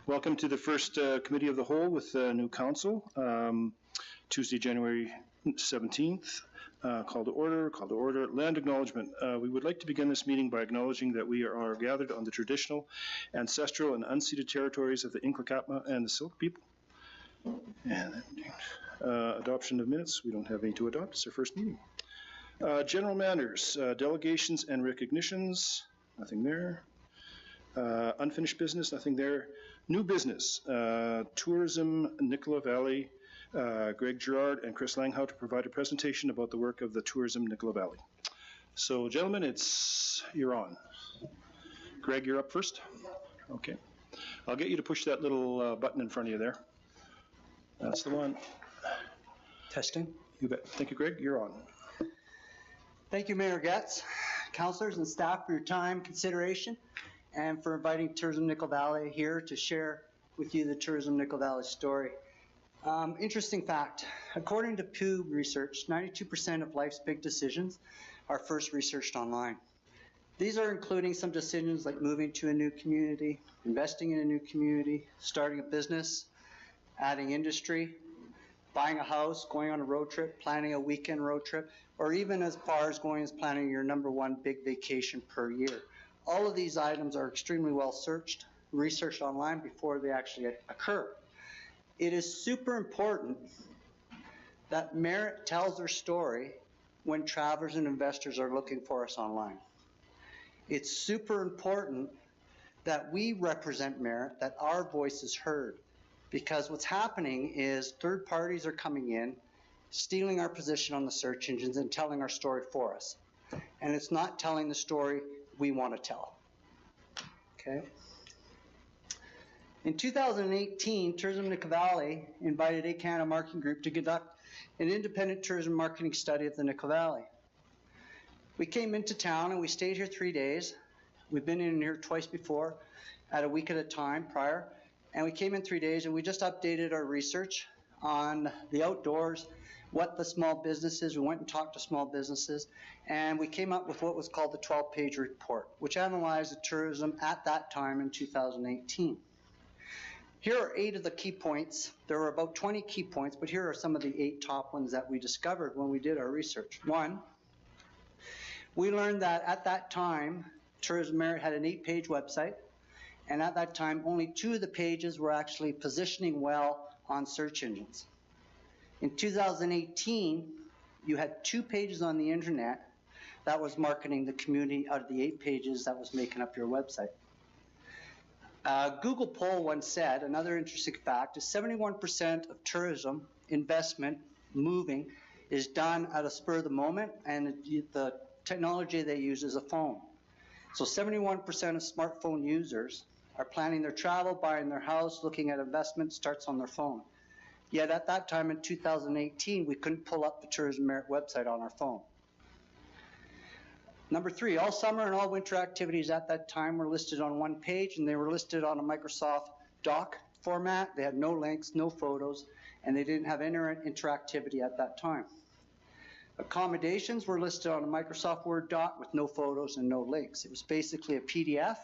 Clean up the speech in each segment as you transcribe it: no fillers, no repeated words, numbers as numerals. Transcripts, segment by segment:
Welcome to the first Committee of the Whole with new council. Tuesday, January 17th. Call to order. Land acknowledgement. We would like to begin this meeting by acknowledging that we are gathered on the traditional, ancestral, and unceded territories of the Inklakatma and the Silk people. And adoption of minutes. We don't have any to adopt. It's our first meeting. General matters, delegations and recognitions. Nothing there. Unfinished business, nothing there. New business, Tourism Nicola Valley, Greg Gerard and Chris Langhout to provide a presentation about the work of the Tourism Nicola Valley. So gentlemen, you're on. Greg, you're up first? Okay. I'll get you to push that little button in front of you there. That's the one. Testing. You bet. Thank you, Greg. You're on. Thank you, Mayor Getz, councillors and staff for your time, consideration, and for inviting Tourism Nicola Valley here to share with you the Tourism Nicola Valley story. Interesting fact, according to Pew Research, 92% of life's big decisions are first researched online. These are including some decisions like moving to a new community, investing in a new community, starting a business, adding industry, buying a house, going on a road trip, planning a weekend road trip, or even as far as going as planning your #1 big vacation per year. All of these items are extremely well researched online before they actually occur. It is super important that Merritt tells their story when travelers and investors are looking for us online. It's super important that we represent Merritt, that our voice is heard, because what's happening is third parties are coming in, stealing our position on the search engines and telling our story for us. And it's not telling the story we want to tell. Okay. In 2018, Tourism Nicola Valley invited A Canada Marketing Group to conduct an independent tourism marketing study of the Nicola Valley. We came into town and we stayed here 3 days. We've been in here twice before, at a week at a time prior, and we came in 3 days and we just updated our research on the outdoors, what the small businesses, we went and talked to small businesses, and we came up with what was called the 12-page report, which analyzed the tourism at that time in 2018. Here are 8 of the key points. There were about 20 key points, but here are some of the 8 top ones that we discovered when we did our research. 1, we learned that at that time, Tourism Merritt had an 8-page website, and at that time, only 2 of the pages were actually positioning well on search engines. In 2018, you had 2 pages on the internet that was marketing the community out of the 8 pages that was making up your website. Google poll once said, another interesting fact, is 71% of tourism investment moving is done at a spur of the moment, and the technology they use is a phone. So 71% of smartphone users are planning their travel, buying their house, looking at investment, starts on their phone. Yet at that time in 2018, we couldn't pull up the Tourism Merritt website on our phone. Number 3, all summer and all winter activities at that time were listed on 1 page, and they were listed on a Microsoft doc format. They had no links, no photos, and they didn't have any interactivity at that time. Accommodations were listed on a Microsoft Word doc with no photos and no links. It was basically a PDF,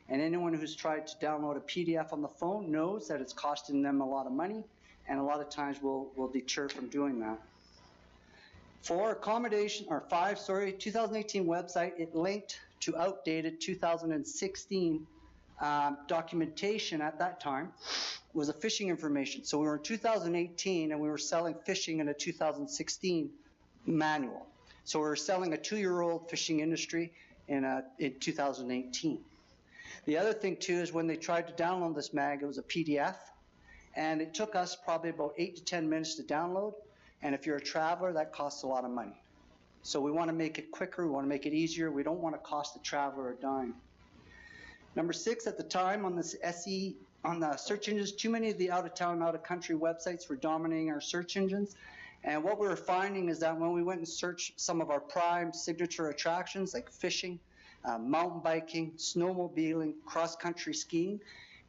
and anyone who's tried to download a PDF on the phone knows that it's costing them a lot of money, and a lot of times will deter from doing that. 2018 website, it linked to outdated 2016 documentation at that time. It was a fishing information. So we were in 2018 and we were selling fishing in a 2016 manual. So we were selling a 2-year-old fishing industry in 2018. The other thing too is when they tried to download this mag, it was a PDF. And it took us probably about 8 to 10 minutes to download. And if you're a traveler, that costs a lot of money. So we want to make it quicker, we want to make it easier. We don't want to cost the traveler a dime. Number 6, at the time on the search engines, too many of the out-of-town, out-of-country websites were dominating our search engines. And what we were finding is that when we went and searched some of our prime signature attractions like fishing, mountain biking, snowmobiling, cross-country skiing,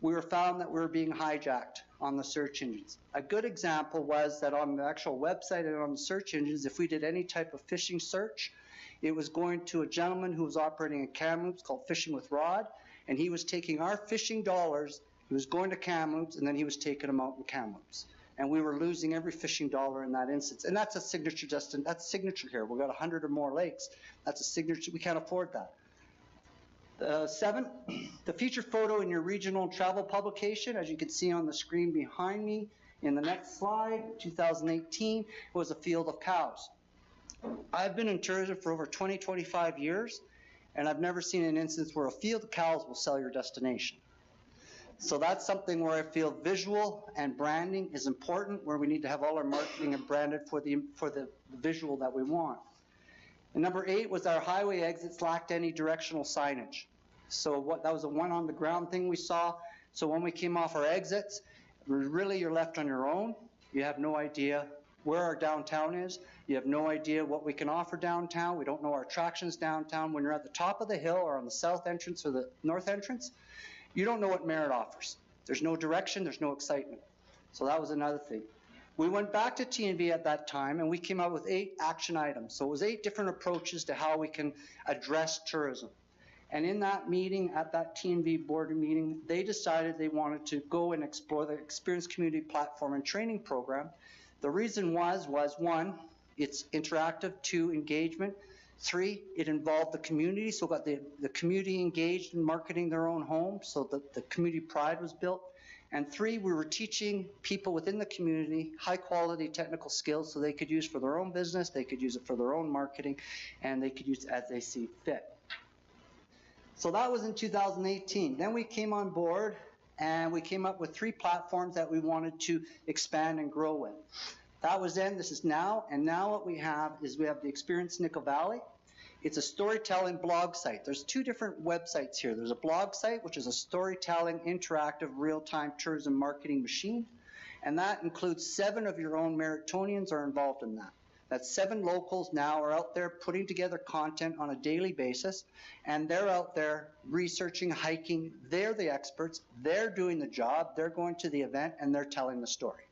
we were found that we were being hijacked on the search engines. A good example was that on the actual website and on the search engines, if we did any type of fishing search, it was going to a gentleman who was operating a Kamloops called Fishing with Rod, and he was taking our fishing dollars He was going to Kamloops, and then he was taking them out in Kamloops. And we were losing every fishing dollar in that instance. And that's a signature, Justin. That's signature here. We've got 100 or more lakes. That's a signature. We can't afford that. 7, the feature photo in your regional travel publication, as you can see on the screen behind me in the next slide, 2018, was a field of cows. I've been in tourism for over 20, 25 years, and I've never seen an instance where a field of cows will sell your destination. So that's something where I feel visual and branding is important, where we need to have all our marketing and branded for the visual that we want. And number 8 was our highway exits lacked any directional signage. So that was a one on the ground thing we saw. So when we came off our exits, really you're left on your own. You have no idea where our downtown is. You have no idea what we can offer downtown. We don't know our attractions downtown. When you're at the top of the hill or on the south entrance or the north entrance, you don't know what Merritt offers. There's no direction, there's no excitement. So that was another thing. We went back to TNV at that time and we came up with 8 action items. So it was 8 different approaches to how we can address tourism. And in that meeting, at that TNV board meeting, they decided they wanted to go and explore the Experience Community Platform and Training Program. The reason was 1, it's interactive, 2, engagement, 3, it involved the community, so got the community engaged in marketing their own home, so that the community pride was built. And 3, we were teaching people within the community high quality technical skills so they could use for their own business, they could use it for their own marketing, and they could use it as they see fit. So that was in 2018. Then we came on board and we came up with 3 platforms that we wanted to expand and grow with. That was then, this is now, and now what we have is we have the Experience Nickel Valley. It's a storytelling blog site. There's 2 different websites here. There's a blog site, which is a storytelling, interactive, real-time tourism marketing machine, and that includes 7 of your own Merrittonians are involved in that. That's 7 locals now are out there putting together content on a daily basis, and they're out there researching, hiking. They're the experts. They're doing the job. They're going to the event, and they're telling the story.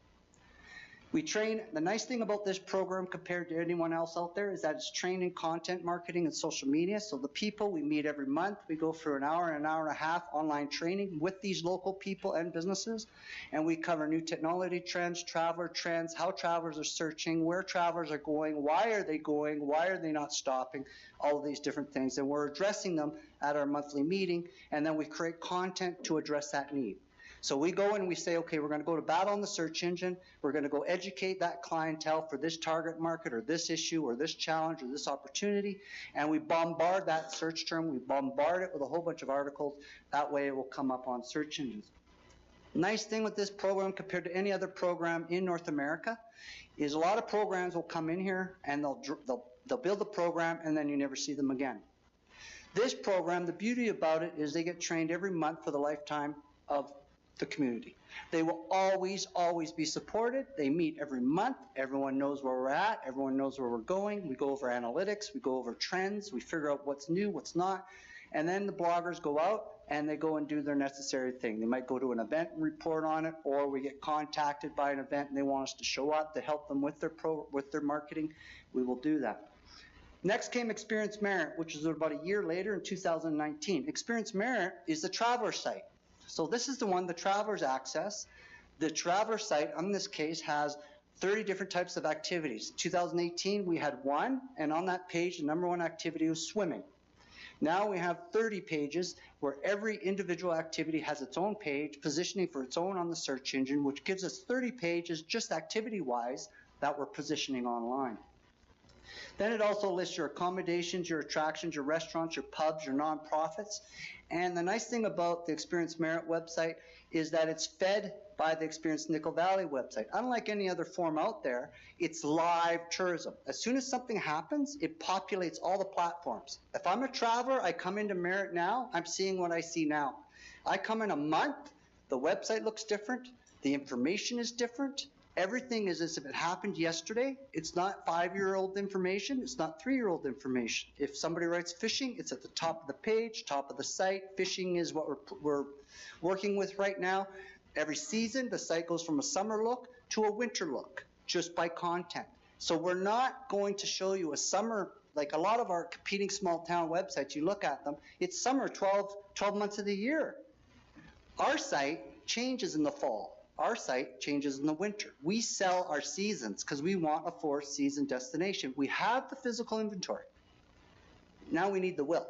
We train, the nice thing about this program compared to anyone else out there is that it's trained in content marketing and social media. So the people, we meet every month. We go for an hour and a half online training with these local people and businesses. And we cover new technology trends, traveler trends, how travelers are searching, where travelers are going, why are they not stopping, all of these different things. And we're addressing them at our monthly meeting. And then we create content to address that need. So we go in and we say, okay, we're going to go to battle on the search engine. We're going to go educate that clientele for this target market or this issue or this challenge or this opportunity. And we bombard that search term. We bombard it with a whole bunch of articles. That way it will come up on search engines. Nice thing with this program compared to any other program in North America is a lot of programs will come in here and they'll build the program and then you never see them again. This program, the beauty about it is they get trained every month for the lifetime of the community. They will always, always be supported. They meet every month. Everyone knows where we're at. Everyone knows where we're going. We go over analytics. We go over trends. We figure out what's new, what's not. And then the bloggers go out and they go and do their necessary thing. They might go to an event and report on it, or we get contacted by an event and they want us to show up to help them with their marketing. We will do that. Next came Experience Merritt, which is about a year later in 2019. Experience Merritt is the traveler site. So this is the one the travelers access. The traveler site, in this case, has 30 different types of activities. 2018, we had 1, and on that page, the number 1 activity was swimming. Now we have 30 pages where every individual activity has its own page, positioning for its own on the search engine, which gives us 30 pages just activity-wise that we're positioning online. Then it also lists your accommodations, your attractions, your restaurants, your pubs, your nonprofits. And the nice thing about the Experience Merritt website is that it's fed by the Experience Nickel Valley website. Unlike any other form out there, it's live tourism. As soon as something happens, it populates all the platforms. If I'm a traveler, I come into Merritt now, I'm seeing what I see now. I come in a month, the website looks different, the information is different. Everything is as if it happened yesterday. It's not 5-year-old information. It's not 3-year-old information. If somebody writes fishing, it's at the top of the page, top of the site. Fishing is what we're working with right now. Every season, the site goes from a summer look to a winter look, just by content. So we're not going to show you a summer, like a lot of our competing small town websites, you look at them, it's summer 12 months of the year. Our site changes in the fall. Our site changes in the winter. We sell our seasons because we want a 4-season destination. We have the physical inventory. Now we need the will.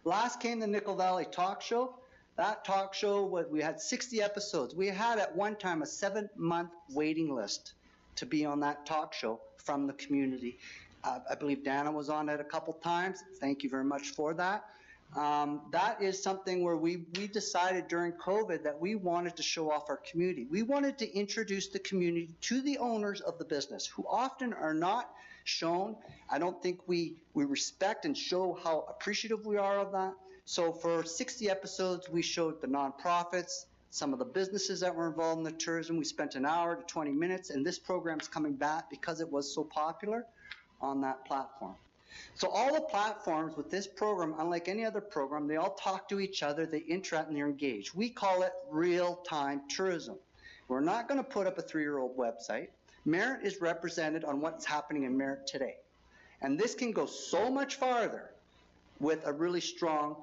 Last came the Nickel Valley Talk Show. That talk show, we had 60 episodes. We had at one time a 7-month waiting list to be on that talk show from the community. I believe Dana was on it a couple times. Thank you very much for that. That is something where we decided during COVID that we wanted to show off our community. We wanted to introduce the community to the owners of the business, who often are not shown. I don't think we respect and show how appreciative we are of that. So for 60 episodes, we showed the nonprofits, some of the businesses that were involved in the tourism. We spent an hour to 20 minutes, and this program's coming back because it was so popular on that platform. So all the platforms with this program, unlike any other program, they all talk to each other, they interact and they're engaged. We call it real-time tourism. We're not going to put up a 3-year-old website. Merritt is represented on what's happening in Merritt today. And this can go so much farther with a really strong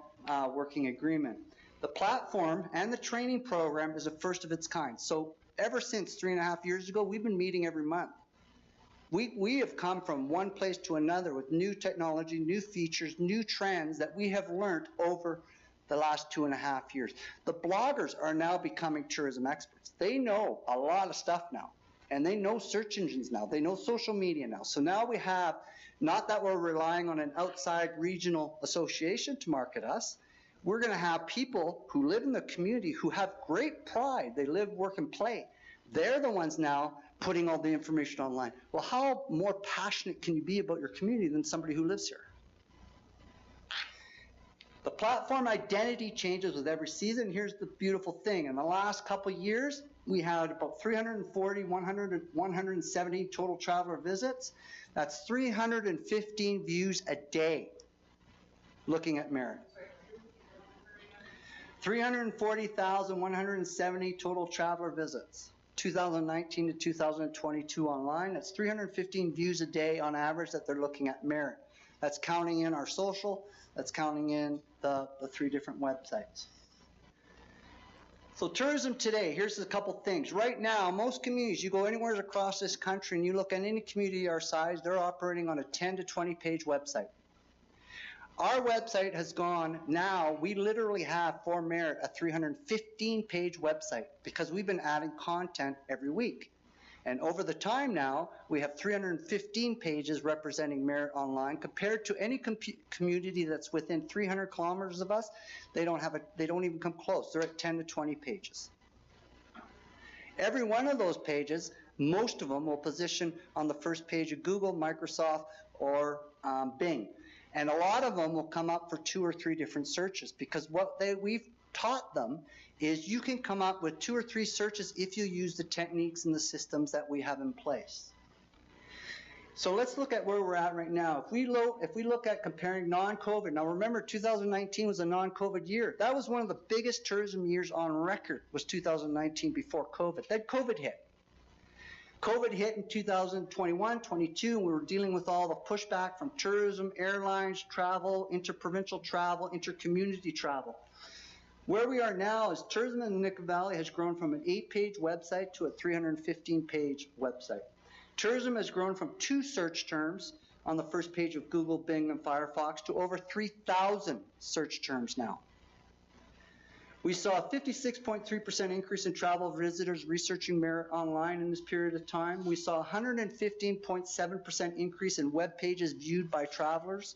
working agreement. The platform and the training program is a first of its kind. So ever since 3.5 years ago, we've been meeting every month. We have come from one place to another with new technology, new features, new trends that we have learned over the last 2.5 years. The bloggers are now becoming tourism experts. They know a lot of stuff now, and they know search engines now. They know social media now. So now we have, not that we're relying on an outside regional association to market us. We're going to have people who live in the community who have great pride. They live, work, and play. They're the ones now putting all the information online. Well, how more passionate can you be about your community than somebody who lives here? The platform identity changes with every season. Here's the beautiful thing. In the last couple of years, we had about 340, 170 total traveler visits. That's 315 views a day looking at Merritt. 340,170 total traveler visits. 2019 to 2022 online. That's 315 views a day on average that they're looking at Merritt. That's counting in our social, that's counting in the 3 different websites. So tourism today, here's a couple things. Right now, most communities, you go anywhere across this country and you look at any community our size, they're operating on a 10 to 20 page website. Our website has gone, now we literally have for Merritt a 315 page website because we've been adding content every week. And over the time now, we have 315 pages representing Merritt online compared to any community that's within 300 kilometers of us. They don't even come close. They're at 10 to 20 pages. Every one of those pages, most of them will position on the first page of Google, Microsoft, or Bing. And a lot of them will come up for 2 or 3 different searches because what we've taught them is you can come up with 2 or 3 searches if you use the techniques and the systems that we have in place. So let's look at where we're at right now. If we look at comparing non-COVID, now remember 2019 was a non-COVID year. That was one of the biggest tourism years on record, was 2019 before COVID. Then COVID hit. COVID hit in 2021, 22, and we were dealing with all the pushback from tourism, airlines, travel, interprovincial travel, intercommunity travel. Where we are now is tourism in the Nickel Valley has grown from an 8-page website to a 315-page website. Tourism has grown from 2 search terms on the first page of Google, Bing, and Firefox to over 3,000 search terms now. We saw a 56.3% increase in travel visitors researching Merritt online in this period of time. We saw a 115.7% increase in web pages viewed by travelers.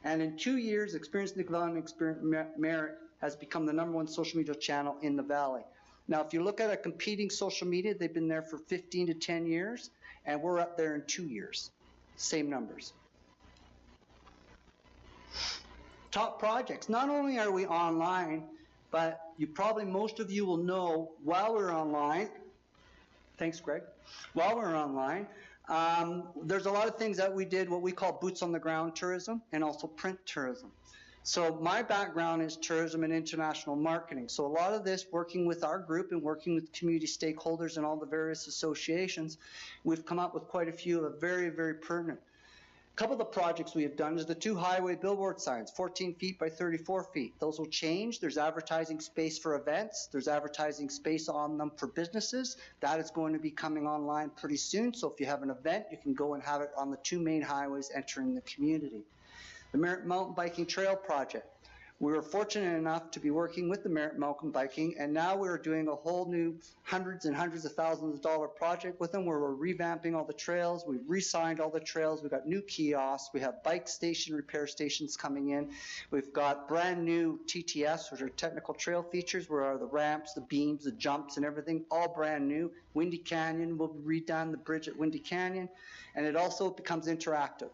And in 2 years, Experience Nickel Valley and Experience Merritt has become the #1 social media channel in the valley. Now, if you look at a competing social media, they've been there for 15 to 10 years, and we're up there in 2 years. Same numbers. Top projects. Not only are we online, but most of you will know while we're online, thanks Greg, while we're online, there's a lot of things that we did, what we call boots on the ground tourism and also print tourism. So my background is tourism and international marketing. So a lot of this, working with our group and working with community stakeholders and all the various associations, we've come up with quite a few of very, very pertinent. A couple of the projects we have done is the 2 highway billboard signs, 14 feet by 34 feet. Those will change. There's advertising space for events. There's advertising space on them for businesses. That is going to be coming online pretty soon. So if you have an event, you can go and have it on the 2 main highways entering the community. The Merritt Mountain Biking Trail Project. We were fortunate enough to be working with the Merritt Mountain Biking, and now we're doing a whole new hundreds and hundreds of thousands of dollar project with them where we're revamping all the trails. We've re-signed all the trails. We've got new kiosks. We have bike station repair stations coming in. We've got brand new TTFs, which are technical trail features, where are the ramps, the beams, the jumps, and everything, all brand new. Windy Canyon, we'll redone the bridge at Windy Canyon, and it also becomes interactive.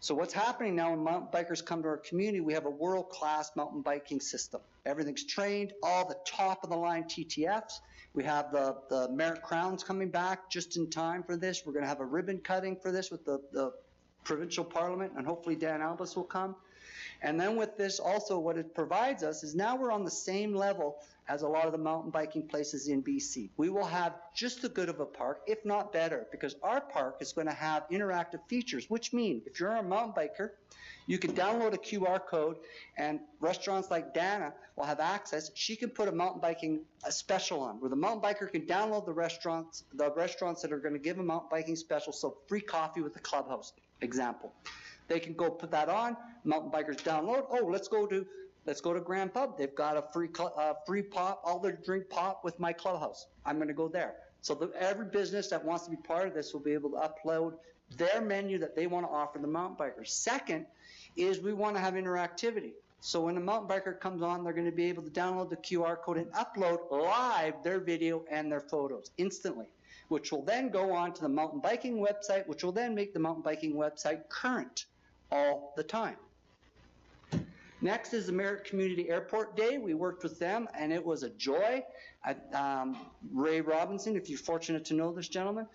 So what's happening now when mountain bikers come to our community, we have a world-class mountain biking system. Everything's trained, all the top-of-the-line TTFs. We have the Merritt Crowns coming back just in time for this. We're going to have a ribbon cutting for this with the provincial parliament, and hopefully Dan Albus will come. And then with this also, what it provides us is now we're on the same level as a lot of the mountain biking places in BC. We will have just as good of a park, if not better, because our park is going to have interactive features, which mean if you're a mountain biker, you can download a QR code, and restaurants like Dana will have access. She can put a mountain biking special on, where the mountain biker can download the restaurants that are going to give a mountain biking special, so free coffee with the clubhouse, example. They can go put that on, mountain bikers download, oh, let's go to Grand Pub. They've got a free pop, all their drink pop with my clubhouse. I'm going to go there. So every business that wants to be part of this will be able to upload their menu that they want to offer the mountain bikers. Second is we want to have interactivity. So when a mountain biker comes on, they're going to be able to download the QR code and upload live their video and their photos instantly, which will then go on to the mountain biking website, which will then make the mountain biking website current all the time. Next is the Merritt Community Airport Day. We worked with them, and it was a joy. Ray Robinson, if you're fortunate to know this gentleman,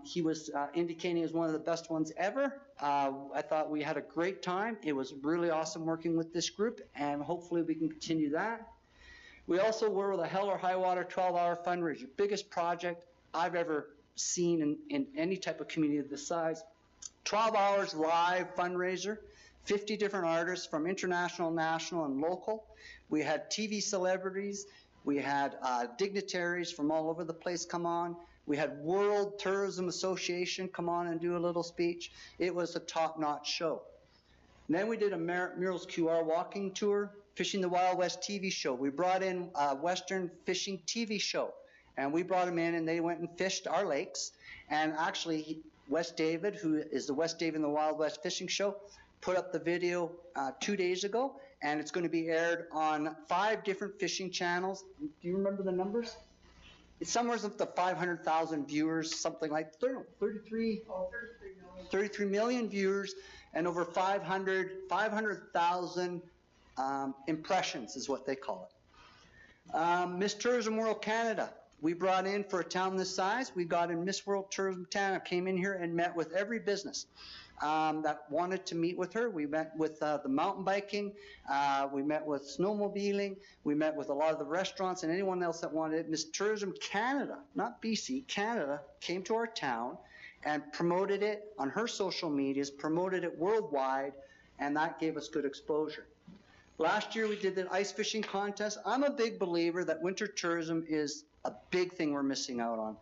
he was indicating as one of the best ones ever. I thought we had a great time. It was really awesome working with this group, and hopefully we can continue that. We also were with a Hell or High Water 12-hour fundraiser, biggest project I've ever seen in any type of community of this size. 12 hours live fundraiser, 50 different artists from international, national, and local. We had TV celebrities. We had dignitaries from all over the place come on. We had World Tourism Association come on and do a little speech. It was a top-notch show. And then we did a Merritt Murals QR walking tour, Fishing the Wild West TV show. We brought in a Western fishing TV show, and we brought them in, and they went and fished our lakes. And actually, Wes David, who is the West David in the Wild West Fishing Show, put up the video 2 days ago, and it's going to be aired on 5 different fishing channels. Do you remember the numbers? It's somewhere up to 500,000 viewers, something like 33 million viewers, and over 500,000 impressions is what they call it. Miss Tourism World Canada. We brought in, for a town this size, we got in Miss World Tourism Canada, came in here and met with every business that wanted to meet with her. We met with the mountain biking, we met with snowmobiling, we met with a lot of the restaurants and anyone else that wanted it. Miss Tourism Canada, not BC, Canada, came to our town and promoted it on her social medias, promoted it worldwide, and that gave us good exposure. Last year we did the ice fishing contest. I'm a big believer that winter tourism is a big thing we're missing out on.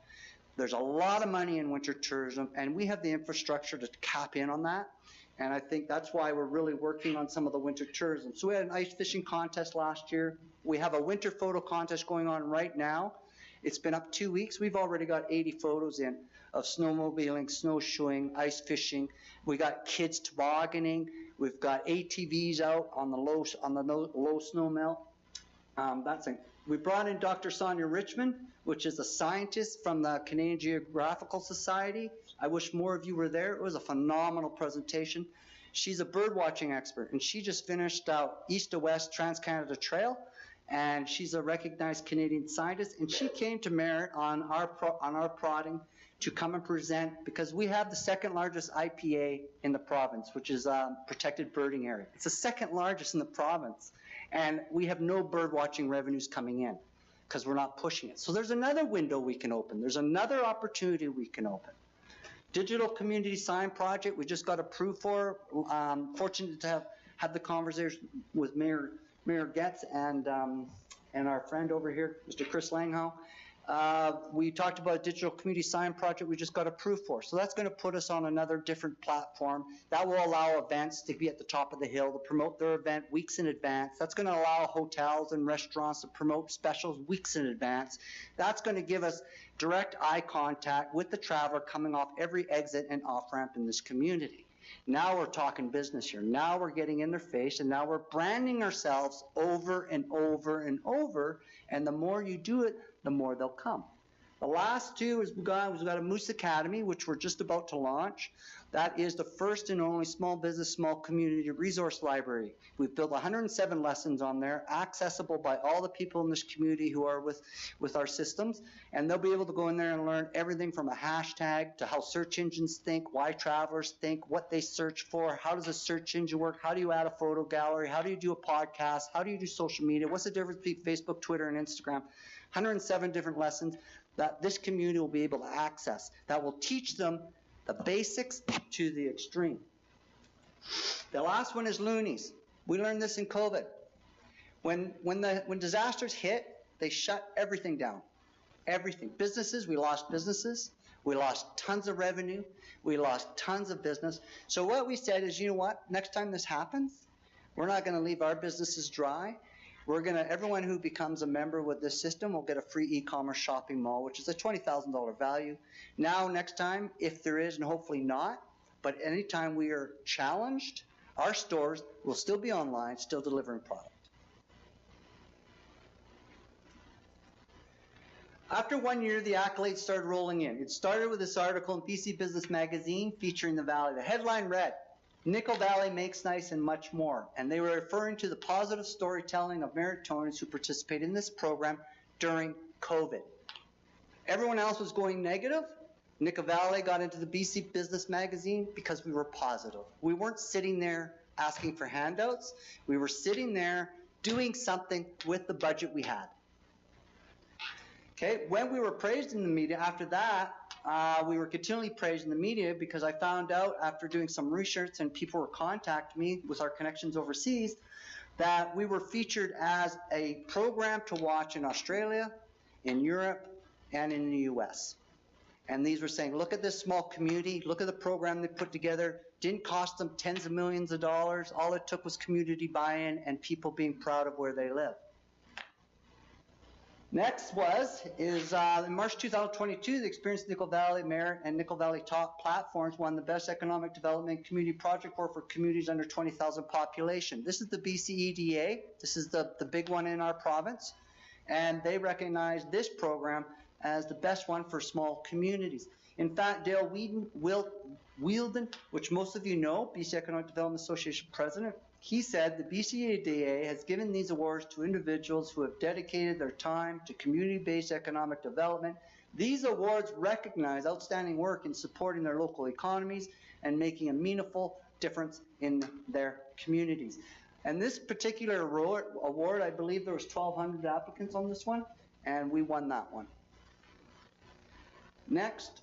There's a lot of money in winter tourism, and we have the infrastructure to cap in on that. And I think that's why we're really working on some of the winter tourism. So we had an ice fishing contest last year. We have a winter photo contest going on right now. It's been up 2 weeks. We've already got 80 photos in of snowmobiling, snowshoeing, ice fishing. We got kids tobogganing. We've got ATVs out on the low snow melt. We brought in Dr. Sonia Richmond, which is a scientist from the Canadian Geographical Society. I wish more of you were there. It was a phenomenal presentation. She's a bird watching expert, and she just finished out East to West Trans-Canada Trail, and she's a recognized Canadian scientist, and she came to Merritt on our prodding to come and present, because we have the second largest IPA in the province, which is a protected birding area. It's the second largest in the province, and we have no bird watching revenues coming in because we're not pushing it. So there's another window we can open. There's another opportunity we can open. Digital community sign project, we just got approved for. Fortunate to have the conversation with Mayor Getz and our friend over here, Mr. Chris Langhow. We talked about a digital community sign project we just got approved for. So that's going to put us on another different platform. That will allow events to be at the top of the hill to promote their event weeks in advance. That's going to allow hotels and restaurants to promote specials weeks in advance. That's going to give us direct eye contact with the traveler coming off every exit and off-ramp in this community. Now we're talking business here. Now we're getting in their face, and now we're branding ourselves over and over and over, and the more you do it, the more they'll come. The last two is we've got a Moose Academy, which we're just about to launch. That is the first and only small business, small community resource library. We've built 107 lessons on there, accessible by all the people in this community who are with our systems, and they'll be able to go in there and learn everything from a hashtag to how search engines think, why travelers think, what they search for, how does a search engine work, how do you add a photo gallery, how do you do a podcast, how do you do social media, what's the difference between Facebook, Twitter, and Instagram. 107 different lessons that this community will be able to access that will teach them the basics to the extreme. The last one is loonies. We learned this in COVID. When disasters hit, they shut everything down. Everything. Businesses, we lost businesses. We lost tons of revenue. We lost tons of business. So what we said is, you know what? Next time this happens, we're not going to leave our businesses dry. Everyone who becomes a member with this system will get a free e-commerce shopping mall, which is a $20,000 value. Now, next time, if there is, and hopefully not, but anytime we are challenged, our stores will still be online, still delivering product. After 1 year, the accolades started rolling in. It started with this article in BC Business Magazine featuring the Valley. The headline read, "Nickel Valley makes nice and much more." And they were referring to the positive storytelling of Merrittonians who participated in this program during COVID. Everyone else was going negative. Nickel Valley got into the BC Business Magazine because we were positive. We weren't sitting there asking for handouts. We were sitting there doing something with the budget we had. Okay, when we were praised in the media after that, we were continually praised in the media because I found out after doing some research and people were contacting me with our connections overseas that we were featured as a program to watch in Australia, in Europe, and in the US. And these were saying, look at this small community, look at the program they put together, didn't cost them tens of millions of dollars, all it took was community buy-in and people being proud of where they live. Next in March 2022, the Experience Nickel Valley, Merritt, and Nickel Valley Top Platforms won the Best Economic Development Community Project Award for communities under 20,000 population. This is the BCEDA. This is the big one in our province. And they recognize this program as the best one for small communities. In fact, Dale Wielden, which most of you know, BC Economic Development Association president, he said the BCEDA has given these awards to individuals who have dedicated their time to community-based economic development. These awards recognize outstanding work in supporting their local economies and making a meaningful difference in their communities. And this particular award, I believe there was 1,200 applicants on this one, and we won that one. Next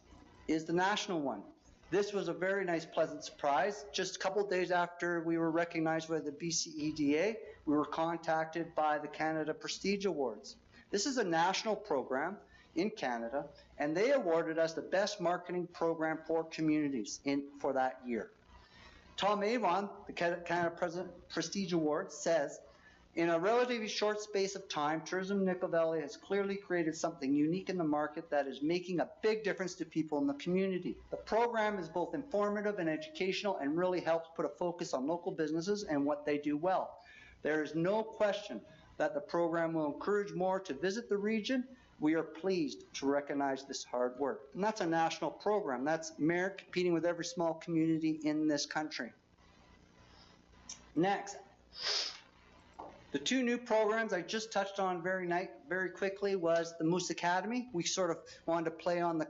is the national one. This was a very nice, pleasant surprise. Just a couple of days after we were recognized by the BCEDA, we were contacted by the Canada Prestige Awards. This is a national program in Canada, and they awarded us the best marketing program for communities for that year. Tom Avon, the Canada Prestige Award, says, "In a relatively short space of time, Tourism Nickel Valley has clearly created something unique in the market that is making a big difference to people in the community. The program is both informative and educational and really helps put a focus on local businesses and what they do well. There is no question that the program will encourage more to visit the region. We are pleased to recognize this hard work." And that's a national program. That's Merritt competing with every small community in this country. Next. The two new programs I just touched on very quickly was the Moose Academy. We sort of wanted to play on the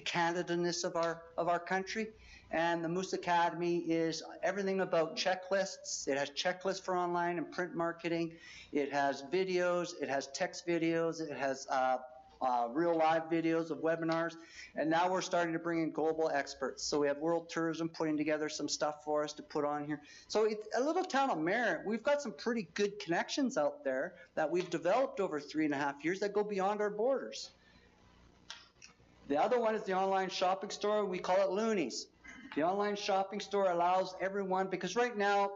Canada-ness of our country. And the Moose Academy is everything about checklists. It has checklists for online and print marketing. It has videos. It has text videos. It has real live videos of webinars, and now we're starting to bring in global experts. So we have World Tourism putting together some stuff for us to put on here. So it's a little town of Merritt. We've got some pretty good connections out there that we've developed over 3.5 years that go beyond our borders. The other one is the online shopping store. We call it Loonies. The online shopping store allows everyone, because right now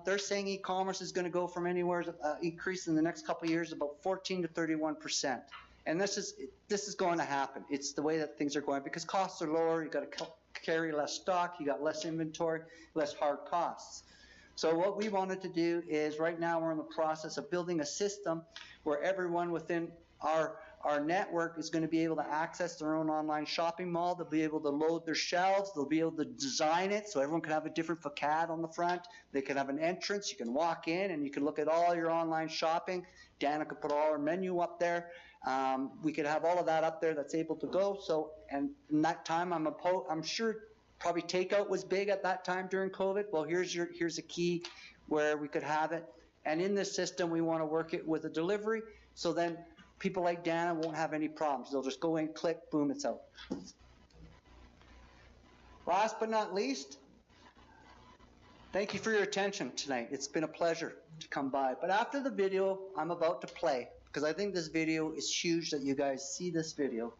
they're saying e-commerce is going to go from anywhere increase in the next couple of years about 14 to 31%. And this is going to happen. It's the way that things are going because costs are lower. You got to carry less stock. You got less inventory, less hard costs. So what we wanted to do is right now we're in the process of building a system where everyone within our network is going to be able to access their own online shopping mall. They'll be able to load their shelves. They'll be able to design it so everyone can have a different facade on the front. They can have an entrance. You can walk in and you can look at all your online shopping. Dana could put all our menu up there. We could have all of that up there that's able to go. So, and in that time, I'm sure probably takeout was big at that time during COVID. Well, here's a key where we could have it. And in this system, we want to work it with a delivery. So then people like Dana won't have any problems. They'll just go in, click, boom, it's out. Last but not least, thank you for your attention tonight. It's been a pleasure to come by. But after the video I'm about to play, because I think this video is huge that you guys see this video,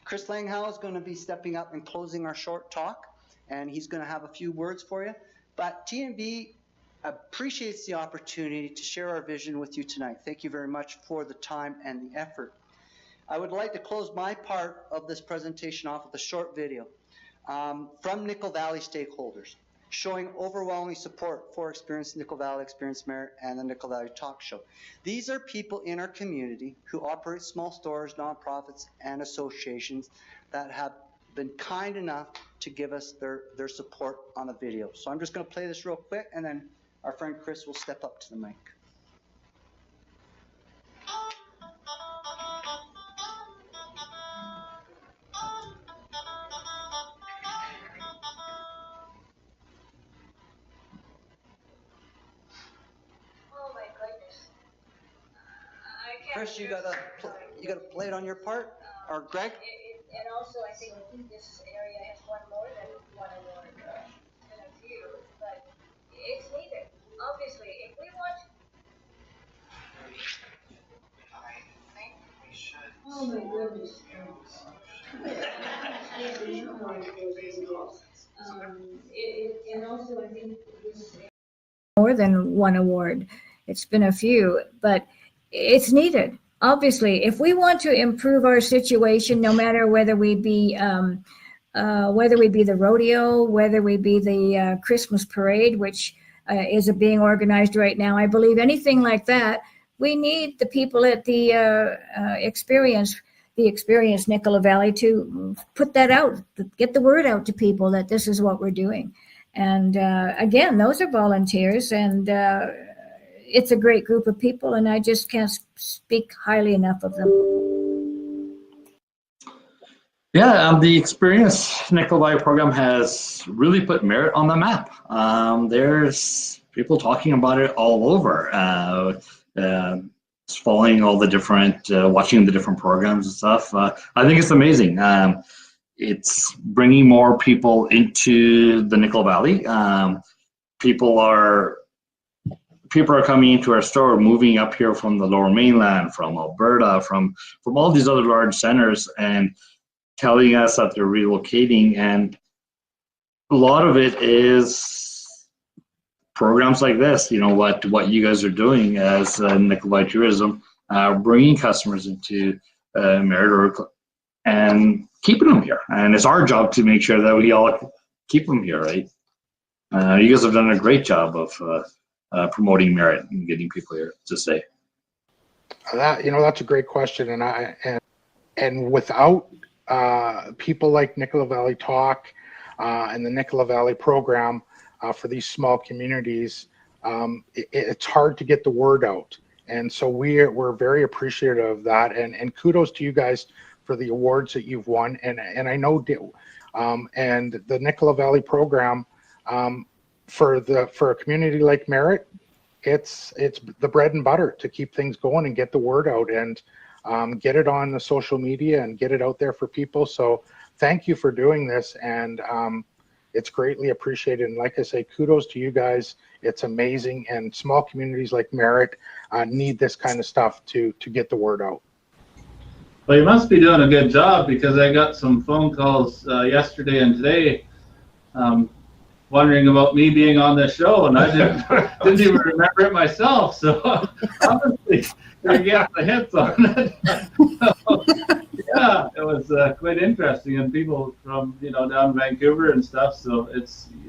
Chris Langhow is going to be stepping up and closing our short talk, and he's going to have a few words for you. But TNB appreciates the opportunity to share our vision with you tonight. Thank you very much for the time and the effort. I would like to close my part of this presentation off with a short video from Nickel Valley stakeholders showing overwhelming support for Experience Nickel Valley, Experience Merritt, and the Nickel Valley Talk Show. These are people in our community who operate small stores, nonprofits, and associations that have been kind enough to give us their support on a video. So I'm just going to play this real quick, and then our friend Chris will step up to the mic. Chris, you gotta play it on your part, or Greg? And also, I think this area has won more than one award than a few, but it's needed. Obviously, if we want. I think we should. Oh my goodness. And also, I think this more than one award. It's been a few, but it's needed. Obviously, if we want to improve our situation, no matter whether we be the rodeo, whether we be the Christmas parade, which is being organized right now, I believe anything like that, we need the people at the Experience Nicola Valley to put that out, get the word out to people that this is what we're doing. And again, those are volunteers, and it's a great group of people, and I just can't speak highly enough of them. Yeah, the Experience Nickel Valley program has really put Merritt on the map. There's people talking about it all over, following all the different, watching the different programs and stuff. I think it's amazing. It's bringing more people into the Nickel Valley. People are coming into our store, moving up here from the Lower Mainland, from Alberta, from all these other large centers, and telling us that they're relocating. And a lot of it is programs like this. You know what you guys are doing as Nickel Valley Tourism, bringing customers into Merritt and keeping them here. And it's our job to make sure that we all keep them here, right? You guys have done a great job of promoting Merritt and getting people here to stay. That's a great question, and without people like Nicola Valley Talk and the Nicola Valley program for these small communities, it's hard to get the word out. And so we're very appreciative of that, and kudos to you guys for the awards that you've won. And I know, and the Nicola Valley program. For a community like Merritt, it's the bread and butter to keep things going and get the word out. And get it on the social media and get it out there for people. So thank you for doing this, and it's greatly appreciated. And like I say, kudos to you guys. It's amazing, and small communities like Merritt need this kind of stuff to get the word out. Well, you must be doing a good job, because I got some phone calls yesterday and today wondering about me being on this show, and I didn't even remember it myself. So obviously you're getting the hits on it. So, yeah, it was quite interesting, and people from down Vancouver and stuff. So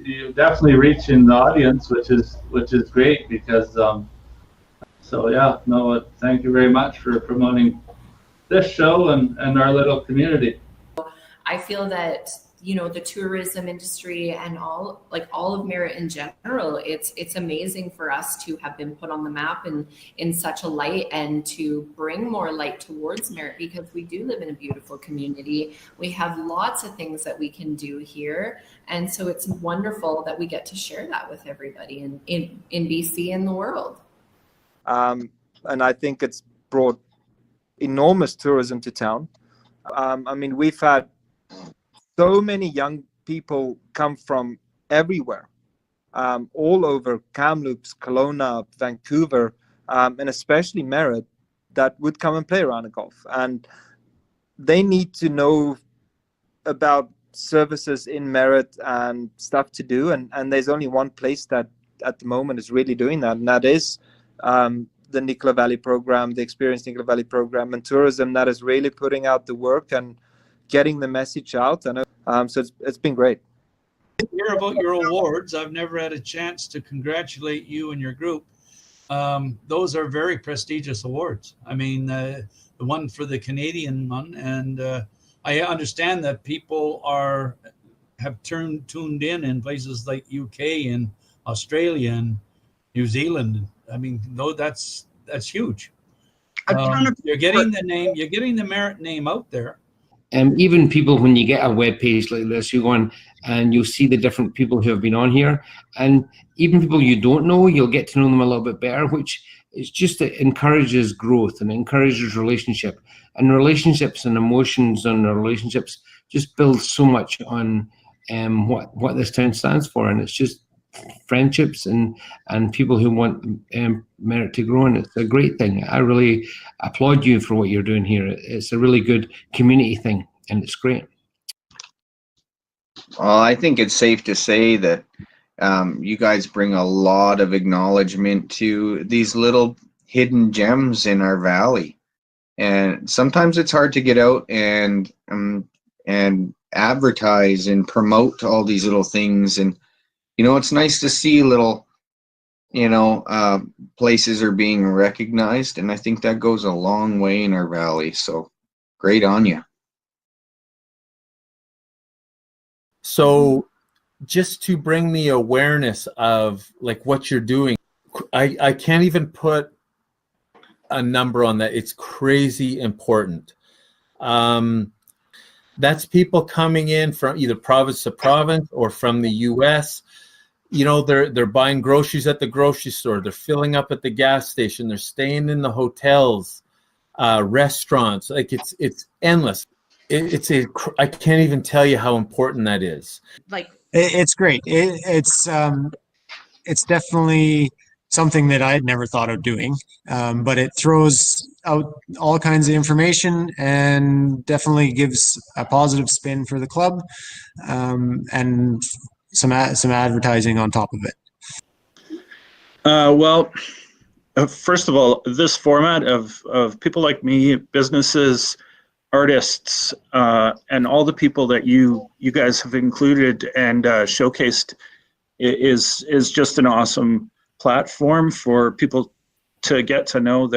you're definitely reaching the audience, which is great, because so yeah, no, thank you very much for promoting this show and our little community. I feel that the tourism industry and all of Merritt in general, it's amazing for us to have been put on the map in such a light, and to bring more light towards Merritt, because we do live in a beautiful community. We have lots of things that we can do here, and so it's wonderful that we get to share that with everybody in BC and the world. And I think it's brought enormous tourism to town. I mean, we've had so many young people come from everywhere, all over Kamloops, Kelowna, Vancouver, and especially Merritt, that would come and play a round of golf. And they need to know about services in Merritt and stuff to do. And there's only one place that at the moment is really doing that, and that is the Nicola Valley program, the Experience Nicola Valley program, and tourism that is really putting out the work and getting the message out. And so it's been great. Hear about your awards. I've never had a chance to congratulate you and your group. Those are very prestigious awards. I mean, the one for the Canadian one, and I understand that people have tuned in places like UK and Australia and New Zealand. I mean, that's huge. You're getting the name, you're getting the Merritt name out there. Even people, when you get a web page like this, you go on and you'll see the different people who have been on here, and even people you don't know, you'll get to know them a little bit better, which is just, it encourages growth and encourages relationship, and relationships and emotions and relationships just build so much on what this town stands for. And it's just friendships and people who want Merritt to grow, and it's a great thing. I really applaud you for what you're doing here. It's a really good community thing, and it's great. Well, I think it's safe to say that you guys bring a lot of acknowledgement to these little hidden gems in our valley, and sometimes it's hard to get out and advertise and promote all these little things. And it's nice to see little, places are being recognized, and I think that goes a long way in our valley. So great on you. So just to bring the awareness of what you're doing, I can't even put a number on that. It's crazy important. That's people coming in from either province to province or from the US. They're buying groceries at the grocery store. They're filling up at the gas station. They're staying in the hotels, restaurants. It's endless. I can't even tell you how important that is. It's great. It's definitely something that I had never thought of doing, but it throws out all kinds of information and definitely gives a positive spin for the club, and some advertising on top of it. Well, first of all, this format of people like me, businesses, artists, and all the people that you guys have included and showcased is just an awesome platform for people to get to know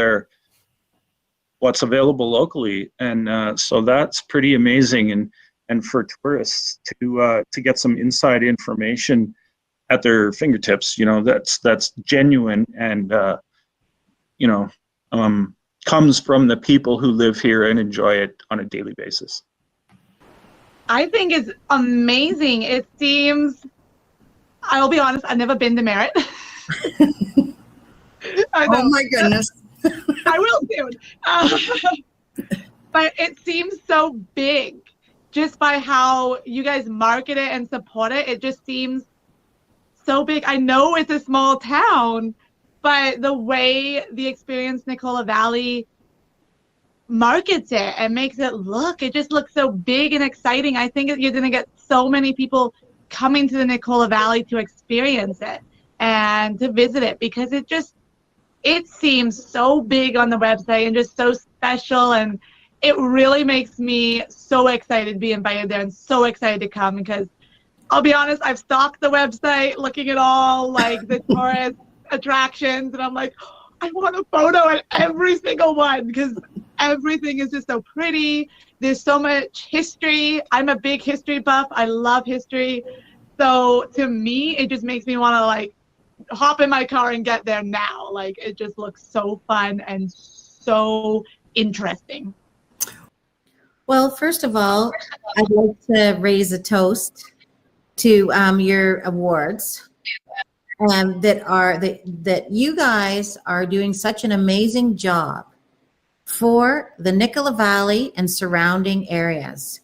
what's available locally, and so that's pretty amazing. And for tourists to get some inside information at their fingertips, that's genuine and comes from the people who live here and enjoy it on a daily basis. I think it's amazing. It seems, I'll be honest, I've never been to Merritt. Oh my goodness. I will soon. but it seems so big just by how you guys market it and support it. It just seems so big. I know it's a small town, but the way the Experience Nicola Valley markets it and makes it just looks so big and exciting. I think you're going to get so many people coming to the Nicola Valley to experience it and to visit it, because it seems so big on the website and just so special, and it really makes me so excited to be invited there and so excited to come, because I'll be honest, I've stalked the website looking at all like the tourist attractions, and I'm like, I want a photo at every single one because everything is just so pretty. There's so much history. I'm a big history buff. I love history. So to me, it just makes me want to like hop in my car and get there now. Like, it just looks so fun and so interesting. Well, first of all, I'd like to raise a toast to your awards, that you guys are doing such an amazing job for the Nicola Valley and surrounding areas.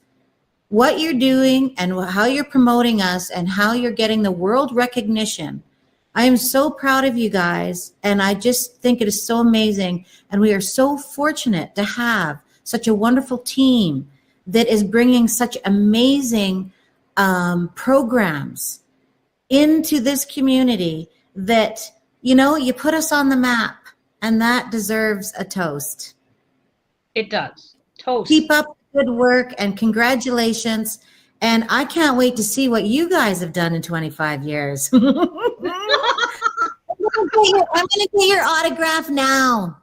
What you're doing and how you're promoting us and how you're getting the world recognition. I am so proud of you guys, and I just think it is so amazing. And we are so fortunate to have such a wonderful team that is bringing such amazing programs into this community that, you put us on the map, and that deserves a toast. It does. Toast. Keep up the good work and congratulations. And I can't wait to see what you guys have done in 25 years. I'm going to get your autograph now.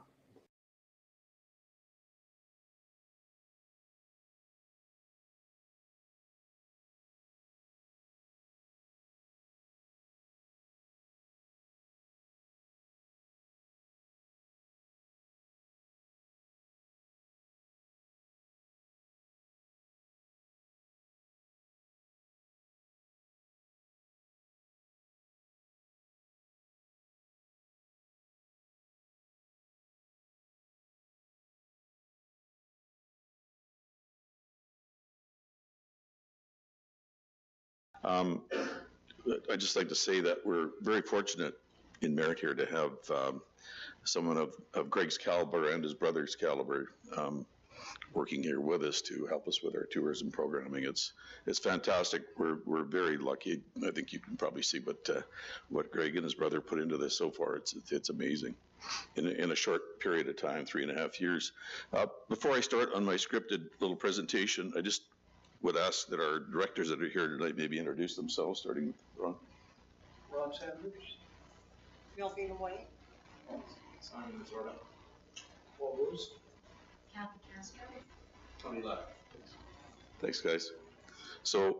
I'd just like to say that we're very fortunate in Merritt here to have someone of Greg's caliber and his brother's caliber working here with us to help us with our tourism programming. It's fantastic. We're very lucky. I think you can probably see what Greg and his brother put into this so far. It's amazing in a short period of time, 3.5 years. Before I start on my scripted little presentation, I just would ask that our directors that are here tonight maybe introduce themselves, starting with Ron. Rob Sanders. Melvina White. Simon Zorda. Paul Rose. Kathy Castro. Tony Lott. Thanks, guys. So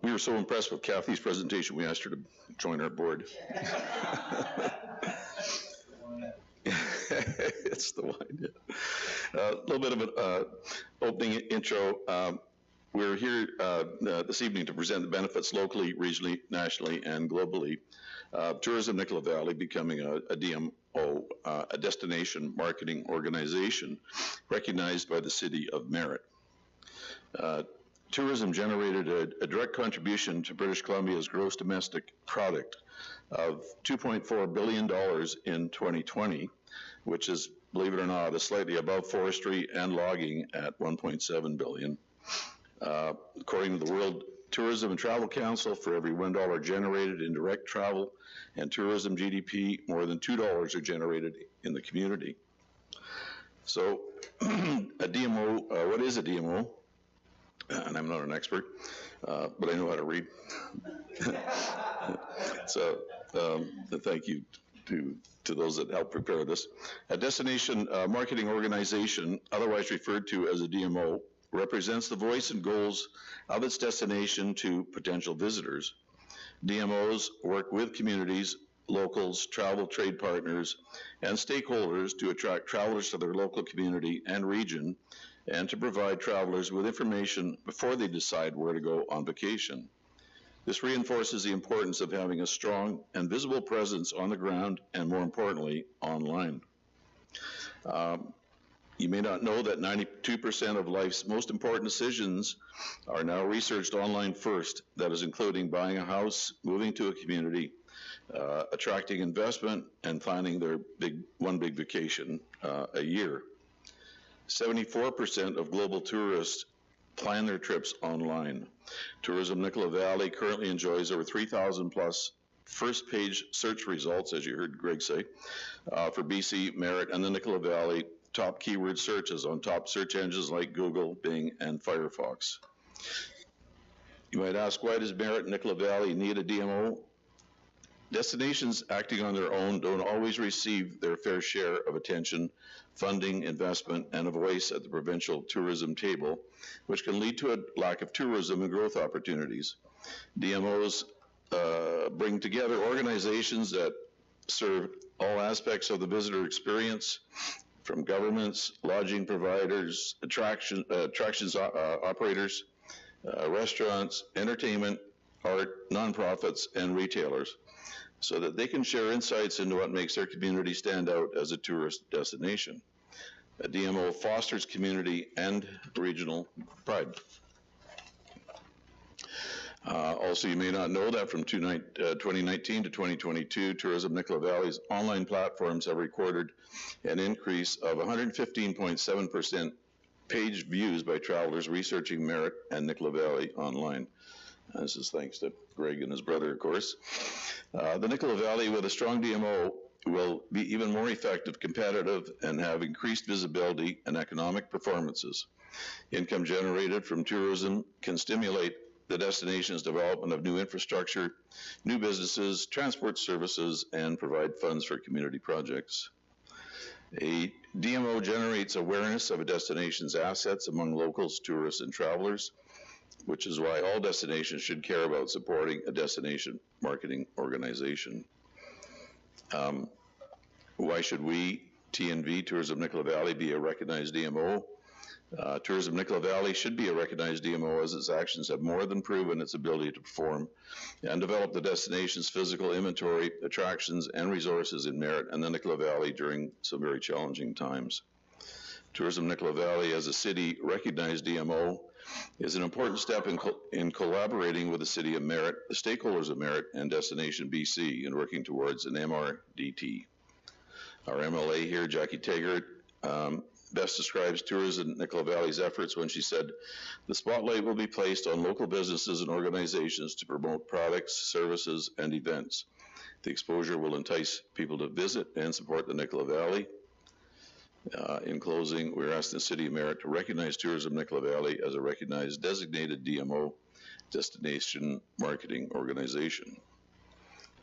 we were so impressed with Kathy's presentation, we asked her to join our board. It's the wine, yeah. A little bit of an opening intro. We're here this evening to present the benefits locally, regionally, nationally, and globally. Tourism Nicola Valley becoming a DMO, a destination marketing organization recognized by the city of Merritt. Tourism generated a direct contribution to British Columbia's gross domestic product of $2.4 billion in 2020, which is, believe it or not, is slightly above forestry and logging at $1.7 billion. According to the World Tourism and Travel Council, for every $1 generated in direct travel and tourism GDP, more than $2 are generated in the community. So a DMO, what is a DMO? And I'm not an expert, but I know how to read. So thank you to those that helped prepare this. A destination marketing organization, otherwise referred to as a DMO, represents the voice and goals of its destination to potential visitors. DMOs work with communities, locals, travel trade partners, and stakeholders to attract travelers to their local community and region, and to provide travelers with information before they decide where to go on vacation. This reinforces the importance of having a strong and visible presence on the ground, and more importantly, online. You may not know that 92% of life's most important decisions are now researched online first. That is including buying a house, moving to a community, attracting investment, and planning their one big vacation a year. 74% of global tourists plan their trips online. Tourism Nicola Valley currently enjoys over 3,000 plus first page search results, as you heard Greg say, for BC, Merritt, and the Nicola Valley top keyword searches on top search engines like Google, Bing, and Firefox. You might ask, why does Merritt and Nicola Valley need a DMO? Destinations acting on their own don't always receive their fair share of attention, funding, investment, and a voice at the provincial tourism table, which can lead to a lack of tourism and growth opportunities. DMOs bring together organizations that serve all aspects of the visitor experience, from governments, lodging providers, attractions operators, restaurants, entertainment, art, nonprofits, and retailers, so that they can share insights into what makes their community stand out as a tourist destination. A DMO fosters community and regional pride. Also, you may not know that from 2019 to 2022, Tourism Nicola Valley's online platforms have recorded an increase of 115.7% page views by travelers researching Merritt and Nicola Valley online. This is thanks to Greg and his brother, of course. The Nicola Valley with a strong DMO will be even more effective, competitive, and have increased visibility and economic performances. Income generated from tourism can stimulate the destination's development of new infrastructure, new businesses, transport services, and provide funds for community projects. A DMO generates awareness of a destination's assets among locals, tourists, and travelers, which is why all destinations should care about supporting a destination marketing organization. Why should we, TNV, Tourism Nicola Valley, be a recognized DMO? Tourism Nicola Valley should be a recognized DMO, as its actions have more than proven its ability to perform and develop the destination's physical inventory, attractions, and resources in Merritt and the Nicola Valley during some very challenging times. Tourism Nicola Valley, as a city recognized DMO, is an important step in collaborating with the city of Merritt, the stakeholders of Merritt, and Destination BC in working towards an MRDT. Our MLA here, Jackie Taggart, best describes Tourism Nicola Valley's efforts when she said, "The spotlight will be placed on local businesses and organizations to promote products, services, and events. The exposure will entice people to visit and support the Nicola Valley." In closing, we're asking the City of Merritt to recognize Tourism Nicola Valley as a recognized designated DMO, Destination Marketing Organization.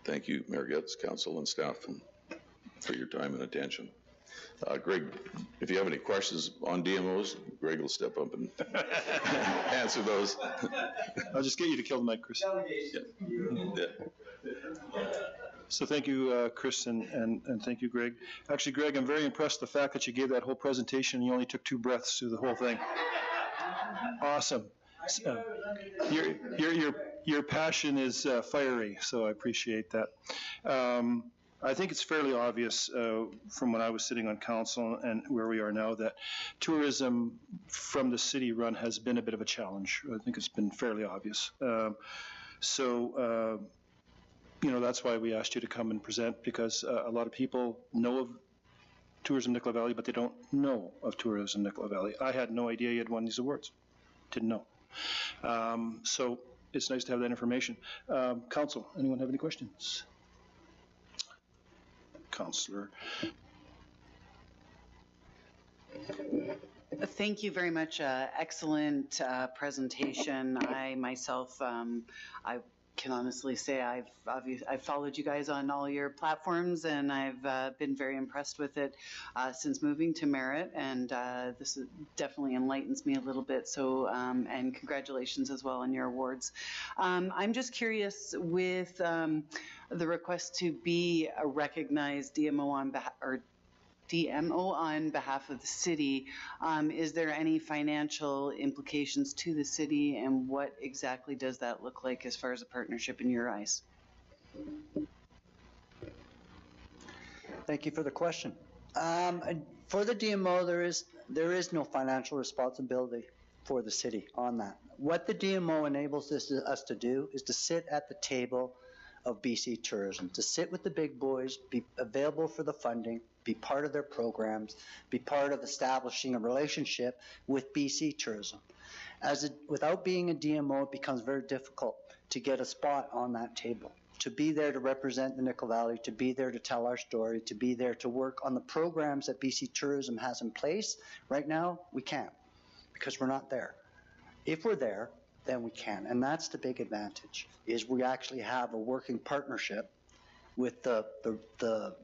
Thank you, Mayor Getz, Council, and staff for your time and attention. Greg, if you have any questions on DMOs, Greg will step up and answer those. I'll just get you to kill the mic, Chris. Yeah. So thank you, Chris, and thank you, Greg. Actually, Greg, I'm very impressed with the fact that you gave that whole presentation and you only took 2 breaths through the whole thing. Awesome. Your passion is fiery, so I appreciate that. I think it's fairly obvious from when I was sitting on council and where we are now that tourism from the city run has been a bit of a challenge. I think it's been fairly obvious. That's why we asked you to come and present, because a lot of people know of Tourism Nicola Valley, but they don't know of Tourism Nicola Valley. I had no idea you had won these awards. Didn't know. So it's nice to have that information. Council, anyone have any questions? Councillor. Thank you very much. Excellent presentation. I myself, I can honestly say I've followed you guys on all your platforms, and I've been very impressed with it since moving to Merritt, and this definitely enlightens me a little bit. So, and congratulations as well on your awards. I'm just curious with the request to be a recognized DMO on behalf of the city. Is there any financial implications to the city, and what exactly does that look like as far as a partnership in your eyes? Thank you for the question. For the DMO, there is no financial responsibility for the city on that. What the DMO enables us to do is to sit at the table of BC Tourism, to sit with the big boys, be available for the funding, be part of their programs, be part of establishing a relationship with BC Tourism. Without being a DMO, it becomes very difficult to get a spot on that table, to be there to represent the Nickel Valley, to be there to tell our story, to be there to work on the programs that BC Tourism has in place. Right now, we can't, because we're not there. If we're there, then we can, and that's the big advantage, is we actually have a working partnership with the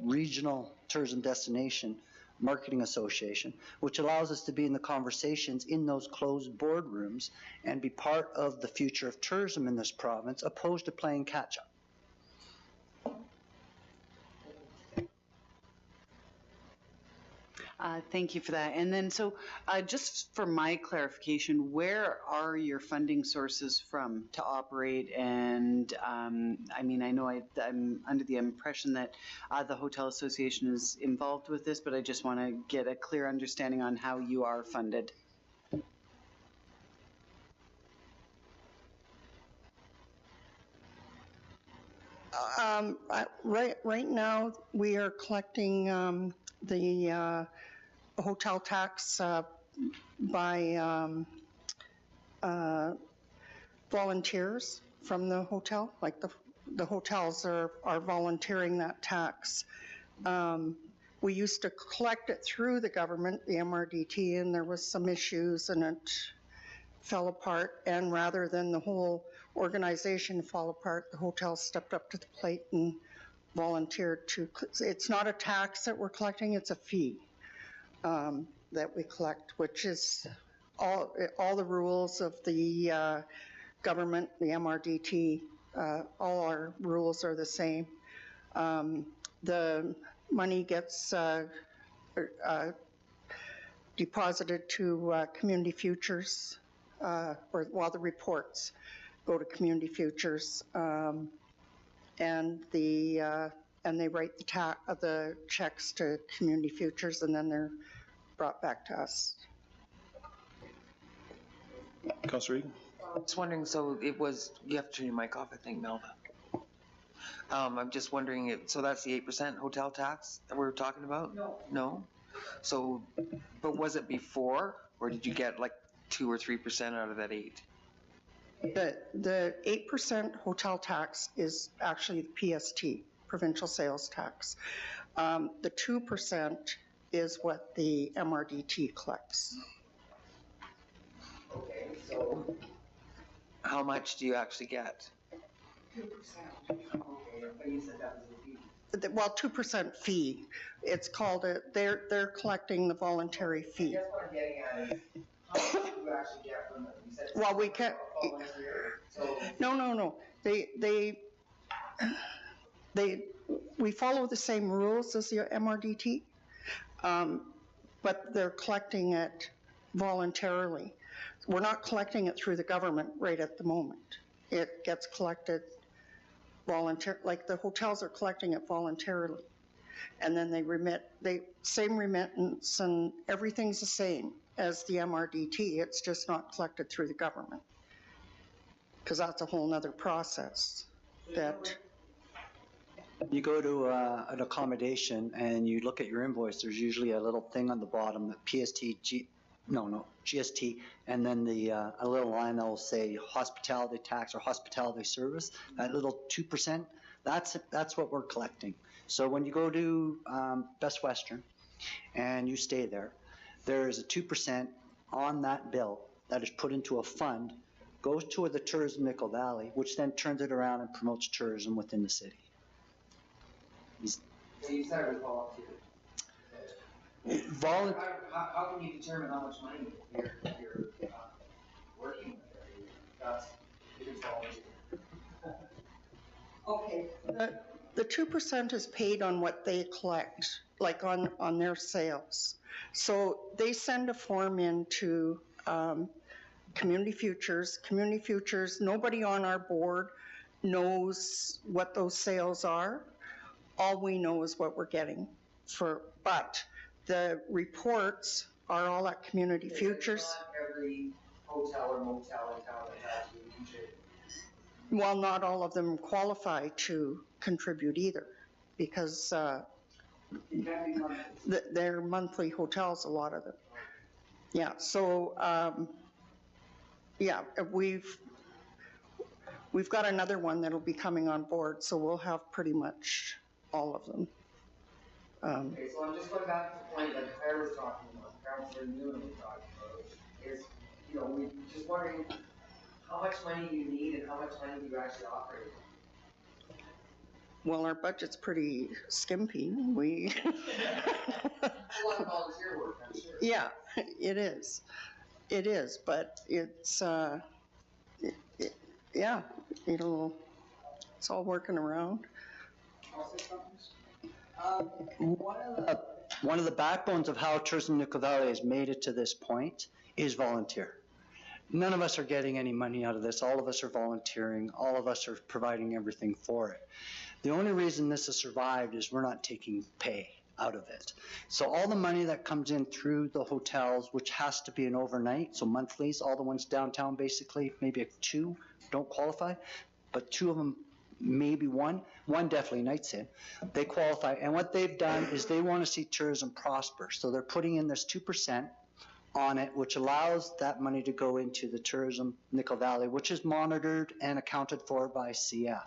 Regional Tourism Destination Marketing Association, which allows us to be in the conversations in those closed boardrooms and be part of the future of tourism in this province, opposed to playing catch-up. Thank you for that. And then, so just for my clarification, where are your funding sources from to operate? And I mean, I know I'm under the impression that the Hotel Association is involved with this, but I just want to get a clear understanding on how you are funded. Right now, we are collecting the hotel tax by volunteers from the hotel. Like the hotels are volunteering that tax. We used to collect it through the government, the MRDT, and there was some issues and it fell apart. And rather than the whole organization fall apart, the hotel stepped up to the plate and volunteered to. It's not a tax that we're collecting, it's a fee that we collect, which is all the rules of the government, the MRDT, all our rules are the same. The money gets deposited to Community Futures, or while the reports go to Community Futures, and they write the checks to Community Futures, and then they're brought back to us. Councillor Egan? I was wondering, so it was, you have to turn your mic off, I think, Melva. I'm just wondering, so that's the 8% hotel tax that we're talking about? No. No? So, but was it before, or did you get like 2 or 3% out of that 8? The 8% hotel tax is actually the PST, provincial sales tax. The 2% is what the MRDT collects. Okay, so how much do you actually get? 2%. Okay, but you said that was a fee. Well, 2% fee. It's called they're collecting the voluntary fee. That's what I'm getting at is how much do you actually get from it? You said well, we can't. No. We follow the same rules as the MRDT, but they're collecting it voluntarily. We're not collecting it through the government right at the moment. It gets collected like the hotels are collecting it voluntarily. And then they remit, same remittance and everything's the same as the MRDT. It's just not collected through the government. Because that's a whole nother process that. You go to an accommodation and you look at your invoice, there's usually a little thing on the bottom, that GST, and then a little line that will say hospitality tax or hospitality service, that little 2%, that's what we're collecting. So when you go to Best Western and you stay there, there is a 2% on that bill that is put into a fund, goes to the Tourism Nickel Valley, which then turns it around and promotes tourism within the city. So you said it was volunteer. How can you determine how much money you're working with? That's volunteer. Okay. The 2% is paid on what they collect, like on their sales. So they send a form in to Community Futures. Community Futures, nobody on our board knows what those sales are. All we know is what we're getting but The reports are all at Community Futures. Not every hotel or motel in town that has a DJ. Well, not all of them qualify to contribute either, because they're monthly hotels, a lot of them. Yeah, so, yeah, we've got another one that'll be coming on board, so we'll have pretty much all of them. Okay, so I'm just going back to the point that Claire was talking about, Councilor Newman was talking about, is, you know, we just wondering how much money you need and how much money you actually operate. Well, our budget's pretty skimpy. We. A lot of volunteer work, I'm sure. Yeah, it is. It is, but it's, yeah, it's all working around. One of the backbones of how Tourism Nickel Valley has made it to this point is volunteer. None of us are getting any money out of this. All of us are volunteering. All of us are providing everything for it. The only reason this has survived is we're not taking pay out of it. So all the money that comes in through the hotels, which has to be an overnight, so monthlies, all the ones downtown basically, maybe 2 don't qualify, but 2 of them, maybe one definitely nights in, they qualify. And what they've done is they want to see tourism prosper. So they're putting in this 2% on it, which allows that money to go into the Tourism Nickel Valley, which is monitored and accounted for by CF.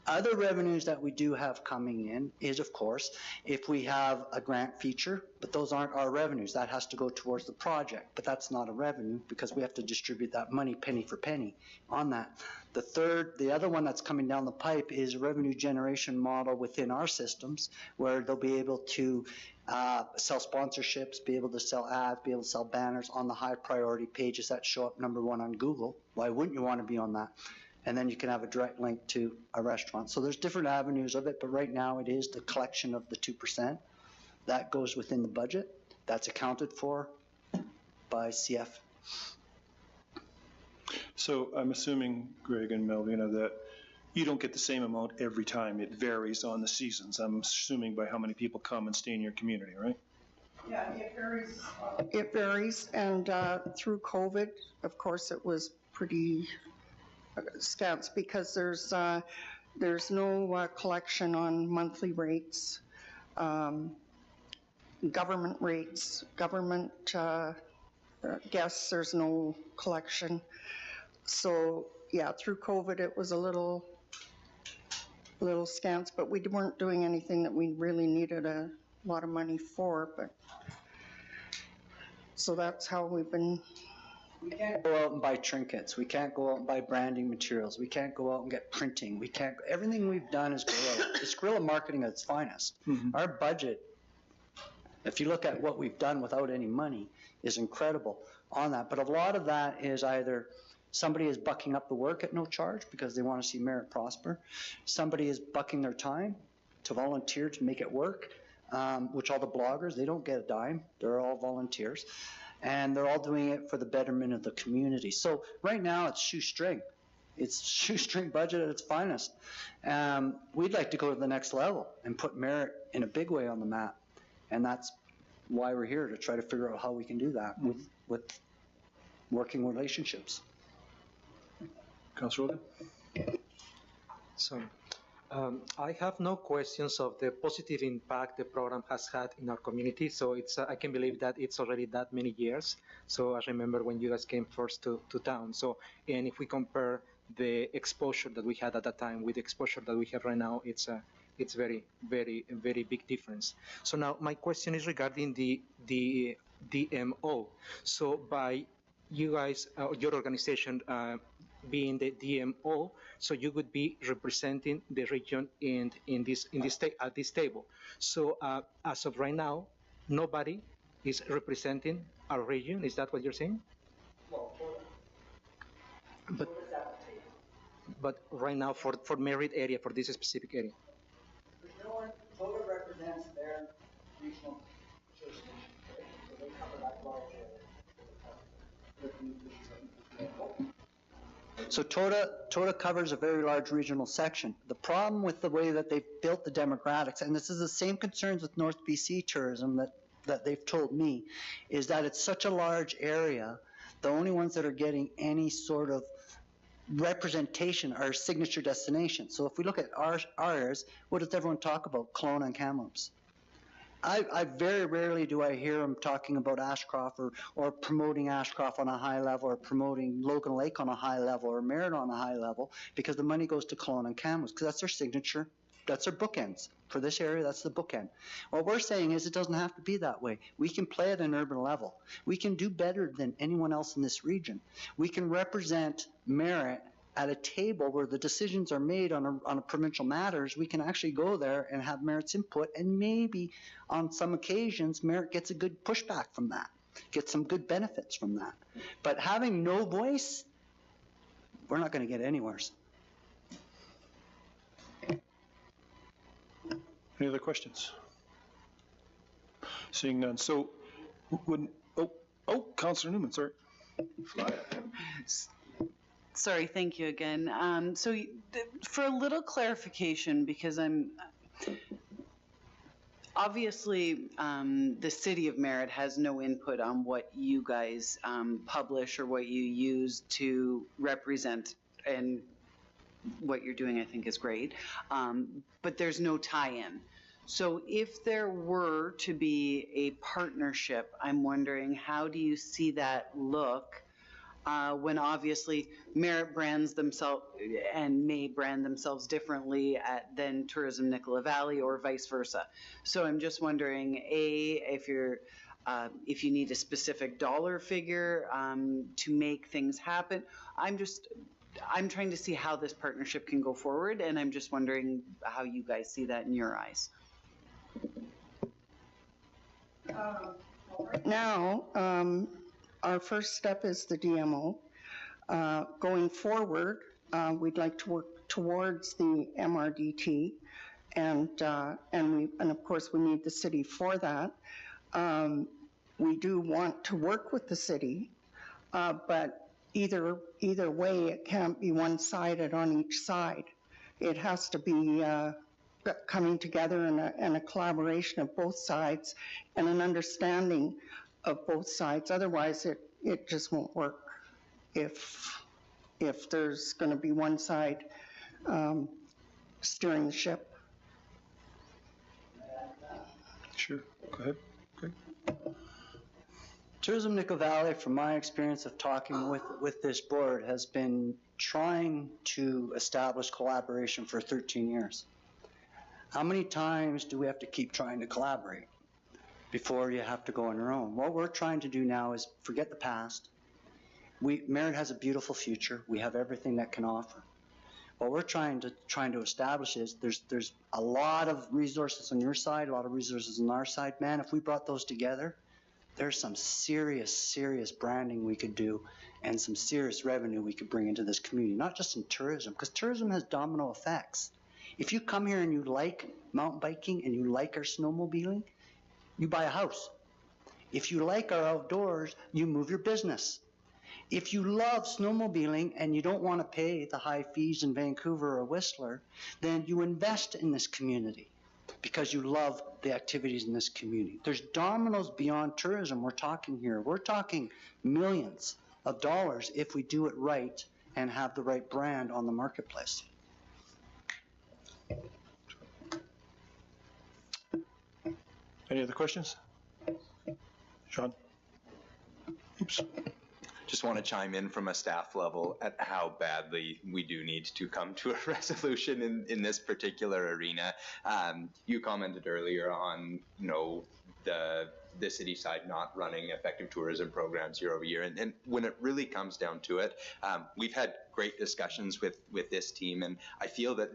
Other revenues that we do have coming in is, of course, if we have a grant feature, but those aren't our revenues. That has to go towards the project, but that's not a revenue because we have to distribute that money penny for penny on that. The other one that's coming down the pipe is a revenue generation model within our systems where they'll be able to sell sponsorships, be able to sell ads, be able to sell banners on the high priority pages that show up #1 on Google. Why wouldn't you want to be on that? And then you can have a direct link to a restaurant. So there's different avenues of it, but right now it is the collection of the 2%. That goes within the budget. That's accounted for by CF. So I'm assuming, Greg and Melvina, that you don't get the same amount every time. It varies on the seasons. I'm assuming by how many people come and stay in your community, right? Yeah, it varies. It varies, and through COVID, of course, it was pretty scant because there's no collection on monthly rates, government rates, government guests, there's no collection. So yeah, through COVID it was a little scant, but we weren't doing anything that we really needed a lot of money for. But so that's how we've been. We can't go out and buy trinkets. We can't go out and buy branding materials. We can't go out and get printing. Everything we've done is guerrilla. It's guerrilla marketing at its finest. Mm-hmm. Our budget, if you look at what we've done without any money, is incredible on that. But a lot of that is either somebody is bucking up the work at no charge because they want to see Merritt prosper. Somebody is bucking their time to volunteer to make it work, which all the bloggers, they don't get a dime. They're all volunteers. And they're all doing it for the betterment of the community. So right now it's shoestring. It's shoestring budget at its finest. We'd like to go to the next level and put Merritt in a big way on the map. And that's why we're here, to try to figure out how we can do that with working relationships. Councilor Roden? So, I have no questions of the positive impact the program has had in our community. So I can believe that it's already that many years. So I remember when you guys came first to town. So, and if we compare the exposure that we had at that time with the exposure that we have right now, it's very, very, very big difference. So now my question is regarding the DMO. So by you guys, your organization, being the DMO, so you would be representing the region at this table. So as of right now, nobody is representing our region. Is that what you're saying? But right now for Merritt area, for this specific area. No one totally represents their regional church. So they cover that large area. So Toda covers a very large regional section. The problem with the way that they've built the demographics, and this is the same concerns with North BC tourism that that they've told me is that it's such a large area, the only ones that are getting any sort of representation are signature destinations. So if we look at ours, what does everyone talk about? Kelowna and Kamloops. I very rarely do I hear them talking about Ashcroft or promoting Ashcroft on a high level or promoting Logan Lake on a high level or Merritt on a high level, because the money goes to Kelowna and Kamloops because that's their signature, that's their bookends. For this area, that's the bookend. What we're saying is it doesn't have to be that way. We can play at an urban level. We can do better than anyone else in this region. We can represent Merritt at a table where the decisions are made on a provincial matters. We can actually go there and have Merritt's input, and maybe on some occasions Merritt gets a good pushback from that, gets some good benefits from that. But having no voice, we're not going to get anywhere. Any other questions? Seeing none. So, Councillor Newman, sorry. Sorry, thank you again. For a little clarification, because obviously the city of Merritt has no input on what you guys publish or what you use to represent, and what you're doing I think is great, but there's no tie-in. So if there were to be a partnership, I'm wondering, how do you see that look when obviously Merritt brands themselves and may brand themselves differently than Tourism Nicola Valley, or vice versa. So I'm just wondering, if you need a specific dollar figure to make things happen. I'm trying to see how this partnership can go forward, and I'm just wondering how you guys see that in your eyes. Right now, our first step is the DMO. Going forward, we'd like to work towards the MRDT, and of course we need the city for that. We do want to work with the city, but either way, it can't be one-sided on each side. It has to be coming together and a collaboration of both sides and an understanding of both sides. Otherwise, it just won't work if there's going to be one side steering the ship. Sure, go ahead. Okay. Tourism Nicola Valley, from my experience of talking with this board, has been trying to establish collaboration for 13 years. How many times do we have to keep trying to collaborate before you have to go on your own? What we're trying to do now is forget the past. Merritt has a beautiful future. We have everything that can offer. What we're trying to establish is there's a lot of resources on your side, a lot of resources on our side. Man, if we brought those together, there's some serious branding we could do and some serious revenue we could bring into this community, not just in tourism, because tourism has domino effects. If you come here and you like mountain biking and you like our snowmobiling, you buy a house. If you like our outdoors, you move your business. If you love snowmobiling and you don't want to pay the high fees in Vancouver or Whistler, then you invest in this community because you love the activities in this community. There's dominoes beyond tourism we're talking here. We're talking millions of dollars if we do it right and have the right brand on the marketplace. Any other questions? Sean? Oops. Just want to chime in from a staff level at how badly we do need to come to a resolution in this particular arena. You commented earlier on, the city side not running effective tourism programs year over year. And when it really comes down to it, we've had great discussions with this team, and I feel that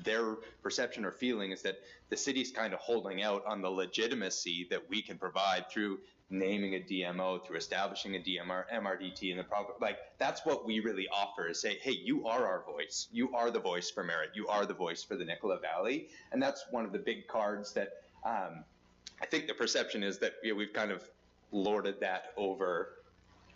their perception or feeling is that the city's kind of holding out on the legitimacy that we can provide through naming a DMO, through establishing a MRDT in the province. Like, that's what we really offer, is say, hey, you are our voice. You are the voice for Merritt. You are the voice for the Nicola Valley. And that's one of the big cards that I think the perception is that we've kind of lorded that over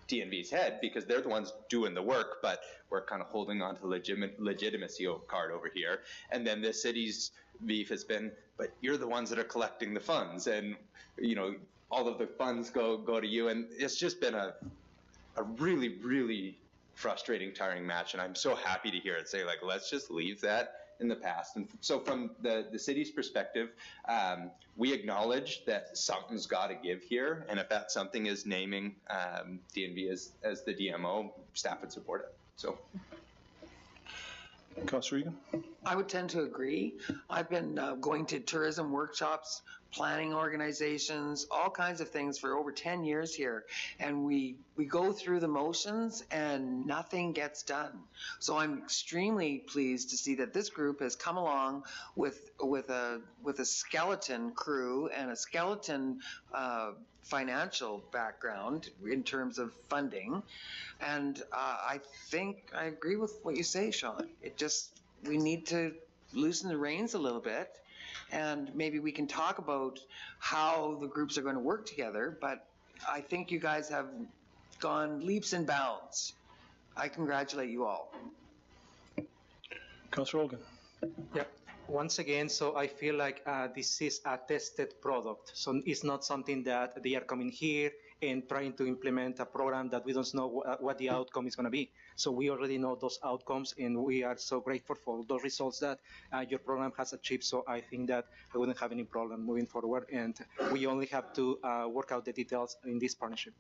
TNV's head because they're the ones doing the work, but we're kind of holding on to legitimacy card over here. And then the city's beef has been, but you're the ones that are collecting the funds. And, all of the funds go to you, and it's just been a really, really frustrating, tiring match, and I'm so happy to hear it say, like, let's just leave that in the past. And so from the city's perspective, we acknowledge that something's got to give here, and if that something is naming DNV as the DMO, staff would support it. So. Councillor Egan? I would tend to agree. I've been going to tourism workshops, planning organizations, all kinds of things for over 10 years here. And we go through the motions and nothing gets done. So I'm extremely pleased to see that this group has come along with a skeleton crew and a skeleton financial background in terms of funding. And I think I agree with what you say, Sean. We need to loosen the reins a little bit, and maybe we can talk about how the groups are going to work together, but I think you guys have gone leaps and bounds. I congratulate you all. Councillor Olgan? Yeah. Once again, so I feel like this is a tested product. So it's not something that they are coming here and trying to implement a program that we don't know what the outcome is going to be. So we already know those outcomes, and we are so grateful for those results that your program has achieved. So I think that I wouldn't have any problem moving forward, and we only have to work out the details in this partnership.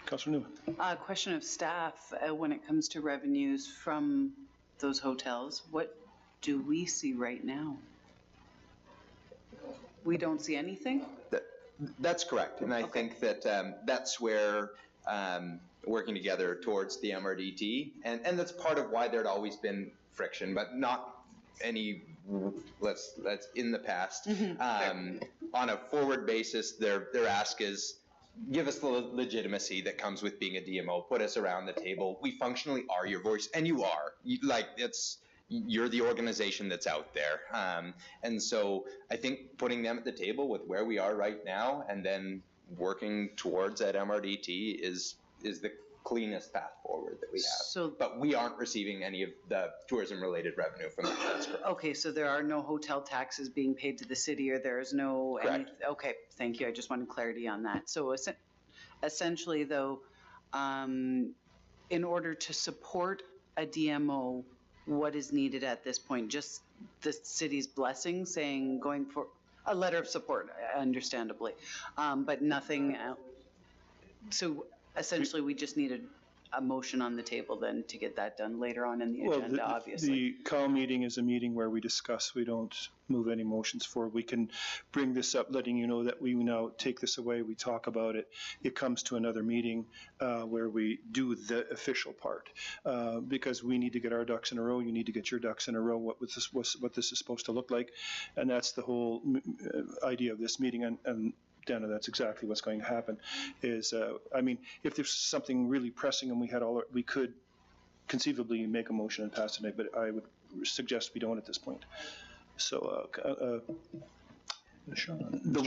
Councillor Newman? Question of staff, when it comes to revenues from those hotels, what do we see right now? We don't see anything? That's correct, and I think that that's where working together towards the MRDT, and that's part of why there'd always been friction, but not any, let's in the past. On a forward basis, their ask is, give us the legitimacy that comes with being a DMO, put us around the table. We functionally are your voice, and you are. You're the organization that's out there. And so I think putting them at the table with where we are right now and then working towards that MRDT is the cleanest path forward that we have. But we aren't receiving any of the tourism-related revenue from that. That's correct. Okay, so there are no hotel taxes being paid to the city, or there is no... Correct. Okay, thank you. I just wanted clarity on that. So essentially, though, in order to support a DMO, what is needed at this point? Just the city's blessing, saying going for a letter of support, understandably, but nothing else. So essentially, we just needed a motion on the table then to get that done later on in the agenda, obviously. The CAL meeting is a meeting where we discuss. We don't move any motions forward. We can bring this up, letting you know that we now take this away. We talk about it. It comes to another meeting where we do the official part because we need to get our ducks in a row. You need to get your ducks in a row. What this is supposed to look like, and that's the whole idea of this meeting. And Dana, that's exactly what's going to happen. Is I mean, if there's something really pressing and we could conceivably make a motion and pass tonight, but I would suggest we don't at this point. So, Sean. The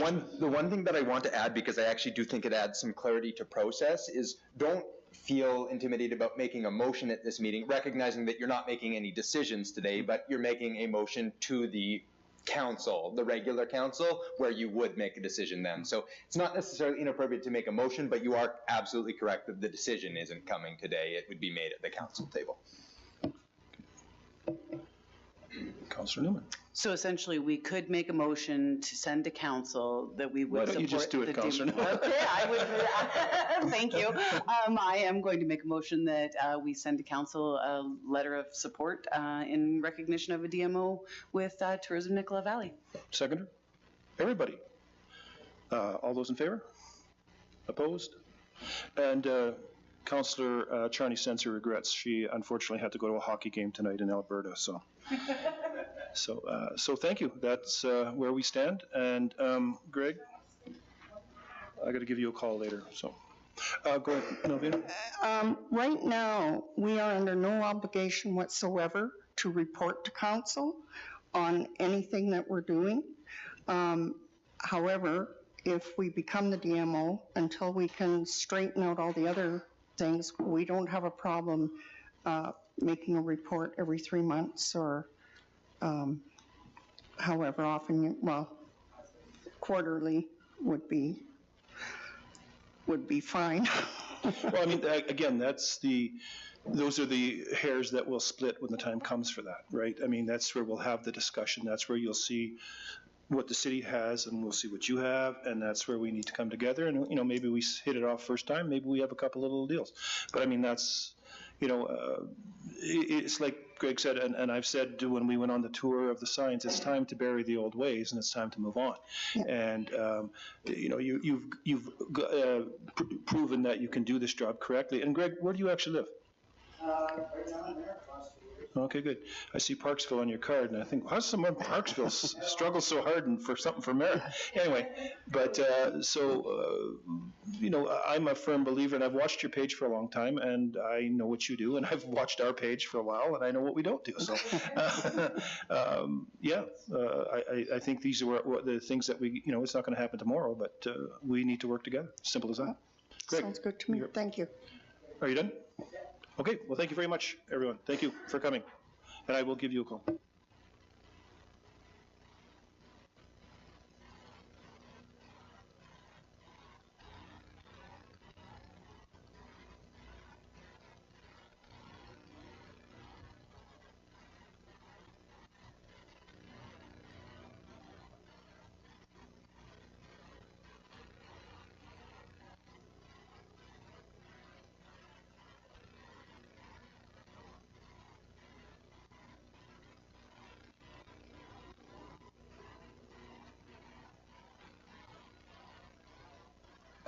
one thing that I want to add, because I actually do think it adds some clarity to process, is don't feel intimidated about making a motion at this meeting, recognizing that you're not making any decisions today, but you're making a motion to the council, the regular council, where you would make a decision then. So it's not necessarily inappropriate to make a motion, but you are absolutely correct that the decision isn't coming today. It would be made at the council table. Councillor Newman. So essentially, we could make a motion to send to council that we would support. Why don't you just do it, Councillor Newman? Okay, I would. Thank you. I am going to make a motion that we send to council a letter of support in recognition of a DMO with Tourism Nicola Valley. Seconder? Everybody? All those in favor? Opposed? And Councillor Charney sends her regrets. She unfortunately had to go to a hockey game tonight in Alberta, so. So thank you. That's where we stand. And Greg, I got to give you a call later. So go ahead, Melvina. Right now, we are under no obligation whatsoever to report to council on anything that we're doing. However, if we become the DMO, until we can straighten out all the other things, we don't have a problem making a report every 3 months or however often, quarterly would be fine. Well, I mean, again, those are the hairs that will split when the time comes for that, right? I mean, that's where we'll have the discussion. That's where you'll see what the city has and we'll see what you have, and that's where we need to come together. And, you know, maybe we hit it off first time, maybe we have a couple little deals. But I mean, that's, you know, it's like Greg said, and I've said when we went on the tour of the signs, it's time to bury the old ways and it's time to move on. And, you know, you've proven that you can do this job correctly. And Greg, where do you actually live? Right now in Merritt. Okay, good. I see Parksville on your card, and I think, how's someone in Parksville struggle so hard and for something for Merritt? Anyway, but you know, I'm a firm believer, and I've watched your page for a long time, and I know what you do, and I've watched our page for a while, and I know what we don't do. So, yeah, I think these are the things that we, you know, it's not going to happen tomorrow, but we need to work together. Simple as that. Greg, sounds good to me. Thank you. Are you done? Okay, well, thank you very much, everyone. Thank you for coming, and I will give you a call.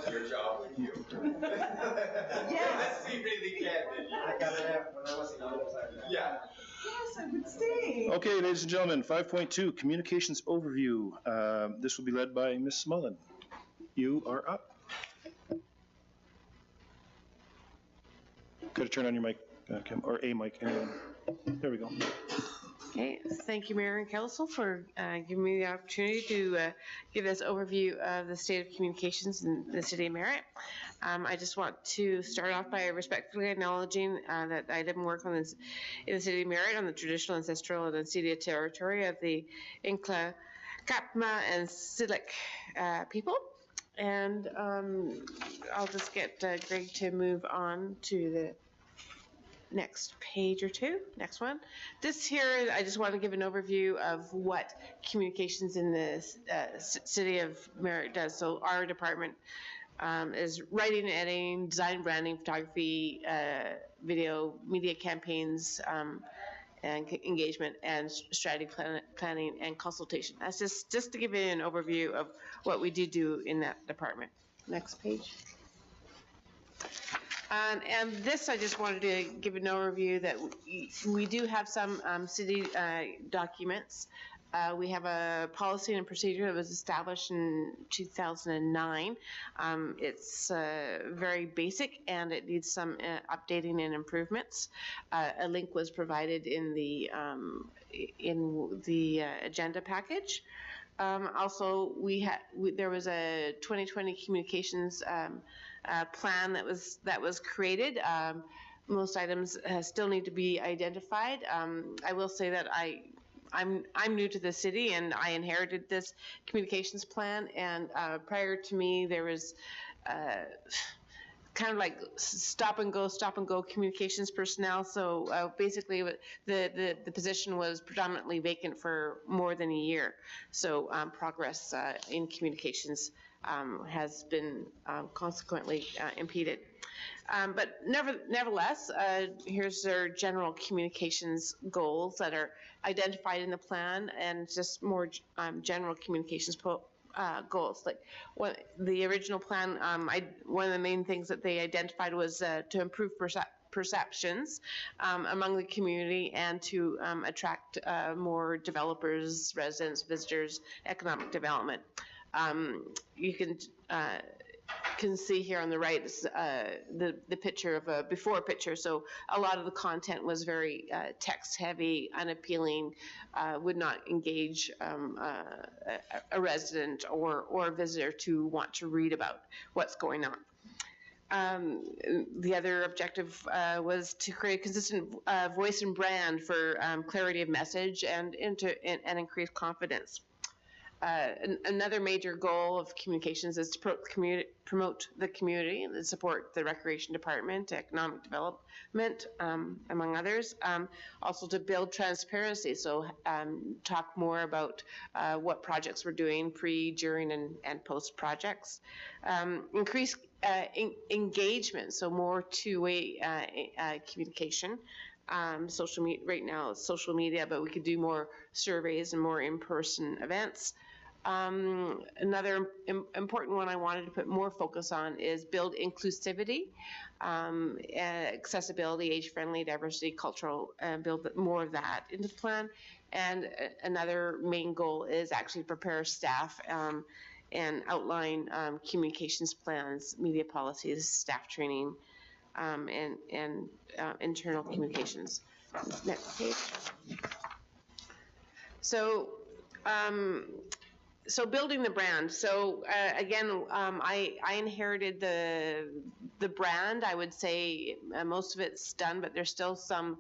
Your job with you. Yes. We really can. I got it out when I wasn't on the side. Yeah. Yes, I would stay. Okay, ladies and gentlemen, 5.2, Communications Overview. This will be led by Ms. Mullen. You are up. Got to turn on your mic, Kim, or a mic. Anyway. There we go. Okay, thank you, Mayor and Council, for giving me the opportunity to give this overview of the state of communications in the city of Merritt. I just want to start off by respectfully acknowledging that I live and work in the city of Merritt on the traditional, ancestral, and unceded territory of the Inkla, Kapma, and Silik people. And I'll just get Greg to move on to the next page or two. Next one. This here, I just want to give an overview of what communications in the city of Merritt does. So our department is writing, editing, design, branding, photography, video, media campaigns, and engagement, and strategy planning and consultation. That's just to give you an overview of what we do in that department. Next page. And this, I just wanted to give an overview that we do have some city documents. We have a policy and procedure that was established in 2009. It's very basic and it needs some updating and improvements. A link was provided in the agenda package. Also, there was a 2020 communications plan that was created. Most items still need to be identified. I will say that I'm new to the city and I inherited this communications plan, and prior to me there was kind of like stop and go communications personnel. So basically the position was predominantly vacant for more than a year. So progress in communications has been consequently impeded. But nevertheless, here's their general communications goals that are identified in the plan, and just more general communications goals. Like the original plan, one of the main things that they identified was to improve perceptions among the community and to attract more developers, residents, visitors, economic development. You can see here on the right the picture of a before picture. So a lot of the content was very text heavy, unappealing, would not engage a resident or a visitor to want to read about what's going on. The other objective was to create a consistent voice and brand for clarity of message and increase confidence. Another major goal of communications is to promote the community and support the recreation department, economic development, among others. Also to build transparency, so talk more about what projects we're doing pre, during, and post projects. Increase engagement, so more two-way communication. Social media right now, it's social media, but we could do more surveys and more in-person events. Another important one I wanted to put more focus on is build inclusivity, accessibility, age-friendly, diversity, cultural, and build more of that into the plan. And another main goal is actually prepare staff and outline communications plans, media policies, staff training, and internal communications. Next page. So building the brand. So again, I inherited the brand. I would say most of it's done, but there's still some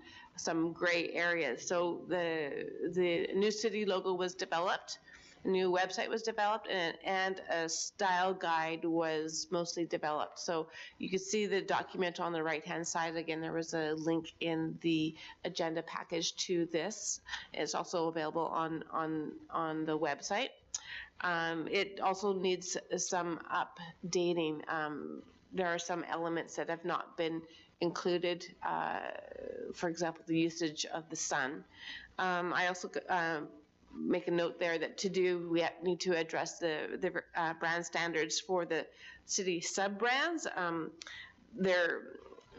gray areas. So the new city logo was developed, a new website was developed, and a style guide was mostly developed. So you can see the document on the right-hand side. Again, there was a link in the agenda package to this. It's also available on the website. It also needs some updating. There are some elements that have not been included, for example, the usage of the sun. I also make a note there that we need to address the brand standards for the city sub-brands.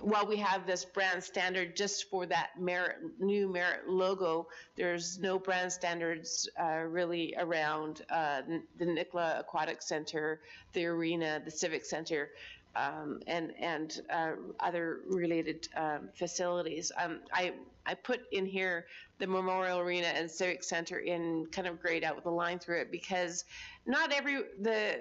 While we have this brand standard just for that new Merritt logo, there's no brand standards really around the Nicola Aquatic Center, the arena, the Civic Center, and other related facilities. I put in here the Memorial Arena and Civic Center in kind of grayed out with a line through it, because not the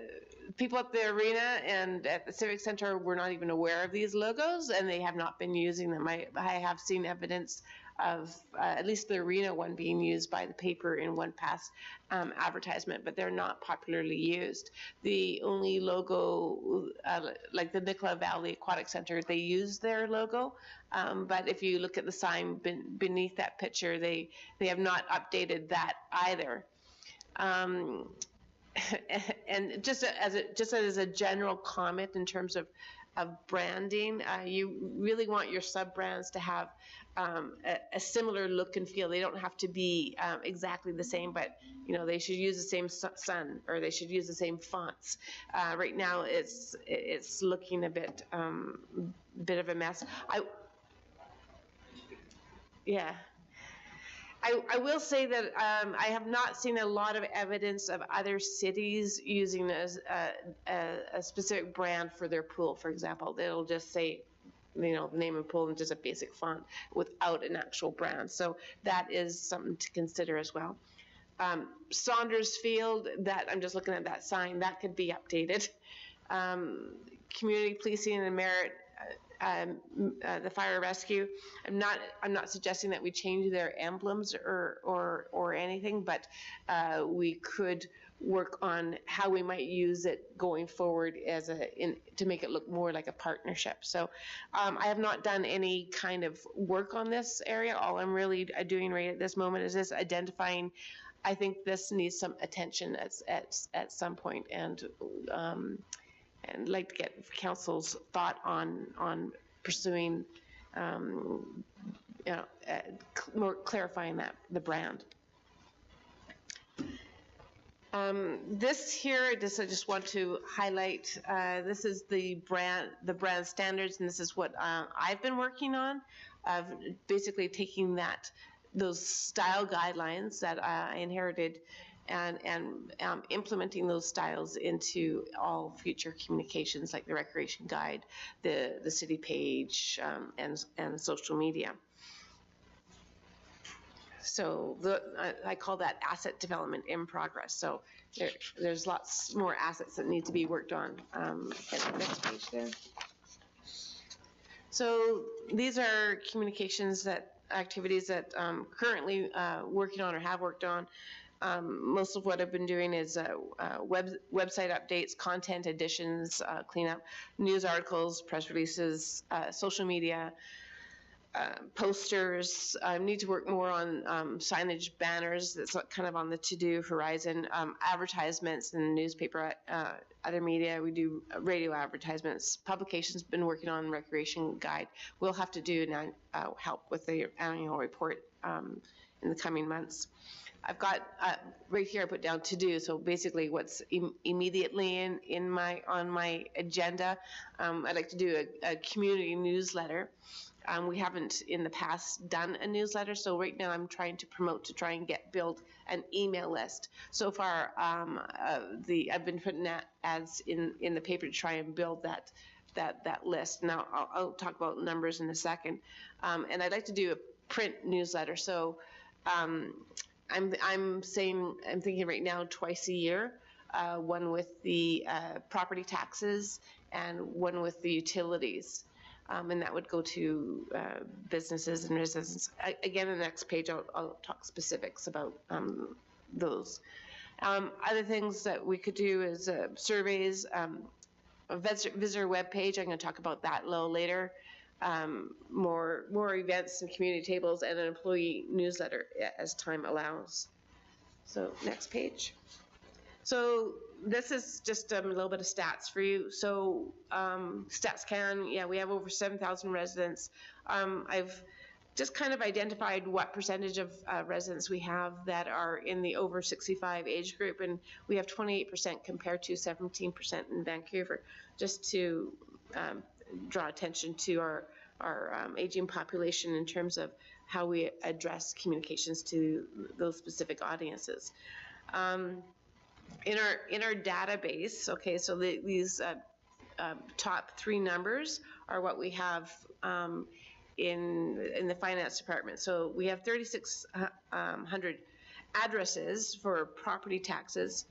people at the arena and at the Civic Center were not even aware of these logos, and they have not been using them. I have seen evidence of at least the arena one being used by the paper in one past advertisement, but they're not popularly used. The only logo, like the Nicola Valley Aquatic Center, they use their logo, but if you look at the sign beneath that picture, they have not updated that either. And just as a general comment in terms of branding, you really want your sub-brands to have a similar look and feel. They don't have to be exactly the same, but they should use the same sun, or they should use the same fonts. Right now, it's looking a bit of a mess. I will say that I have not seen a lot of evidence of other cities using a specific brand for their pool, for example. They'll just say, the name of pool and just a basic font without an actual brand. So that is something to consider as well. Saunders Field, that I'm just looking at that sign, that could be updated. Community policing and Merritt, the fire rescue. I'm not suggesting that we change their emblems or anything, but we could work on how we might use it going forward to make it look more like a partnership. So I have not done any kind of work on this area. All I'm really doing right at this moment is just identifying. I think this needs some attention at some point, and like to get council's thought on pursuing, more clarifying the brand. This I just want to highlight. This is the brand standards, and this is what I've been working on. Of basically taking those style guidelines that I inherited, and implementing those styles into all future communications, like the recreation guide, the city page, and social media. So I call that asset development in progress. So there's lots more assets that need to be worked on. Next page there. So these are communications activities that currently working on or have worked on. Most of what I've been doing is website updates, content additions, cleanup, news articles, press releases, social media, posters. I need to work more on signage, banners. That's kind of on the to-do horizon. Advertisements in the newspaper, other media. We do radio advertisements. Publications. Been working on recreation guide. We'll have to do help with the annual report in the coming months. I've got right here I put down to do. So basically, what's immediately on my agenda. I'd like to do a community newsletter. We haven't in the past done a newsletter, so right now I'm trying to promote to try and build an email list. So far, I've been putting ads in the paper to try and build that list. Now I'll talk about numbers in a second, and I'd like to do a print newsletter. So I'm thinking right now twice a year, one with the property taxes and one with the utilities. And that would go to businesses and residents. Again, in the next page, I'll talk specifics about those. Other things that we could do is surveys, a visitor webpage. I'm going to talk about that a little later. More events and community tables, and an employee newsletter as time allows. So next page. So this is just a little bit of stats for you. So StatsCan, we have over 7,000 residents. I've just kind of identified what percentage of residents we have that are in the over 65 age group, and we have 28% compared to 17% in Vancouver, just to draw attention to our aging population in terms of how we address communications to those specific audiences. In our database, okay, so these top three numbers are what we have in the finance department. So we have 3,600 addresses for property taxes.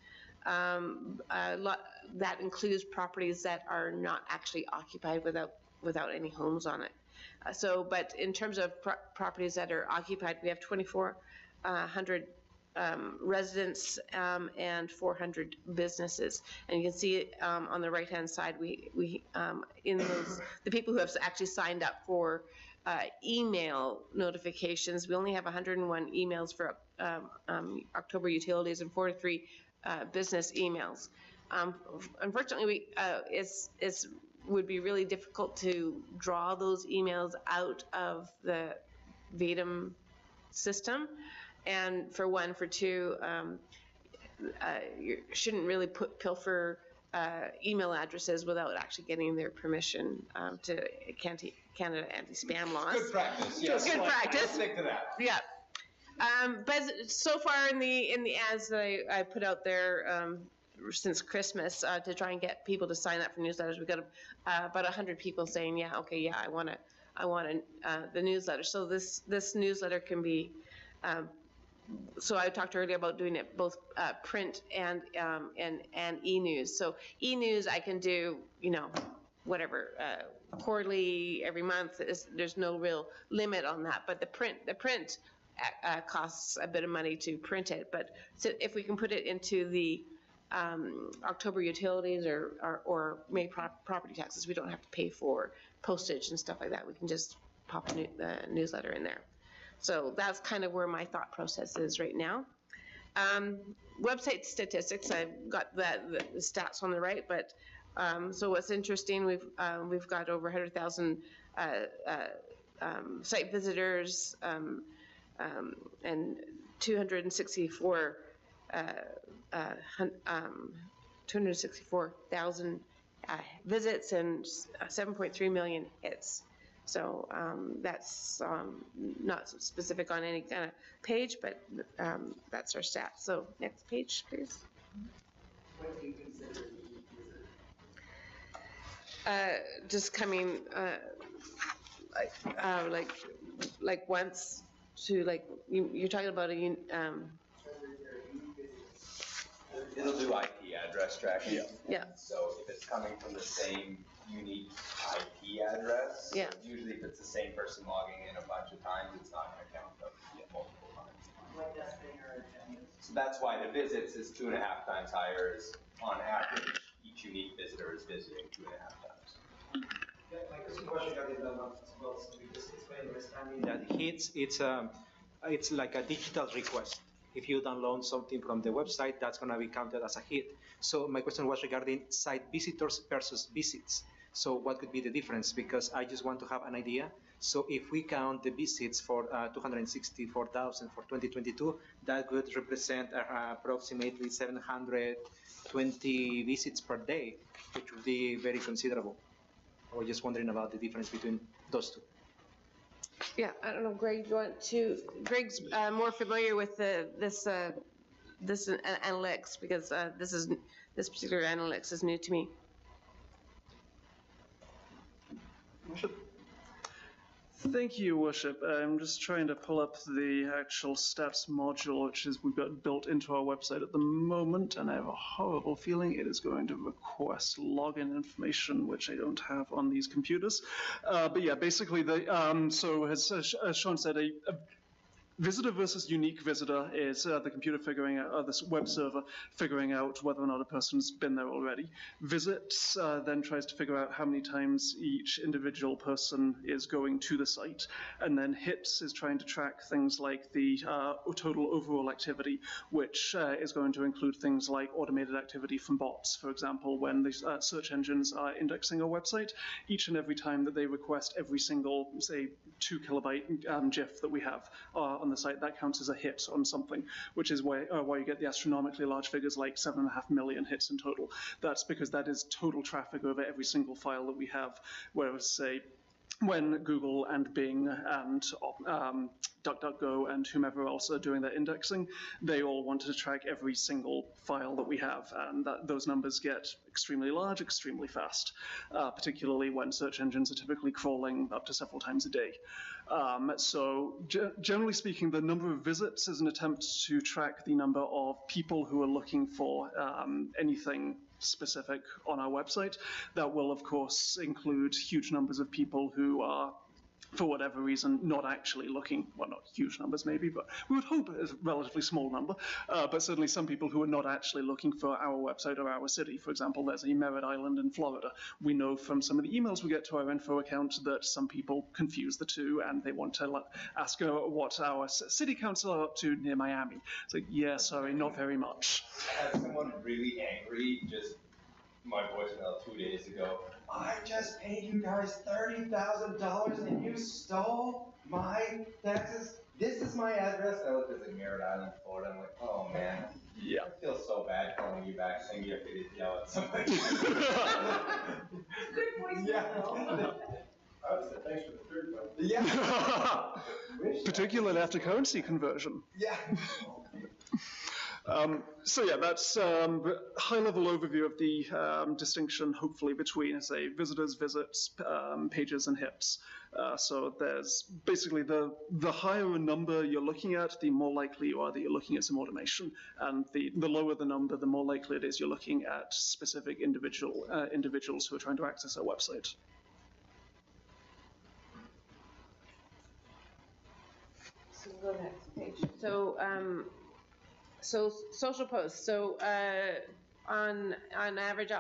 That includes properties that are not actually occupied without any homes on it. But in terms of properties that are occupied, we have 2,400 residents and 400 businesses, and you can see on the right-hand side, we in those the people who have actually signed up for email notifications. We only have 101 emails for October utilities and 43 business emails. Unfortunately, it would be really difficult to draw those emails out of the VADM system. And for one, for two, you shouldn't really pilfer email addresses without actually getting their permission to Canada anti-spam laws. Good practice. Yes. Good practice. Let's stick to that. Yeah. But so far in the ads that I put out there since Christmas to try and get people to sign up for newsletters, we got about 100 people saying, I want the newsletter. So this newsletter can be. So I talked earlier about doing it both print and e-news. So e-news I can do, whatever, quarterly, every month. There's no real limit on that. But the print costs a bit of money to print it. But so if we can put it into the October utilities or May property taxes, we don't have to pay for postage and stuff like that. We can just pop a newsletter in there. So that's kind of where my thought process is right now. Website statistics, I've got the stats on the right, but so what's interesting, we've got over 100,000 site visitors and 264,000 visits and 7.3 million hits. So that's not specific on any kind of page, but that's our stats. So next page, please. What do you consider Just coming like once to you're talking about a It'll do IP address tracking. Yeah. So if it's coming from the same unique IP address, yeah. Usually if it's the same person logging in a bunch of times, it's not going to count up multiple times. what does bigger attendance? So that's why the visits is 2.5 times higher, is on average, each unique visitor is visiting 2.5 times. Yeah, my question regarding that as well, so because it's my understanding that hits, it's like a digital request. If you download something from the website, that's going to be counted as a hit. So my question was regarding site visitors versus visits. So what could be the difference? Because I just want to have an idea. So if we count the visits for 264,000 for 2022, that would represent approximately 720 visits per day, which would be very considerable. I was just wondering about the difference between those two. Yeah, I don't know, Greg, you want to, Greg's more familiar with this analytics, because this particular analytics is new to me. Thank you, Worship. I'm just trying to pull up the actual stats module, which is we've got built into our website at the moment, and I have a horrible feeling it is going to request login information, which I don't have on these computers. But yeah, basically, so as Sean said, a visitor versus unique visitor is the computer figuring out, this web server figuring out whether or not a person's been there already. Visits then tries to figure out how many times each individual person is going to the site. And then hits is trying to track things like the total overall activity, which is going to include things like automated activity from bots. For example, when the search engines are indexing a website, each and every time that they request every single, say, 2 kilobyte GIF that we have on the site, that counts as a hit on something, which is why you get the astronomically large figures like 7.5 million hits in total. That's because that is total traffic over every single file that we have, whereas, say, when Google and Bing and DuckDuckGo and whomever else are doing their indexing, they all want to track every single file that we have, and those numbers get extremely large, extremely fast, particularly when search engines are typically crawling up to several times a day. So generally speaking, the number of visits is an attempt to track the number of people who are looking for anything specific on our website. That will, of course, include huge numbers of people who are, for whatever reason, not actually looking, well, not huge numbers maybe, but we would hope it's a relatively small number, but certainly some people who are not actually looking for our website or our city. For example, there's a Merritt Island in Florida. We know from some of the emails we get to our info account that some people confuse the two and they want to ask what our city council are up to near Miami. It's like, yeah, sorry, not very much. I had someone really angry just my voicemail 2 days ago. I just paid you guys $30,000 and you stole my taxes. This is my address. I looked at the Merritt Island, Florida. I'm like, oh man. Yeah. I feel so bad calling you back saying you have to yell at somebody. Good voice. Yeah. I said, thanks for the third one. Yeah. Particularly after currency conversion. Yeah. So yeah, that's a high-level overview of the distinction, hopefully, between, say, visitors, visits, pages, and hits. So there's basically the higher a number you're looking at, the more likely you are that you're looking at some automation. And the lower the number, the more likely it is you're looking at specific individuals who are trying to access our website. So go next page. So social posts. So on average,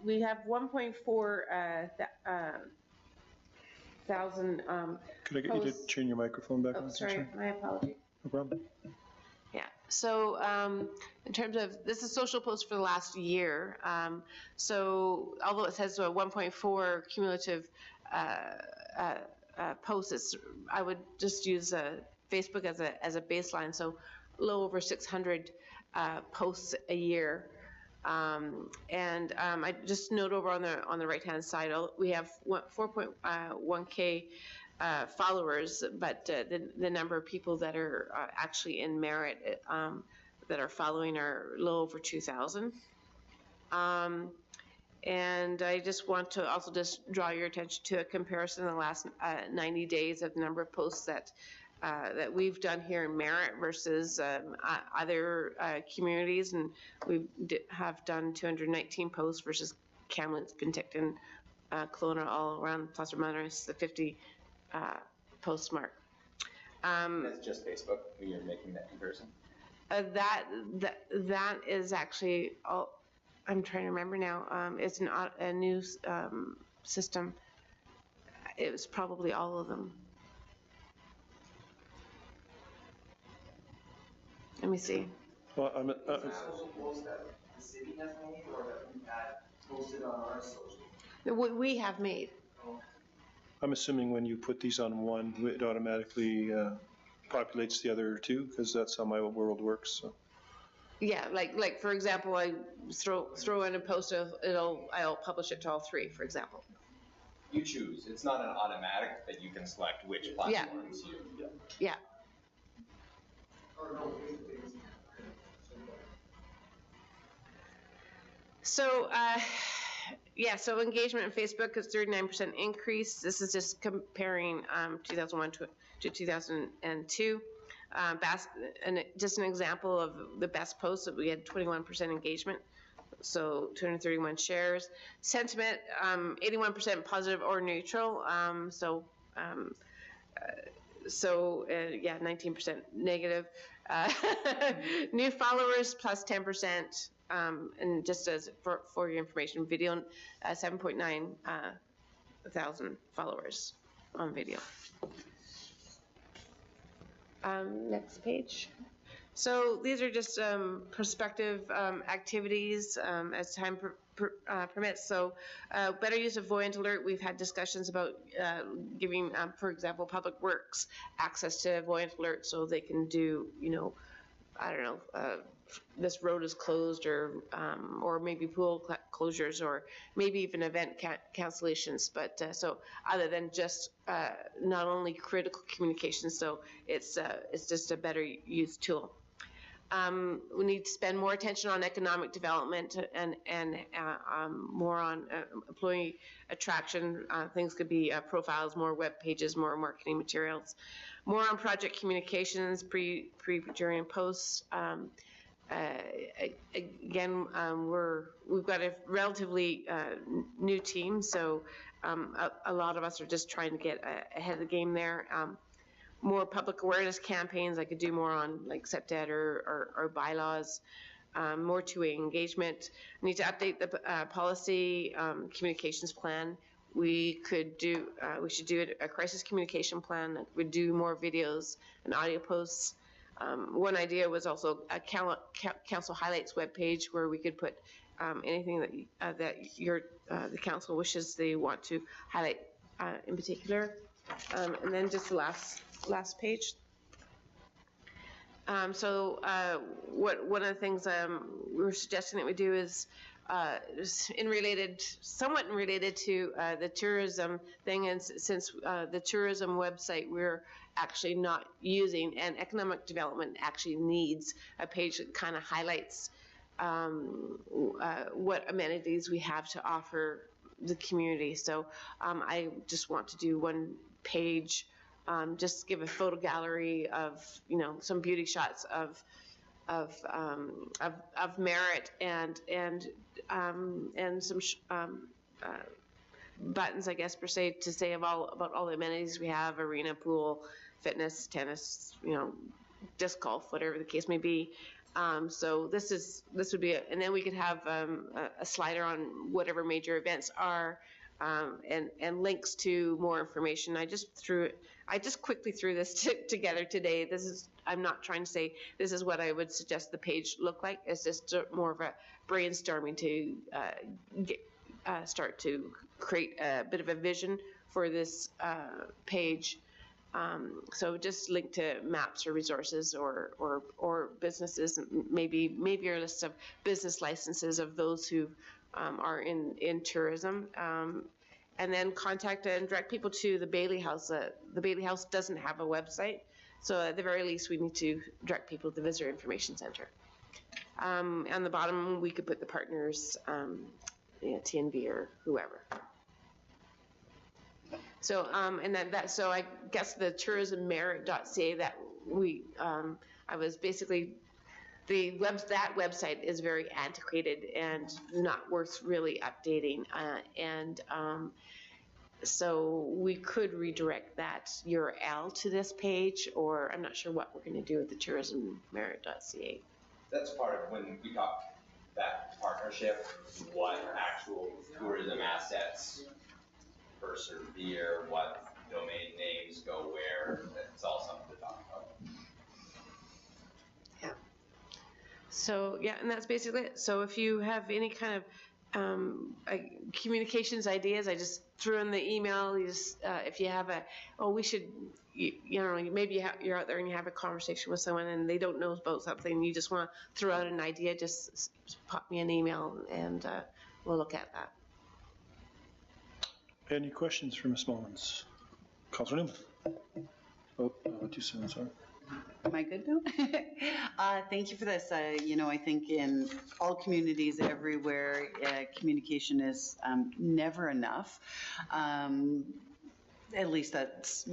we have 1.4 thousand Could I get you to turn your microphone back on? Sorry, my apologies. No problem. Yeah. So in terms of, this is social posts for the last year. So although it says 1.4 cumulative posts, I would just use Facebook as a baseline. So a little over 600 posts a year. I just note over on the right-hand side, we have 4.1K followers, but the number of people that are actually in Merritt that are following are a little over 2,000. And I just want to also just draw your attention to a comparison in the last 90 days of the number of posts that we've done here in Merritt versus other communities, and we have done 219 posts versus Kamloops, Penticton, Kelowna, all around plus or minus the 50 post mark. That's just Facebook, you're making that comparison? That is actually, I'm trying to remember now, it's a new system. It was probably all of them. Let me see. Well, We have made. I'm assuming when you put these on one, it automatically populates the other two, because that's how my world works. So. Yeah, like for example, I throw in a post of I'll publish it to all three, for example. You choose. It's not an automatic that you can select which platforms you. Yeah. So, so engagement on Facebook is 39% increase. This is just comparing 2001 to 2002. And just an example of the best posts that we had 21% engagement. So 231 shares. Sentiment, 81% positive or neutral. 19% negative. New followers plus 10%. And just as for your information, video, 7.9 thousand followers on video. Next page. So these are just prospective activities as time permits. So better use of Voyant Alert. We've had discussions about giving, for example, Public Works access to Voyant Alert so they can do, I don't know, this road is closed, or maybe pool closures, or maybe even event cancellations. But so other than just not only critical communications, so it's just a better used tool. We need to spend more attention on economic development and more on employee attraction. Things could be profiles, more web pages, more marketing materials, more on project communications, pre, during, and post. Again, we've got a relatively new team, so a lot of us are just trying to get ahead of the game there. More public awareness campaigns. I could do more on like SEPTED or bylaws. More two-way engagement. I need to update the policy communications plan. We should do a crisis communication plan. We'd do more videos and audio posts. One idea was also a council highlights webpage where we could put anything that the council wishes they want to highlight in particular. And then just the last page. One of the things we were suggesting that we do is somewhat related to the tourism thing, and since the tourism website we're actually not using, and economic development actually needs a page that kind of highlights what amenities we have to offer the community. So I just want to do one page, just give a photo gallery of some beauty shots of Merritt and some buttons, I guess, per se, to say about all the amenities we have: arena, pool, fitness, tennis, disc golf, whatever the case may be. So this would be and then we could have a slider on whatever major events are, and links to more information. I just quickly threw this together today. I'm not trying to say this is what I would suggest the page look like. It's just more of a brainstorming to start to create a bit of a vision for this page. So just link to maps or resources or businesses, maybe your list of business licenses of those who are in tourism. And then contact and direct people to the Bailey House. The Bailey House doesn't have a website, so at the very least we need to direct people to the Visitor Information Center. On the bottom we could put the partners, TNV or whoever. So so I guess the tourismmerit.ca that I was basically that website is very antiquated and not worth really updating. So we could redirect that URL to this page, or I'm not sure what we're going to do with the tourismmerit.ca. That's part of when we talk that partnership, what actual tourism assets persevere, what domain names go where. It's all something to talk about. Yeah. So, yeah, and that's basically it. So if you have any kind of communications ideas, I just threw in the email. You just, if you have we should, you know, maybe you're out there and you have a conversation with someone and they don't know about something, you just want to throw out an idea, just pop me an email and we'll look at that. Any questions for Ms. Mullins? Councilor Newman. Oh, too soon, sorry. Am I good now? Thank you for this. You know, I think in all communities everywhere, communication is never enough. At least that's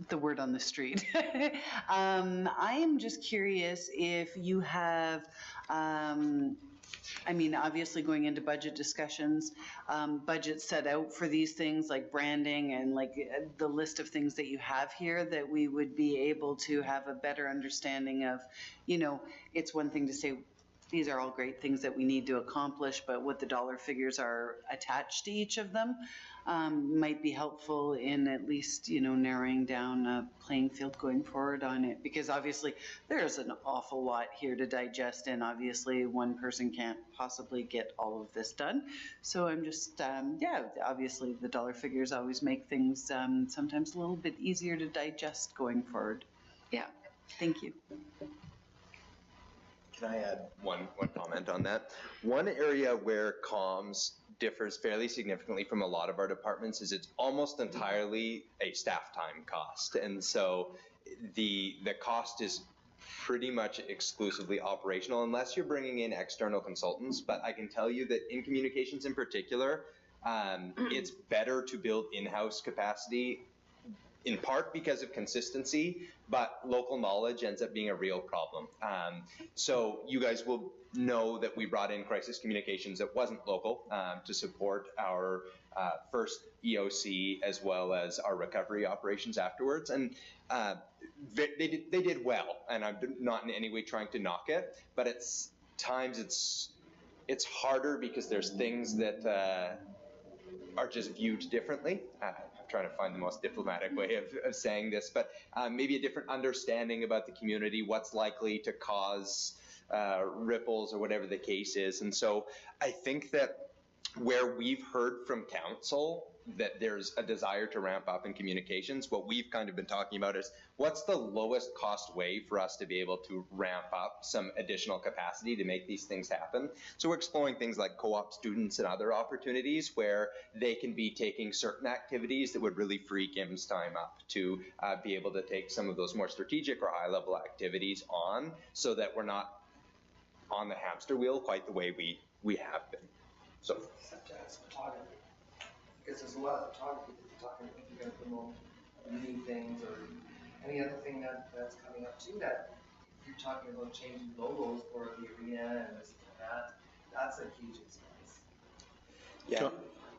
the word on the street. I am just curious if you have, I mean, obviously going into budget discussions, budget set out for these things like branding and like the list of things that you have here, that we would be able to have a better understanding of, you know, it's one thing to say, these are all great things that we need to accomplish, but what the dollar figures are attached to each of them might be helpful in at least, you know, narrowing down a playing field going forward on it. Because obviously there's an awful lot here to digest, and obviously one person can't possibly get all of this done. So I'm just, yeah, obviously the dollar figures always make things sometimes a little bit easier to digest going forward. Yeah, thank you. Can I add one comment on that? One area where comms differs fairly significantly from a lot of our departments is it's almost entirely a staff time cost. And so the cost is pretty much exclusively operational unless you're bringing in external consultants. But I can tell you that in communications in particular, it's better to build in-house capacity, in part because of consistency, but local knowledge ends up being a real problem. So you guys will know that we brought in crisis communications that wasn't local to support our first EOC as well as our recovery operations afterwards. And they did well, and I'm not in any way trying to knock it, but it's harder because there's things that are just viewed differently. Trying to find the most diplomatic way of saying this, but maybe a different understanding about the community, what's likely to cause ripples or whatever the case is. And so I think that where we've heard from council that there's a desire to ramp up in communications, what we've kind of been talking about is what's the lowest cost way for us to be able to ramp up some additional capacity to make these things happen. So we're exploring things like co-op students and other opportunities where they can be taking certain activities that would really free Kim's time up to be able to take some of those more strategic or high level activities on, so that we're not on the hamster wheel quite the way we have been. So. Such as photography. Because there's a lot of photography that you're talking about. You're going to promote new things or any other thing that's coming up too, that if you're talking about changing logos for the arena and this and that, that's a huge expense. Yeah.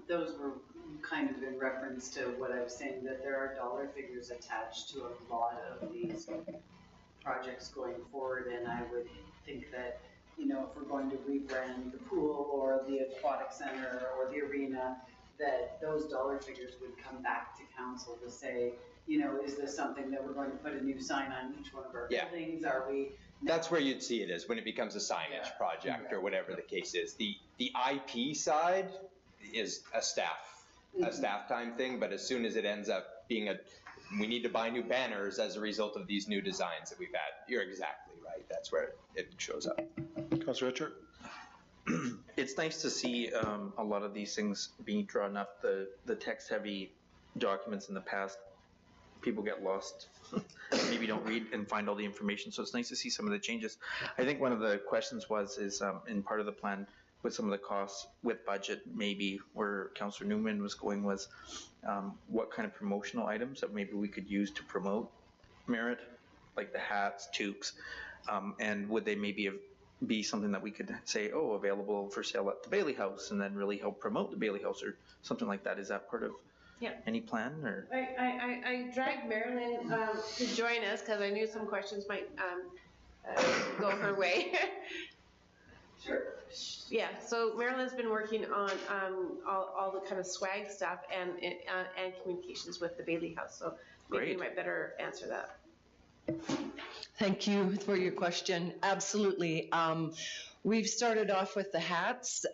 Those were kind of in reference to what I was saying, that there are dollar figures attached to a lot of these projects going forward, and I would think that, you know, if we're going to rebrand the pool or the aquatic center or the arena, that those dollar figures would come back to council to say, you know, is this something that we're going to put a new sign on each one of our buildings? Are we? That's where you'd see it, is when it becomes a signage project or whatever the case is. The IP side is a staff time thing, but as soon as it ends up being we need to buy new banners as a result of these new designs that we've had, you're exactly right. That's where it shows up. Councilor Richard? It's nice to see a lot of these things being drawn up. The text-heavy documents in the past, people get lost, maybe don't read and find all the information. So it's nice to see some of the changes. I think one of the questions is in part of the plan with some of the costs with budget, maybe where Councillor Newman was going was what kind of promotional items that maybe we could use to promote Merritt, like the hats, toques, and would they maybe be something that we could say, oh, available for sale at the Bailey House, and then really help promote the Bailey House or something like that? Is that part of Yeah. Any plan or? I dragged Marilyn to join us because I knew some questions might go her way. Sure. Yeah, so Marilyn's been working on all the kind of swag stuff and communications with the Bailey House. So maybe you might better answer that. Thank you for your question. Absolutely. We've started off with the hats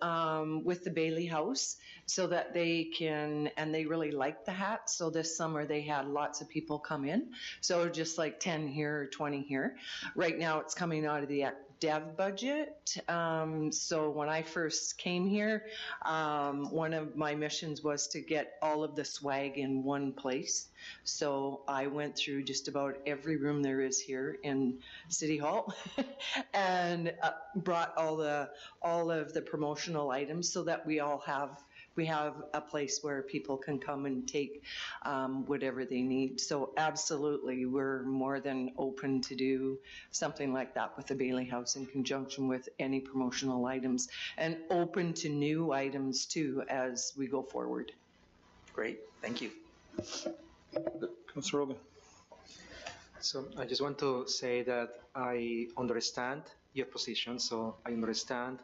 with the Bailey House so that they can, and they really like the hats. So this summer they had lots of people come in. So just like 10 here or 20 here. Right now it's coming out of the dev budget. So when I first came here, one of my missions was to get all of the swag in one place. So I went through just about every room there is here in City Hall and brought all of the promotional items so that we have a place where people can come and take whatever they need. So absolutely, we're more than open to do something like that with the Bailey House in conjunction with any promotional items, and open to new items too as we go forward. Great, thank you. Councillor Rogan. So I just want to say that I understand your position. So I understand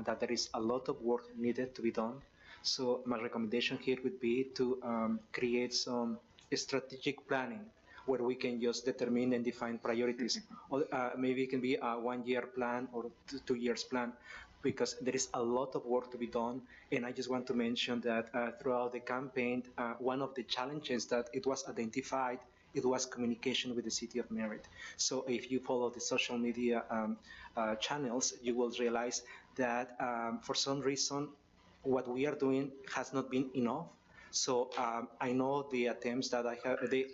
that there is a lot of work needed to be done. So my recommendation here would be to create some strategic planning where we can just determine and define priorities. Or maybe it can be a 1 year plan or 2 years plan, because there is a lot of work to be done. And I just want to mention that throughout the campaign, one of the challenges that it was identified, it was communication with the city of Merritt. So if you follow the social media channels, you will realize that for some reason, what we are doing has not been enough. So I know the attempts that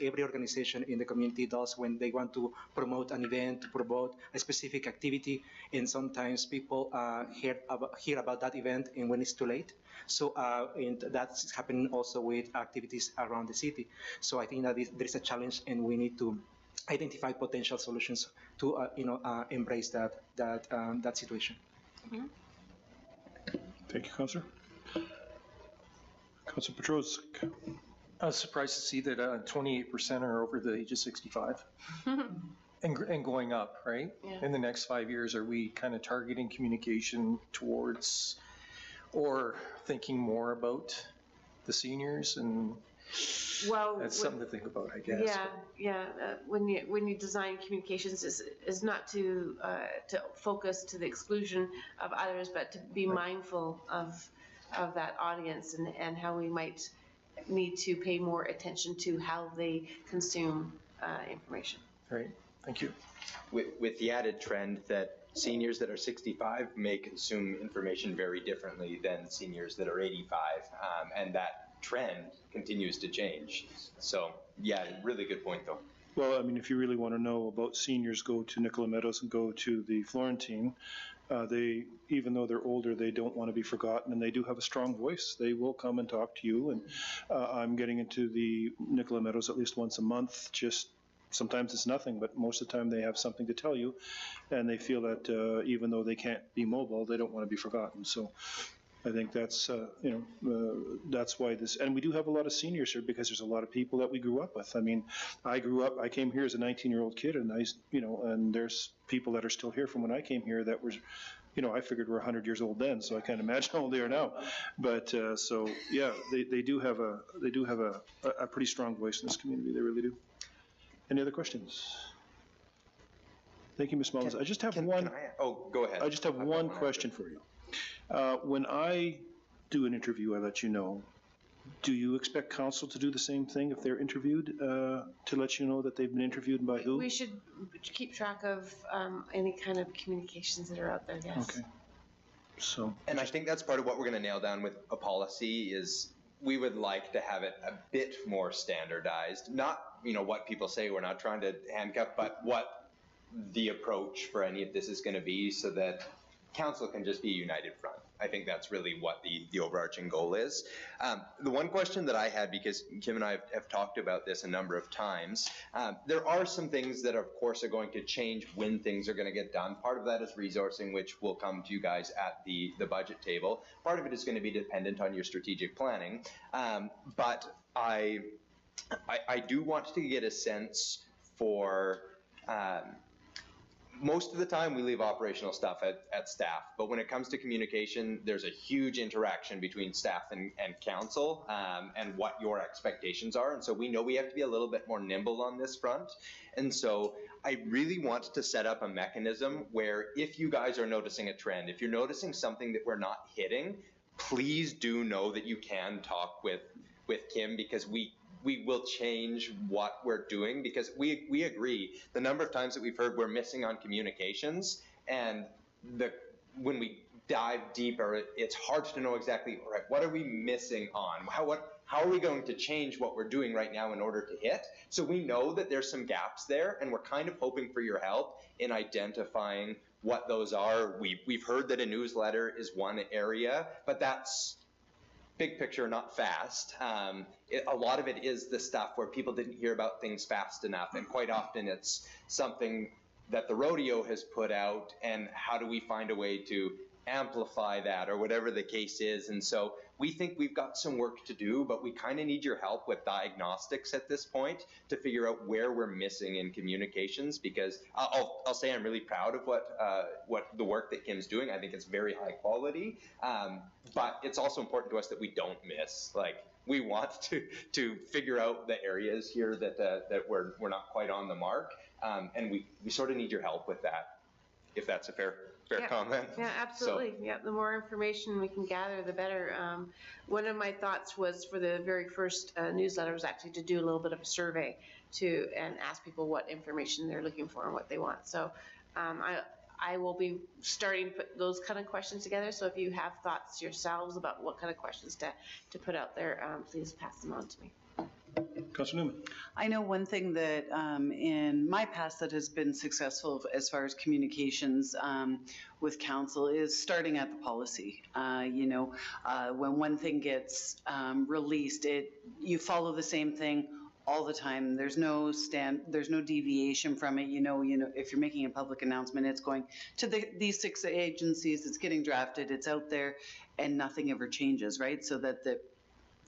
every organization in the community does when they want to promote an event, to promote a specific activity, and sometimes people hear about that event and when it's too late. So and that's happening also with activities around the city. So I think that there is a challenge, and we need to identify potential solutions to embrace that situation. Mm-hmm. Thank you, Councillor. Councillor Petrosic. I was surprised to see that 28% are over the age of 65 and going up, right? Yeah. In the next 5 years, are we kind of targeting communication towards or thinking more about the seniors? And well, that's something to think about, I guess. Yeah. When you design communications, is not to focus to the exclusion of others, but to be mindful of that audience and how we might need to pay more attention to how they consume information. Right. Thank you. With the added trend that seniors that are 65 may consume information very differently than seniors that are 85, and that trend continues to change. So, yeah, really good point, though. Well, I mean, if you really want to know about seniors, go to Nicola Meadows and go to the Florentine. They, even though they're older, they don't want to be forgotten, and they do have a strong voice. They will come and talk to you, and I'm getting into the Nicola Meadows at least once a month. Just sometimes it's nothing, but most of the time they have something to tell you, and they feel that even though they can't be mobile, they don't want to be forgotten. So I think that's, that's why this, and we do have a lot of seniors here because there's a lot of people that we grew up with. I mean, I came here as a 19-year-old kid, and and there's people that are still here from when I came here that were, I figured we're 100 years old then, so I can't imagine how old they are now. But so yeah, they do have a pretty strong voice in this community. They really do. Any other questions? Thank you, Ms. Mullins. I just have one. Go ahead. I just have one question for you. When I do an interview, I let you know. Do you expect council to do the same thing if they're interviewed, to let you know that they've been interviewed and by who? We should keep track of any kind of communications that are out there, yes. Okay. So. And I think that's part of what we're going to nail down with a policy is we would like to have it a bit more standardized. Not, what people say, we're not trying to handcuff, but what the approach for any of this is going to be so that council can just be a united front. I think that's really what the overarching goal is. The one question that I had, because Kim and I have talked about this a number of times, there are some things that of course are going to change when things are going to get done. Part of that is resourcing, which will come to you guys at the budget table. Part of it is going to be dependent on your strategic planning. But I do want to get a sense for, most of the time we leave operational stuff at staff, but when it comes to communication, there's a huge interaction between staff and council, and what your expectations are. And so we know we have to be a little bit more nimble on this front. And so I really want to set up a mechanism where if you guys are noticing a trend, if you're noticing something that we're not hitting, please do know that you can talk with Kim, because we will change what we're doing, because we agree the number of times that we've heard we're missing on communications, and when we dive deeper, it's hard to know exactly, all right, what are we missing on? How are we going to change what we're doing right now in order to hit? So we know that there's some gaps there, and we're kind of hoping for your help in identifying what those are. We've heard that a newsletter is one area, but that's big picture, not fast. A lot of it is the stuff where people didn't hear about things fast enough, and quite often it's something that the rodeo has put out, and how do we find a way to amplify that, or whatever the case is. And so we think we've got some work to do, but we kind of need your help with diagnostics at this point to figure out where we're missing in communications, because I'll say I'm really proud of what the work that Kim's doing. I think it's very high quality, but it's also important to us that we don't miss. Like, we want to figure out the areas here that we're not quite on the mark, and we sort of need your help with that, if that's a fair comment. Yeah, absolutely. So, yeah, the more information we can gather, the better. One of my thoughts was, for the very first newsletter, was actually to do a little bit of a survey and ask people what information they're looking for and what they want. So I will be starting to put those kind of questions together. So if you have thoughts yourselves about what kind of questions to put out there, please pass them on to me. Councilor Newman. I know one thing that in my past that has been successful as far as communications with council is starting at the policy. When one thing gets released, you follow the same thing all the time. There's no deviation from it. If you're making a public announcement, it's going to these 6 agencies, it's getting drafted, it's out there, and nothing ever changes, right? So that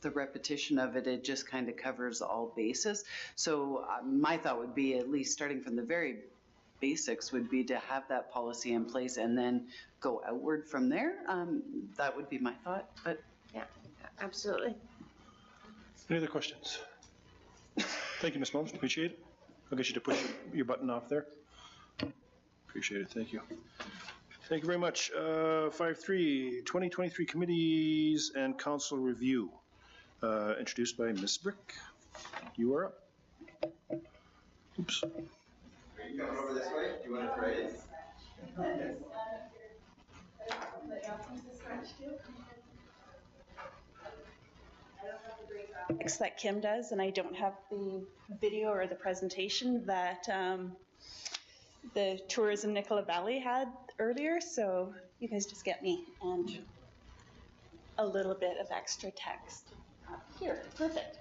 the repetition of it just kind of covers all bases. So my thought would be, at least starting from the very basics, would be to have that policy in place and then go outward from there. That would be my thought. But yeah, absolutely. Any other questions? Thank you, Ms. Mullins. Appreciate it. I'll get you to push your button off there. Appreciate it. Thank you. Thank you very much. 5.3, 2023 Committees and Council Review. Introduced by Ms. Brick. You are up. Oops. Are you coming over this way? Do you want to phrase? That Kim does, and I don't have the video or the presentation that the Tourism Nicola Valley had earlier, so you guys just get me and a little bit of extra text. Here, perfect.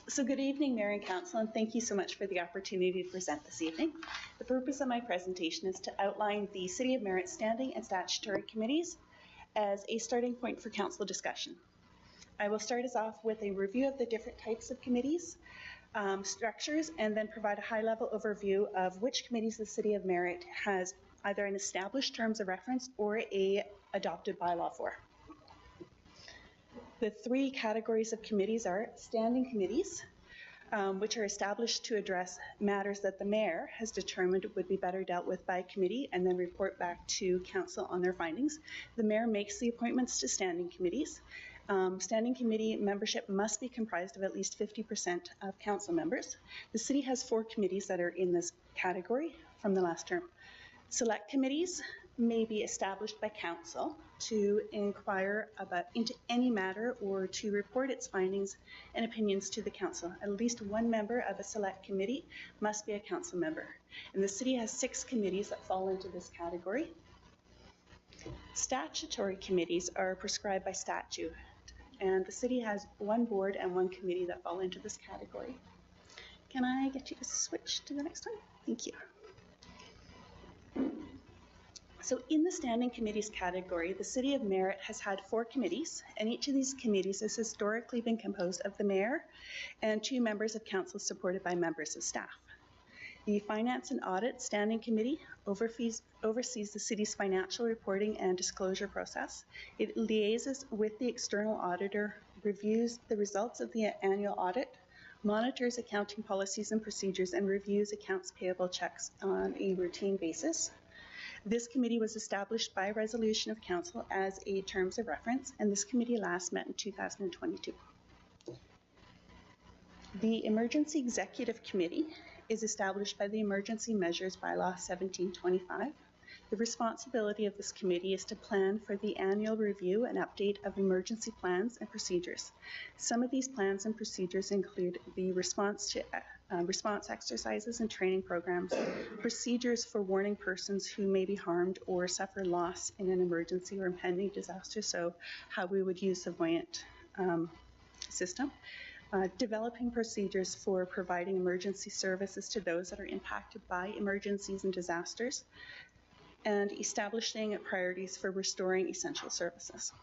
So good evening, Mayor and Council, and thank you so much for the opportunity to present this evening. The purpose of my presentation is to outline the City of Merritt standing and statutory committees as a starting point for council discussion. I will start us off with a review of the different types of committees, structures, and then provide a high-level overview of which committees the City of Merritt has either an established terms of reference or a adopted bylaw for. The 3 categories of committees are standing committees, which are established to address matters that the mayor has determined would be better dealt with by committee and then report back to council on their findings. The mayor makes the appointments to standing committees. Standing committee membership must be comprised of at least 50% of council members. The city has 4 committees that are in this category from the last term. Select committees may be established by council to inquire into any matter or to report its findings and opinions to the council. At least one member of a select committee must be a council member. And the city has 6 committees that fall into this category. Statutory committees are prescribed by statute, and the city has 1 board and 1 committee that fall into this category. Can I get you to switch to the next one? Thank you. So in the standing committees category, the City of Merritt has had 4 committees, and each of these committees has historically been composed of the mayor and 2 members of council supported by members of staff. The Finance and Audit Standing Committee oversees the city's financial reporting and disclosure process. It liaises with the external auditor, reviews the results of the annual audit, monitors accounting policies and procedures, and reviews accounts payable checks on a routine basis. This committee was established by resolution of council as a terms of reference, and this committee last met in 2022. The Emergency Executive Committee is established by the Emergency Measures Bylaw 1725. The responsibility of this committee is to plan for the annual review and update of emergency plans and procedures. Some of these plans and procedures include the response exercises and training programs, procedures for warning persons who may be harmed or suffer loss in an emergency or impending disaster, so how we would use the Voyant system, developing procedures for providing emergency services to those that are impacted by emergencies and disasters, and establishing priorities for restoring essential services.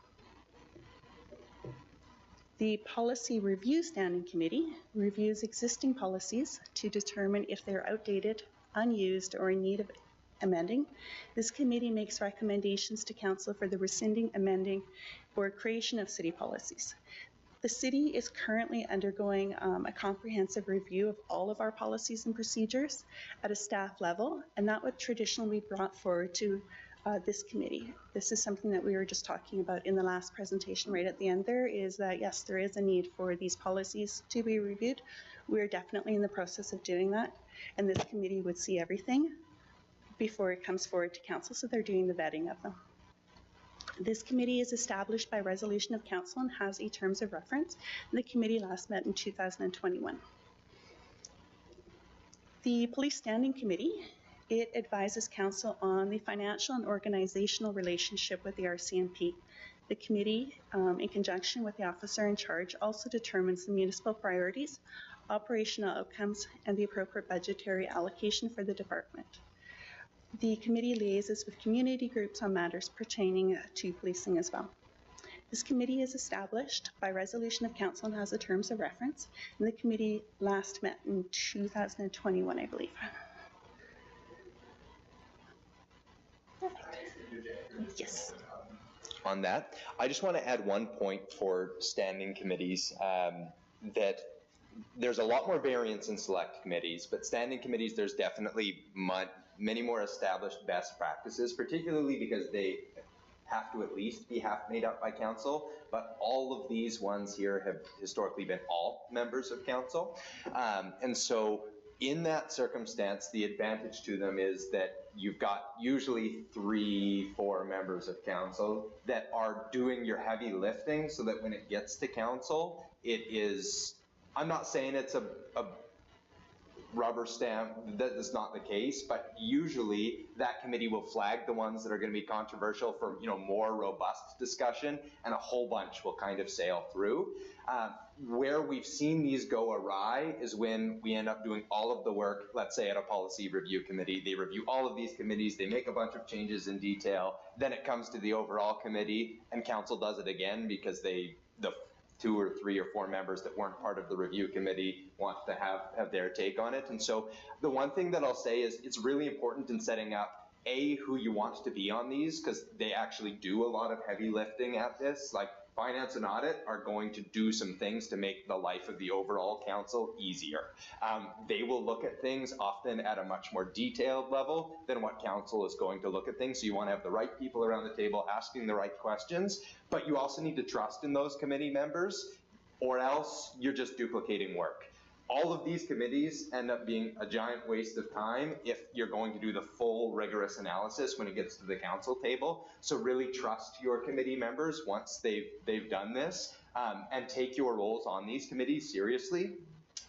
The Policy Review Standing Committee reviews existing policies to determine if they're outdated, unused, or in need of amending. This committee makes recommendations to council for the rescinding, amending, or creation of city policies. The city is currently undergoing a comprehensive review of all of our policies and procedures at a staff level, and that would traditionally be brought forward to this committee. This is something that we were just talking about in the last presentation right at the end there, is that yes, there is a need for these policies to be reviewed. We're definitely in the process of doing that, and this committee would see everything before it comes forward to council, so they're doing the vetting of them. This committee is established by resolution of council and has a terms of reference, and the committee last met in 2021. The Police Standing Committee, it advises council on the financial and organizational relationship with the RCMP. The committee, in conjunction with the officer in charge, also determines the municipal priorities, operational outcomes, and the appropriate budgetary allocation for the department. The committee liaises with community groups on matters pertaining to policing as well. This committee is established by resolution of council and has the terms of reference, and the committee last met in 2021, I believe. Yes. On that, I just want to add one point for standing committees, that there's a lot more variance in select committees, but standing committees, there's definitely many more established best practices, particularly because they have to at least be half made up by council, but all of these ones here have historically been all members of council. And so in that circumstance, the advantage to them is that you've got usually 3-4 members of council that are doing your heavy lifting, so that when it gets to council, it is, I'm not saying it's a rubber stamp, that is not the case, but usually that committee will flag the ones that are going to be controversial for, more robust discussion, and a whole bunch will kind of sail through. Where we've seen these go awry is when we end up doing all of the work, let's say at a policy review committee. They review all of these committees, they make a bunch of changes in detail, then it comes to the overall committee, and council does it again because the 2 or 3 or 4 members that weren't part of the review committee want to have their take on it. And so the one thing that I'll say is it's really important in setting up who you want to be on these, because they actually do a lot of heavy lifting at this. Like finance and audit are going to do some things to make the life of the overall council easier. They will look at things often at a much more detailed level than what council is going to look at things. So you want to have the right people around the table asking the right questions, but you also need to trust in those committee members, or else you're just duplicating work. All of these committees end up being a giant waste of time if you're going to do the full rigorous analysis when it gets to the council table. So really trust your committee members once they've done this, and take your roles on these committees seriously,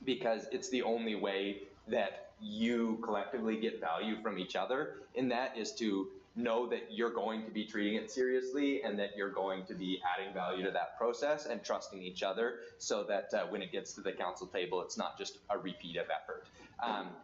because it's the only way that you collectively get value from each other. And that is to know that you're going to be treating it seriously, and that you're going to be adding value to that process, and trusting each other, so that when it gets to the council table, it's not just a repeat of effort.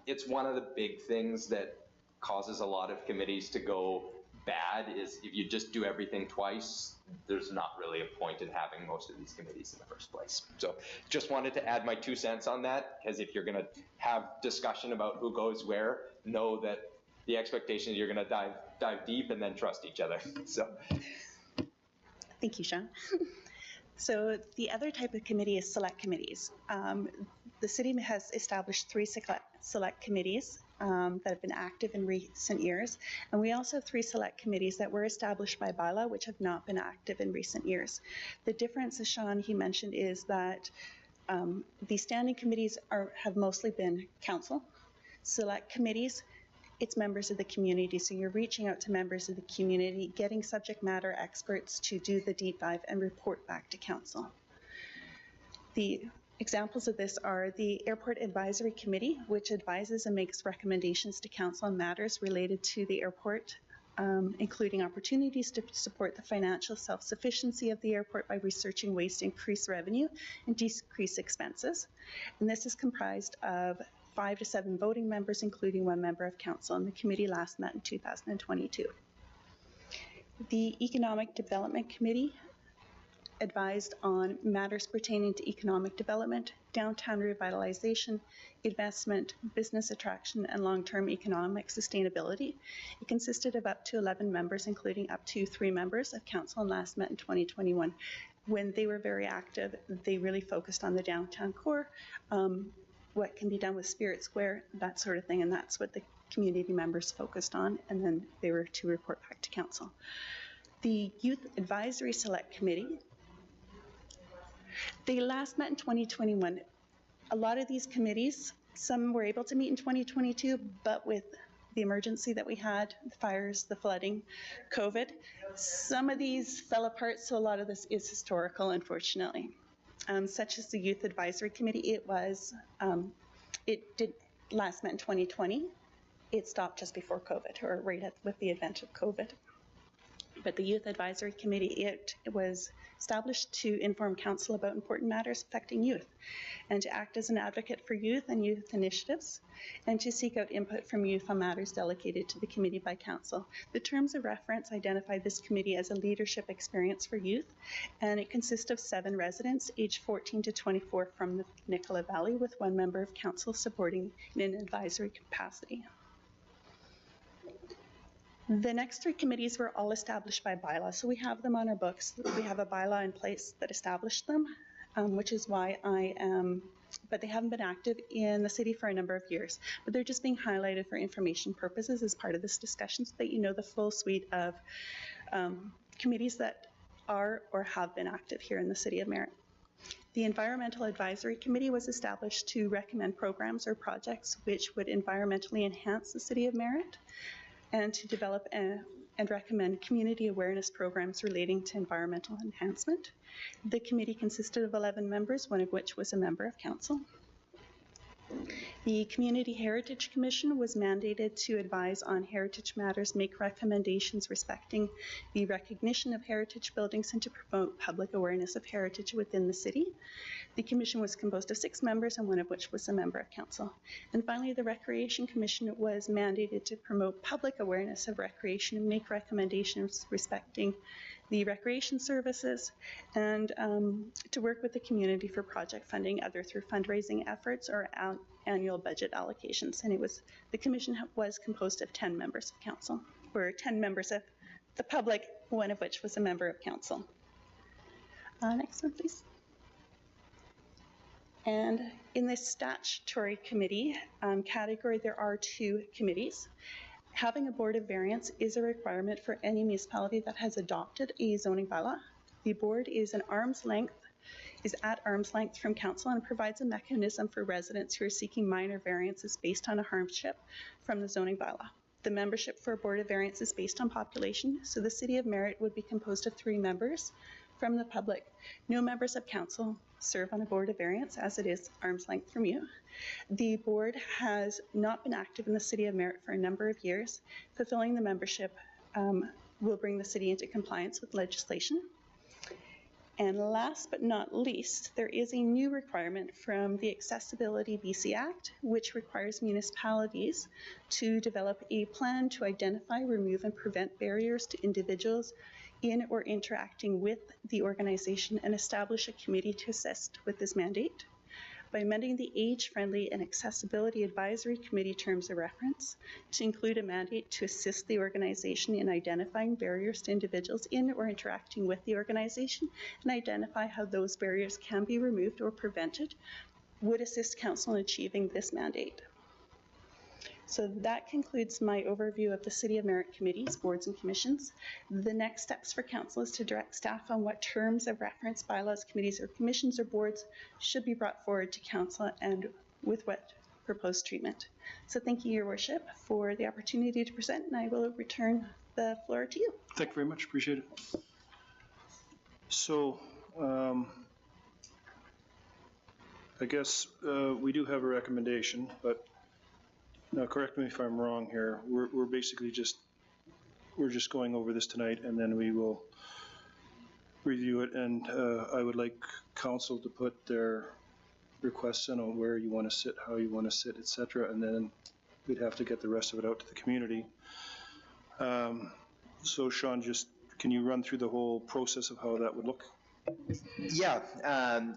It's one of the big things that causes a lot of committees to go bad is if you just do everything twice, there's not really a point in having most of these committees in the first place. So just wanted to add my 2 cents on that, because if you're going to have discussion about who goes where, know that the expectation is you're going to dive deep and then trust each other. So. Thank you, Sean. So the other type of committee is select committees. The city has established 3 select committees that have been active in recent years. And we also have 3 select committees that were established by bylaw, which have not been active in recent years. The difference, as Sean, he mentioned, is that the standing committees have mostly been council. Select committees, it's members of the community. So you're reaching out to members of the community, getting subject matter experts to do the deep dive and report back to council. The examples of this are the Airport Advisory Committee, which advises and makes recommendations to council on matters related to the airport, including opportunities to support the financial self-sufficiency of the airport by researching ways to increase revenue and decrease expenses. And this is comprised of 5 to 7 voting members, including 1 member of council, and the committee last met in 2022. The Economic Development Committee advised on matters pertaining to economic development, downtown revitalization, investment, business attraction, and long-term economic sustainability. It consisted of up to 11 members, including up to 3 members of council, and last met in 2021. When they were very active, they really focused on the downtown core, what can be done with Spirit Square, that sort of thing, and that's what the community members focused on, and then they were to report back to council. The Youth Advisory Select Committee, they last met in 2021. A lot of these committees, some were able to meet in 2022, but with the emergency that we had, the fires, the flooding, COVID, some of these fell apart, so a lot of this is historical, unfortunately. Such as the Youth Advisory Committee, it did last met in 2020. It stopped just before COVID, or right with the advent of COVID. But the Youth Advisory Committee, it was established to inform council about important matters affecting youth, and to act as an advocate for youth and youth initiatives, and to seek out input from youth on matters delegated to the committee by council. The terms of reference identify this committee as a leadership experience for youth, and it consists of 7 residents aged 14 to 24 from the Nicola Valley, with 1 member of council supporting in an advisory capacity. The next 3 committees were all established by bylaw, so we have them on our books. We have a bylaw in place that established them, which is why but they haven't been active in the city for a number of years. But they're just being highlighted for information purposes as part of this discussion, so that you know the full suite of committees that are or have been active here in the city of Merritt. The Environmental Advisory Committee was established to recommend programs or projects which would environmentally enhance the city of Merritt, and to develop and recommend community awareness programs relating to environmental enhancement. The committee consisted of 11 members, 1 of which was a member of council. The Community Heritage Commission was mandated to advise on heritage matters, make recommendations respecting the recognition of heritage buildings, and to promote public awareness of heritage within the city. The commission was composed of 6 members, and 1 of which was a member of council. And finally, the Recreation Commission was mandated to promote public awareness of recreation and make recommendations respecting the recreation services, and to work with the community for project funding, either through fundraising efforts or annual budget allocations. And the commission was composed of 10 members of council, or 10 members of the public, 1 of which was a member of council. Next one, please. And in this statutory committee category, there are 2 committees. Having a board of variance is a requirement for any municipality that has adopted a zoning bylaw. The board is at arm's length from council, and provides a mechanism for residents who are seeking minor variances based on a hardship from the zoning bylaw. The membership for a board of variance is based on population, so the city of Merritt would be composed of 3 members from the public. No members of council serve on a board of variance, as it is arm's length from you. The board has not been active in the city of Merritt for a number of years. Fulfilling the membership will bring the city into compliance with legislation. And last but not least, there is a new requirement from the Accessibility BC Act, which requires municipalities to develop a plan to identify, remove, and prevent barriers to individuals in or interacting with the organization and establish a committee to assist with this mandate. By amending the Age-Friendly and Accessibility Advisory Committee terms of reference to include a mandate to assist the organization in identifying barriers to individuals in or interacting with the organization and identify how those barriers can be removed or prevented, would assist Council in achieving this mandate. So that concludes my overview of the City of Merritt committees, boards, and commissions. The next steps for Council is to direct staff on what terms of reference, bylaws, committees, or commissions or boards should be brought forward to Council and with what proposed treatment. So thank you, Your Worship, for the opportunity to present, and I will return the floor to you. Thank you very much. Appreciate it. So I guess we do have a recommendation, but now, correct me if I'm wrong here. We're basically just going over this tonight, and then we will review it. And I would like council to put their requests in on where you want to sit, how you want to sit, etc. And then we'd have to get the rest of it out to the community. So, Sean, just can you run through the whole process of how that would look? Yeah.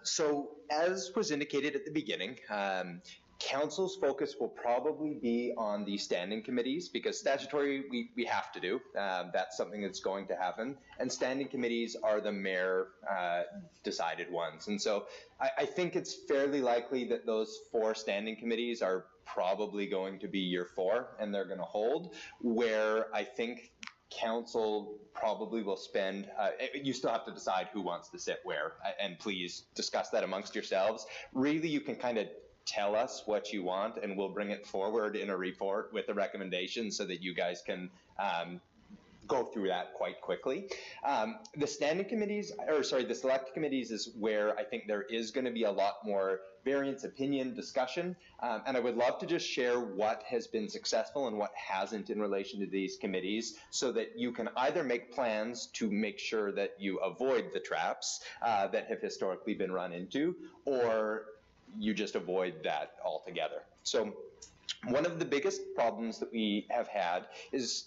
So, as was indicated at the beginning. Council's focus will probably be on the standing committees because statutory we have to do. That's something that's going to happen. And standing committees are the mayor decided ones. And so I think it's fairly likely that those 4 standing committees are probably going to be your 4 and they're going to hold, where I think Council probably will spend, you still have to decide who wants to sit where, and please discuss that amongst yourselves. Really, you can kind of tell us what you want and we'll bring it forward in a report with a recommendation so that you guys can go through that quite quickly. The standing committees, or sorry, the select committees is where I think there is going to be a lot more variance, opinion, discussion, and I would love to just share what has been successful and what hasn't in relation to these committees so that you can either make plans to make sure that you avoid the traps that have historically been run into, or you just avoid that altogether. So one of the biggest problems that we have had is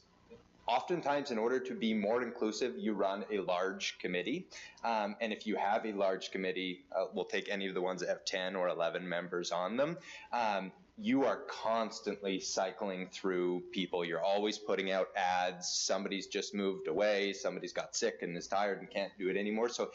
oftentimes in order to be more inclusive, you run a large committee. And if you have a large committee, we'll take any of the ones that have 10 or 11 members on them, you are constantly cycling through people. You're always putting out ads. Somebody's just moved away. Somebody's got sick and is tired and can't do it anymore. So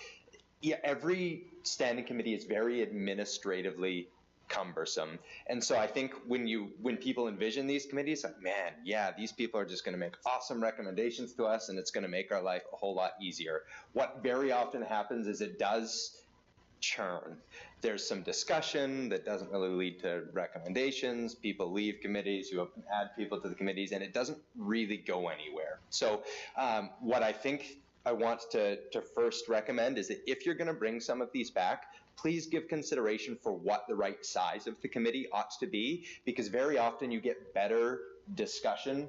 yeah, every standing committee is very administratively cumbersome. And so I think when people envision these committees, like, man, yeah, these people are just going to make awesome recommendations to us and it's going to make our life a whole lot easier. What very often happens is it does churn. There's some discussion that doesn't really lead to recommendations. People leave committees, you add people to the committees, and it doesn't really go anywhere. So what I think I want to first recommend is that if you're going to bring some of these back, please give consideration for what the right size of the committee ought to be, because very often you get better discussion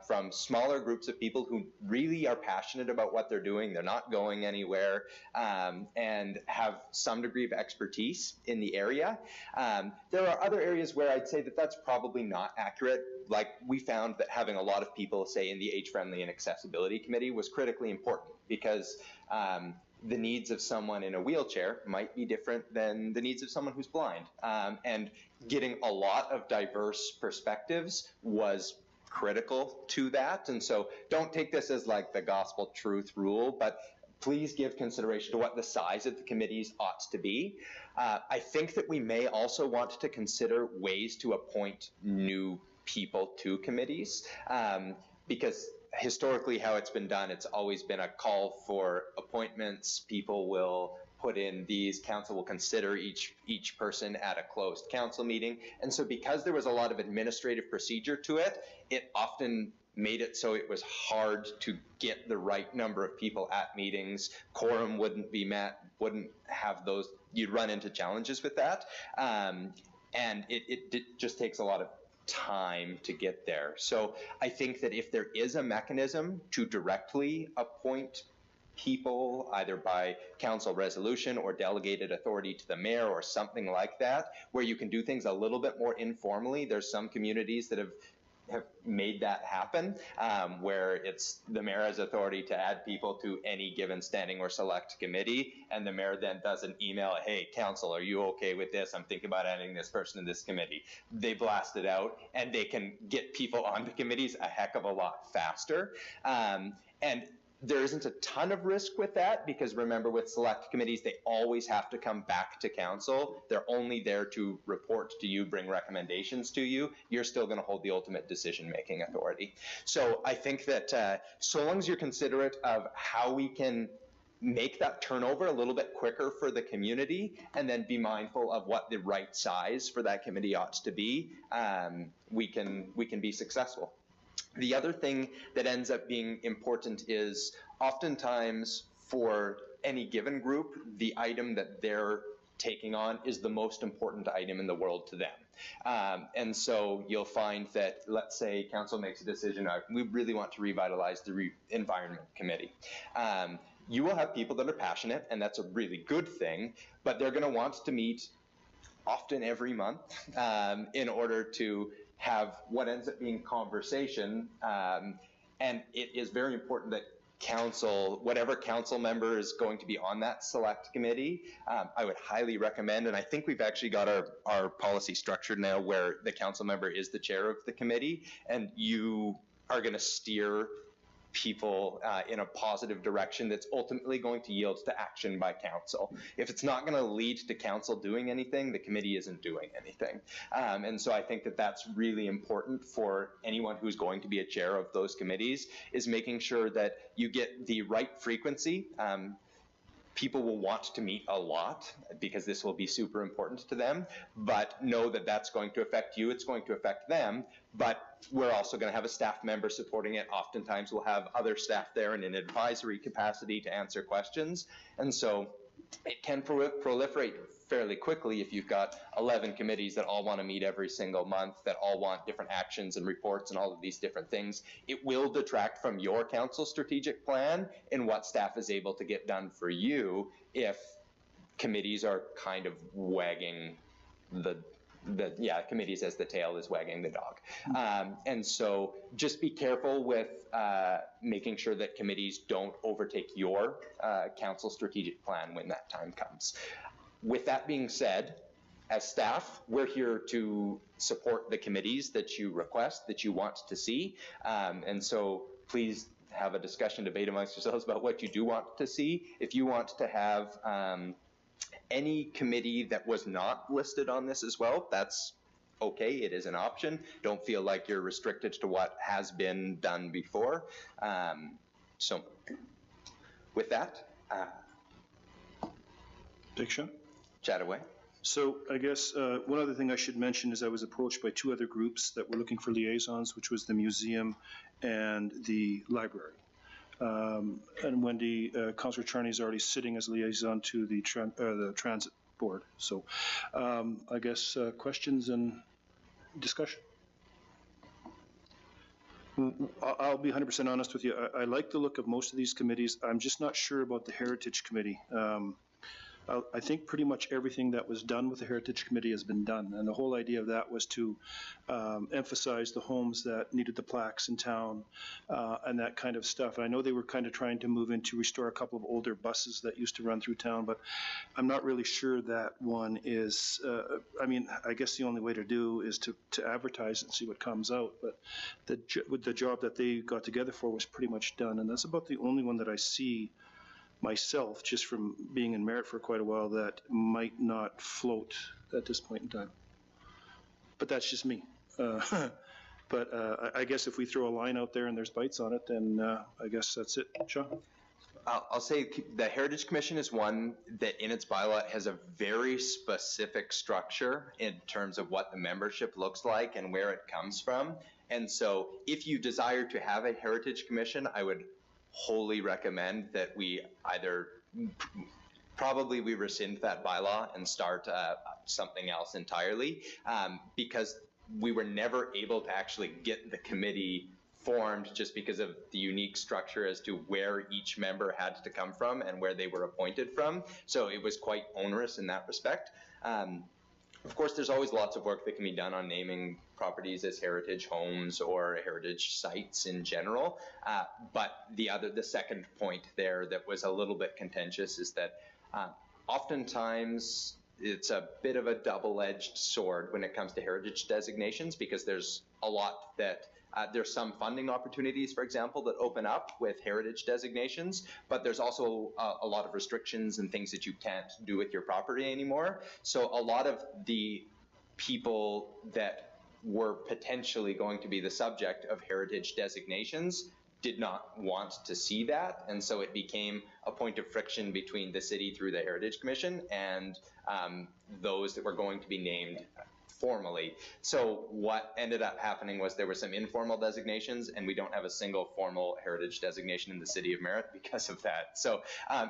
from smaller groups of people who really are passionate about what they're doing. They're not going anywhere and have some degree of expertise in the area. There are other areas where I'd say that that's probably not accurate. Like we found that having a lot of people, say, in the Age-Friendly and Accessibility Committee was critically important because the needs of someone in a wheelchair might be different than the needs of someone who's blind. And getting a lot of diverse perspectives was critical to that. And so don't take this as like the gospel truth rule, but please give consideration to what the size of the committees ought to be. I think that we may also want to consider ways to appoint new people to committees because historically how it's been done, it's always been a call for appointments. People will put in these, council will consider each person at a closed council meeting. And so because there was a lot of administrative procedure to it, it often made it so it was hard to get the right number of people at meetings. Quorum wouldn't be met, wouldn't have those, you'd run into challenges with that. And it just takes a lot of time to get there. So I think that if there is a mechanism to directly appoint people either by council resolution or delegated authority to the mayor or something like that, where you can do things a little bit more informally. There's some communities that have made that happen, where it's the mayor has authority to add people to any given standing or select committee, and the mayor then does an email, hey, council, are you okay with this? I'm thinking about adding this person to this committee. They blast it out, and they can get people onto committees a heck of a lot faster. And there isn't a ton of risk with that, because remember, with select committees, they always have to come back to council. They're only there to report to you, bring recommendations to you. You're still going to hold the ultimate decision-making authority. So I think that so long as you're considerate of how we can make that turnover a little bit quicker for the community, and then be mindful of what the right size for that committee ought to be, we can be successful. The other thing that ends up being important is oftentimes for any given group, the item that they're taking on is the most important item in the world to them. And so you'll find that, let's say council makes a decision, we really want to revitalize the environment committee. You will have people that are passionate, and that's a really good thing, but they're going to want to meet often every month in order to have what ends up being conversation, and it is very important that council, whatever council member is going to be on that select committee, I would highly recommend, and I think we've actually got our policy structured now where the council member is the chair of the committee, and you are going to steer people in a positive direction that's ultimately going to yield to action by council. If it's not going to lead to council doing anything, the committee isn't doing anything. And so I think that that's really important for anyone who's going to be a chair of those committees, is making sure that you get the right frequency. People will want to meet a lot because this will be super important to them, but know that that's going to affect you, it's going to affect them, but we're also going to have a staff member supporting it. Oftentimes we'll have other staff there in an advisory capacity to answer questions, and so it can proliferate fairly quickly if you've got 11 committees that all want to meet every single month, that all want different actions and reports and all of these different things. It will detract from your council strategic plan and what staff is able to get done for you if committees are kind of wagging committees as the tail is wagging the dog. And so just be careful with making sure that committees don't overtake your council strategic plan when that time comes. With that being said, as staff, we're here to support the committees that you request, that you want to see. And so please have a discussion, debate amongst yourselves about what you do want to see. If you want to have any committee that was not listed on this as well, that's okay, it is an option. Don't feel like you're restricted to what has been done before. So with that, Big Sean? Chat away. So I guess one other thing I should mention is I was approached by two other groups that were looking for liaisons, which was the museum and the library. And Wendy, Councillor Charney is already sitting as liaison to the transit board. So I guess questions and discussion. I'll be 100% honest with you. I like the look of most of these committees. I'm just not sure about the Heritage Committee. I think pretty much everything that was done with the Heritage Committee has been done, and the whole idea of that was to emphasize the homes that needed the plaques in town and that kind of stuff. And I know they were kind of trying to move into restore a couple of older buses that used to run through town, but I'm not really sure that one is, I mean, I guess the only way to do is to advertise and see what comes out, but the job that they got together for was pretty much done, and that's about the only one that I see myself, just from being in Merritt for quite a while, that might not float at this point in time. But that's just me. But I guess if we throw a line out there and there's bites on it, then I guess that's it. Sean? I'll say the Heritage Commission is one that in its bylaw has a very specific structure in terms of what the membership looks like and where it comes from. And so if you desire to have a Heritage Commission, I would wholly recommend that we either probably we rescind that bylaw and start something else entirely, because we were never able to actually get the committee formed just because of the unique structure as to where each member had to come from and where they were appointed from. So it was quite onerous in that respect. Of course, there's always lots of work that can be done on naming properties as heritage homes or heritage sites in general. But the second point there that was a little bit contentious is that oftentimes it's a bit of a double-edged sword when it comes to heritage designations, because there's a lot that there's some funding opportunities, for example, that open up with heritage designations, but there's also a lot of restrictions and things that you can't do with your property anymore. So a lot of the people that were potentially going to be the subject of heritage designations did not want to see that, and so it became a point of friction between the city through the Heritage Commission and those that were going to be named formally. So what ended up happening was there were some informal designations, and we don't have a single formal heritage designation in the city of Merritt because of that. So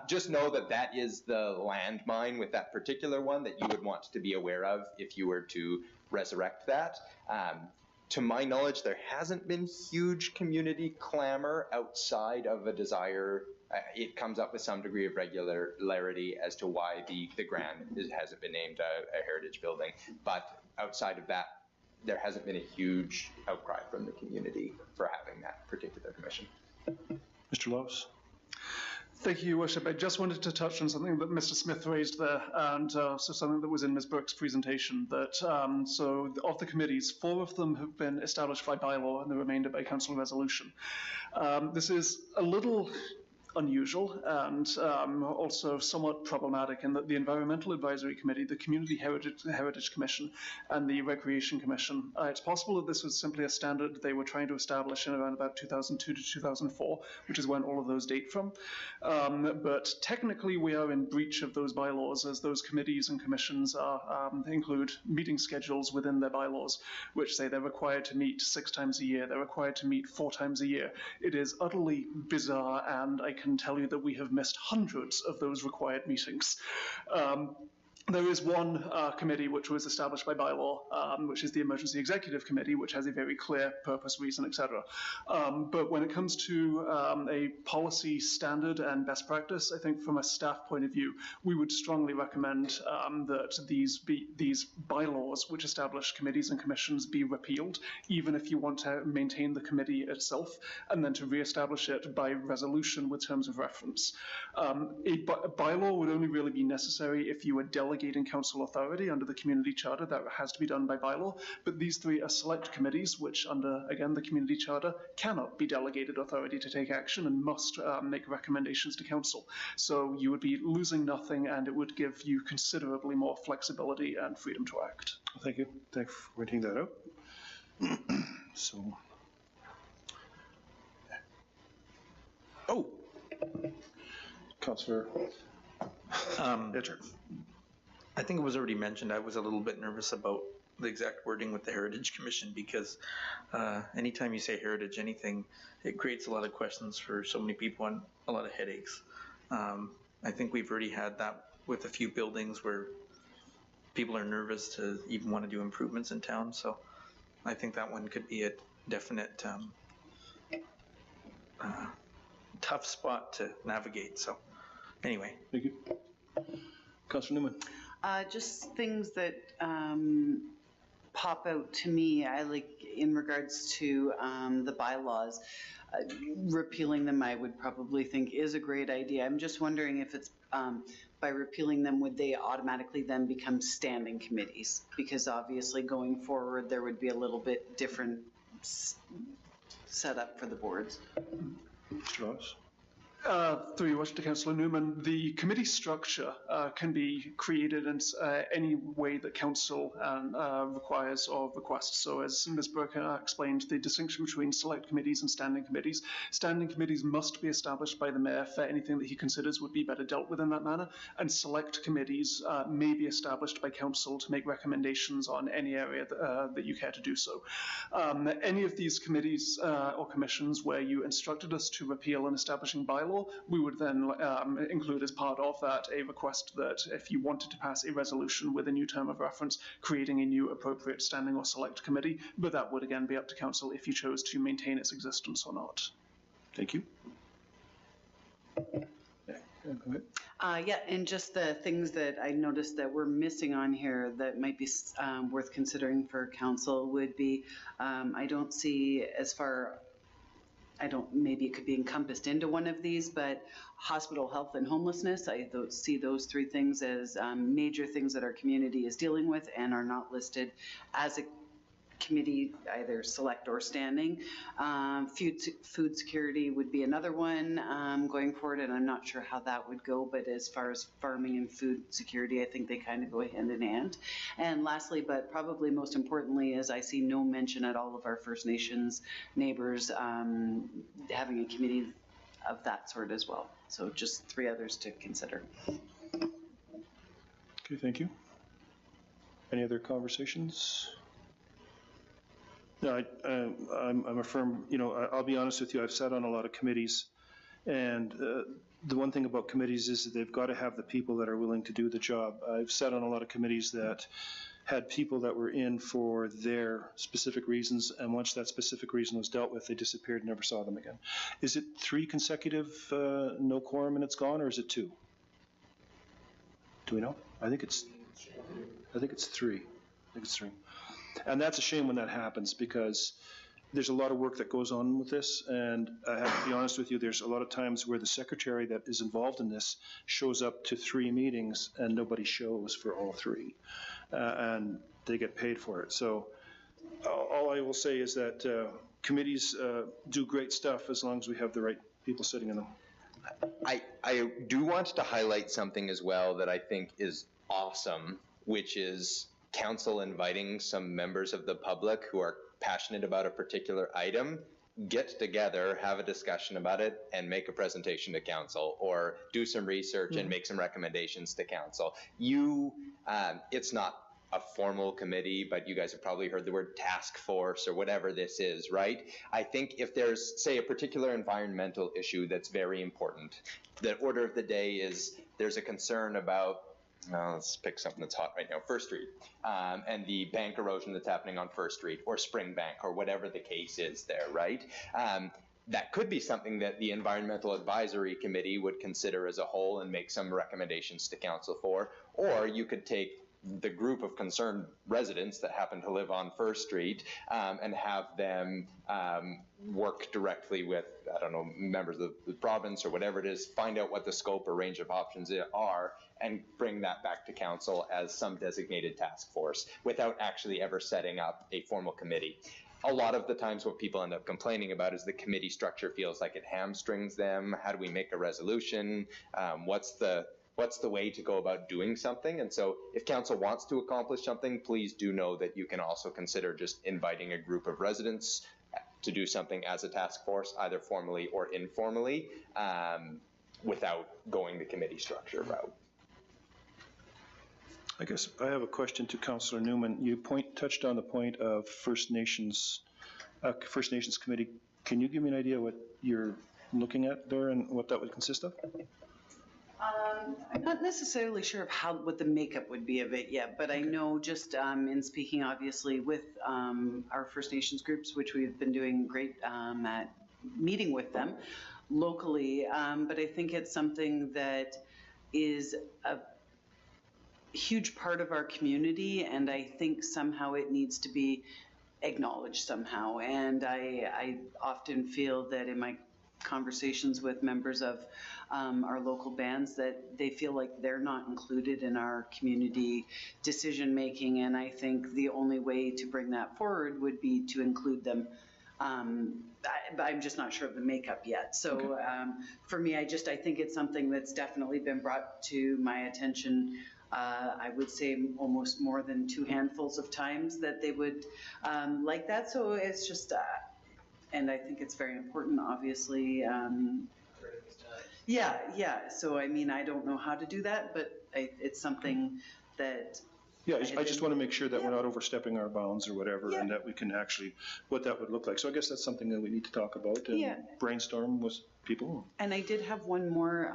just know that that is the landmine with that particular one that you would want to be aware of if you were to resurrect that. To my knowledge, there hasn't been huge community clamor outside of a desire. It comes up with some degree of regularity as to why the Grand hasn't been named a heritage building. But outside of that, there hasn't been a huge outcry from the community for having that particular commission. Mr. Laws? Thank you, Your Worship. I just wanted to touch on something that Mr. Smith raised there, and so something that was in Ms. Burke's presentation, that so of the committees, 4 of them have been established by bylaw and the remainder by council resolution. This is a little unusual and also somewhat problematic in that the Environmental Advisory Committee, the Community Heritage Commission, and the Recreation Commission, it's possible that this was simply a standard they were trying to establish in around about 2002 to 2004, which is when all of those date from. But technically we are in breach of those bylaws, as those committees and commissions include meeting schedules within their bylaws, which say they're required to meet 6 times a year, they're required to meet 4 times a year. It is utterly bizarre, and I can tell you that we have missed hundreds of those required meetings. There is one committee which was established by bylaw, which is the Emergency Executive Committee, which has a very clear purpose, reason, etc. But when it comes to a policy standard and best practice, I think from a staff point of view, we would strongly recommend that these bylaws which establish committees and commissions be repealed, even if you want to maintain the committee itself, and then to re-establish it by resolution with terms of reference. A bylaw would only really be necessary if you were delegating council authority under the community charter. That has to be done by bylaw, but these 3 are select committees which under, again, the community charter cannot be delegated authority to take action and must make recommendations to council. So you would be losing nothing, and it would give you considerably more flexibility and freedom to act. Thank you. Thanks for pointing that out. So, Councillor Richard. I think it was already mentioned, I was a little bit nervous about the exact wording with the Heritage Commission, because anytime you say heritage anything, it creates a lot of questions for so many people and a lot of headaches. I think we've already had that with a few buildings where people are nervous to even want to do improvements in town, so I think that one could be a definite tough spot to navigate. So anyway. Thank you. Councillor Newman. Just things that pop out to me, I like in regards to the bylaws. Repealing them, I would probably think is a great idea. I'm just wondering if it's by repealing them, would they automatically then become standing committees? Because obviously going forward, there would be a little bit different setup for the boards. Mr. Ross. Through your worship to Councillor Newman, the committee structure can be created in any way that council requires or requests. So as Ms. Burke explained, the distinction between select committees and standing committees. Standing committees must be established by the mayor for anything that he considers would be better dealt with in that manner, and select committees may be established by council to make recommendations on any area that you care to do so. Any of these committees or commissions where you instructed us to repeal an establishing bylaw, bylaw, we would then include as part of that a request that if you wanted to pass a resolution with a new term of reference, creating a new appropriate standing or select committee, but that would again be up to council if you chose to maintain its existence or not. Thank you. Yeah, and just the things that I noticed that we're missing on here that might be worth considering for council would be, I don't see maybe it could be encompassed into one of these, but hospital, health, and homelessness, I see those three things as major things that our community is dealing with and are not listed as a committee, either select or standing. Food security would be another one going forward, and I'm not sure how that would go, but as far as farming and food security, I think they kind of go hand in hand. And lastly, but probably most importantly, is I see no mention at all of our First Nations neighbors having a committee of that sort as well. So just three others to consider. Okay, thank you. Any other conversations? No, I'm a firm, I'll be honest with you, I've sat on a lot of committees, and the one thing about committees is that they've got to have the people that are willing to do the job. I've sat on a lot of committees that had people that were in for their specific reasons, and once that specific reason was dealt with, they disappeared and never saw them again. Is it 3 consecutive no quorum and it's gone, or is it 2? Do we know? I think it's 3. And that's a shame when that happens, because there's a lot of work that goes on with this, and I have to be honest with you, there's a lot of times where the secretary that is involved in this shows up to 3 meetings and nobody shows for all 3, and they get paid for it. So all I will say is that committees do great stuff as long as we have the right people sitting in them. I do want to highlight something as well that I think is awesome, which is council inviting some members of the public who are passionate about a particular item, get together, have a discussion about it, and make a presentation to council, or do some research and make some recommendations to council. It's not a formal committee, but you guys have probably heard the word task force or whatever this is, right? I think if there's, say, a particular environmental issue that's very important, the order of the day is there's a concern about, let's pick something that's hot right now, First Street, and the bank erosion that's happening on First Street, or Springbank, or whatever the case is there, right? That could be something that the Environmental Advisory Committee would consider as a whole and make some recommendations to council for, or you could take the group of concerned residents that happen to live on First Street and have them work directly with, I don't know, members of the province or whatever it is, find out what the scope or range of options are, and bring that back to council as some designated task force without actually ever setting up a formal committee. A lot of the times what people end up complaining about is the committee structure feels like it hamstrings them. How do we make a resolution? What's the way to go about doing something? And so if council wants to accomplish something, please do know that you can also consider just inviting a group of residents to do something as a task force, either formally or informally, without going the committee structure route. I guess I have a question to Councillor Newman. You touched on the point of First Nations Committee. Can you give me an idea what you're looking at there and what that would consist of? I'm not necessarily sure of what the makeup would be of it yet, but I know just in speaking obviously with our First Nations groups, which we've been doing great at meeting with them locally, but I think it's something that is a huge part of our community, and I think somehow it needs to be acknowledged somehow. And I often feel that in my conversations with members of our local bands that they feel like they're not included in our community decision making, and I think the only way to bring that forward would be to include them. I'm just not sure of the makeup yet. So for me, I think it's something that's definitely been brought to my attention. I would say almost more than 2 handfuls of times that they would like that. So it's just, and I think it's very important, obviously. Yeah. So, I mean, I don't know how to do that, but it's something that Yeah, I just want to make sure that we're not overstepping our bounds or whatever, and that we can actually, what that would look like. So I guess that's something that we need to talk about and brainstorm with people. And I did have one more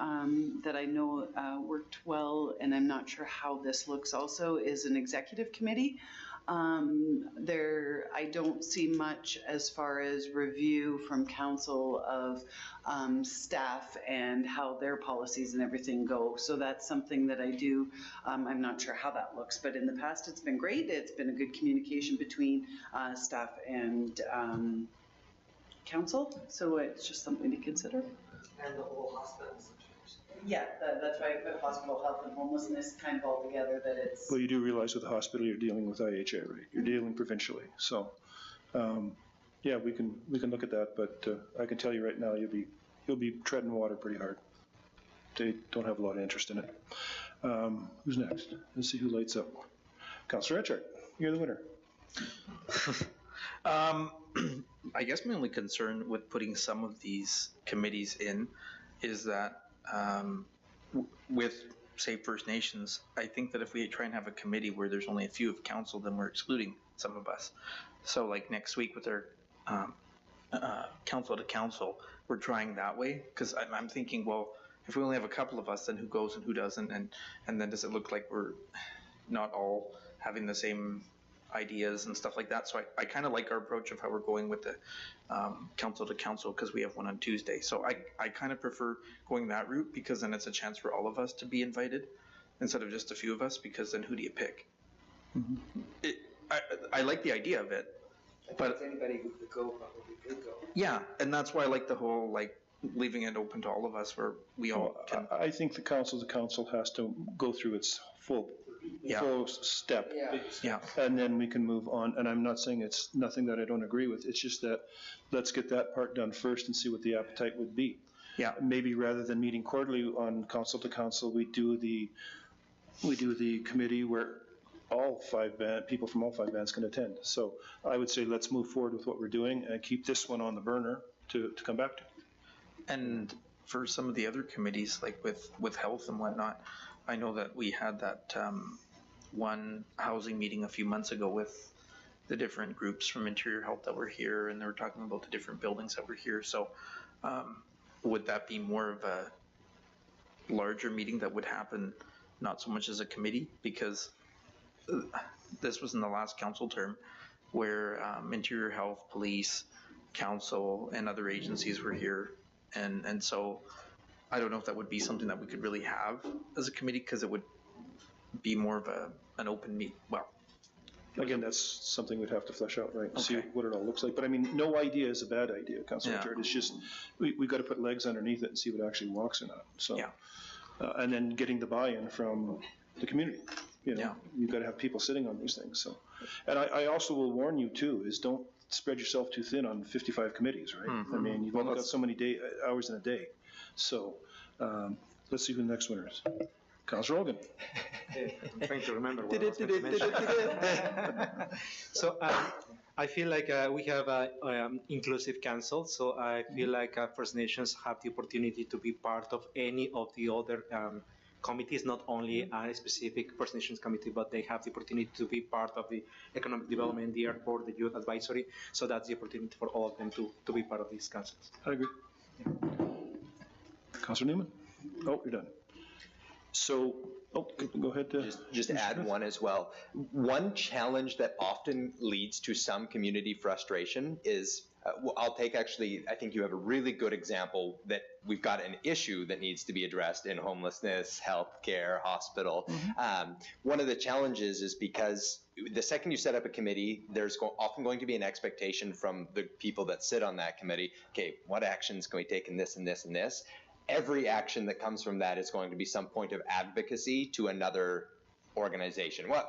that I know worked well, and I'm not sure how this looks also, is an executive committee. I don't see much as far as review from council of staff and how their policies and everything go. So that's something that I do. I'm not sure how that looks, but in the past it's been great. It's been a good communication between staff and council. So it's just something to consider. And the whole hospital situation. Yeah, that's why I put hospital health and homelessness kind of all together, that it's. Well, you do realize with the hospital, you're dealing with IHA, right? You're dealing provincially. So, yeah, we can look at that, but I can tell you right now, you'll be treading water pretty hard. They don't have a lot of interest in it. Who's next? Let's see who lights up. Councillor Etchart, you're the winner. I guess my only concern with putting some of these committees in is that with, say, First Nations, I think that if we try and have a committee where there's only a few of council, then we're excluding some of us. So like next week with our council to council, we're trying that way, because I'm thinking, well, if we only have a couple of us, then who goes and who doesn't, and then does it look like we're not all having the same ideas and stuff like that. So I kind of like our approach of how we're going with the council to council, because we have one on Tuesday. So I kind of prefer going that route, because then it's a chance for all of us to be invited instead of just a few of us, because then who do you pick? Mm-hmm. I like the idea of it, but anybody who could go probably could go. Yeah, and that's why I like the whole leaving it open to all of us, where we all can. I think the council to council has to go through its full step. Yeah. And then we can move on. And I'm not saying it's nothing that I don't agree with. It's just that let's get that part done first and see what the appetite would be. Yeah. Maybe rather than meeting quarterly on council to council, we do the committee where people from all 5 bands can attend. So I would say let's move forward with what we're doing and keep this one on the burner to come back to. And for some of the other committees, like with health and whatnot, I know that we had that one housing meeting a few months ago with the different groups from Interior Health that were here, and they were talking about the different buildings that were here. So would that be more of a larger meeting that would happen, not so much as a committee? Because this was in the last council term where Interior Health, Police, Council, and other agencies were here. And so I don't know if that would be something that we could really have as a committee, because it would be more of an open meet. Well, again, that's something we'd have to flesh out, right? And see what it all looks like. But I mean, no idea is a bad idea, Councilor Richard. It's just we've got to put legs underneath it and see what actually walks or not. So, and then getting the buy-in from the community. You've got to have people sitting on these things. So, and I also will warn you too: is don't spread yourself too thin on 55 committees, right? Mm-hmm. I mean, you've only got so many hours in a day. So let's see who the next winner is. Councillor Rogan. I'm trying to remember what I was going to mention. So I feel like we have an inclusive council, so I feel like First Nations have the opportunity to be part of any of the other committees, not only a specific First Nations committee, but they have the opportunity to be part of the economic development, the airport, the youth advisory. So that's the opportunity for all of them to be part of these councils. I agree. Yeah. Councillor Newman? Oh, you're done. So, go ahead. Just add one as well. One challenge that often leads to some community frustration is, I'll take actually, I think you have a really good example that we've got an issue that needs to be addressed in homelessness, healthcare, hospital. Mm-hmm. One of the challenges is because the second you set up a committee, there's often going to be an expectation from the people that sit on that committee, okay, what actions can we take in this and this and this? Every action that comes from that is going to be some point of advocacy to another organization. Well,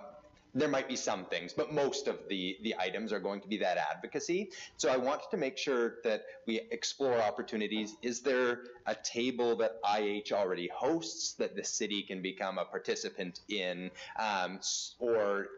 there might be some things, but most of the items are going to be that advocacy. So I wanted to make sure that we explore opportunities. Is there a table that IH already hosts that the city can become a participant in, or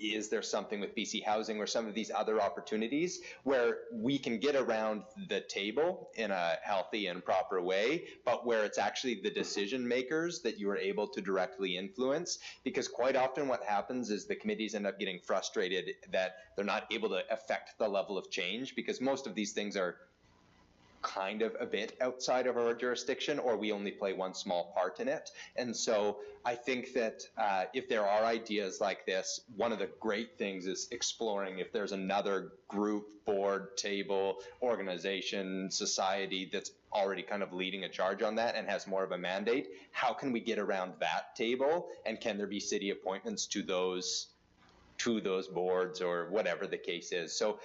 is there something with BC Housing or some of these other opportunities where we can get around the table in a healthy and proper way, but where it's actually the decision makers that you are able to directly influence? Because quite often what happens is the committees end up getting frustrated that they're not able to affect the level of change, because most of these things are kind of a bit outside of our jurisdiction, or we only play one small part in it. And so I think that if there are ideas like this, one of the great things is exploring if there's another group, board, table, organization, society that's already kind of leading a charge on that and has more of a mandate. How can we get around that table, and can there be city appointments to those boards or whatever the case is? So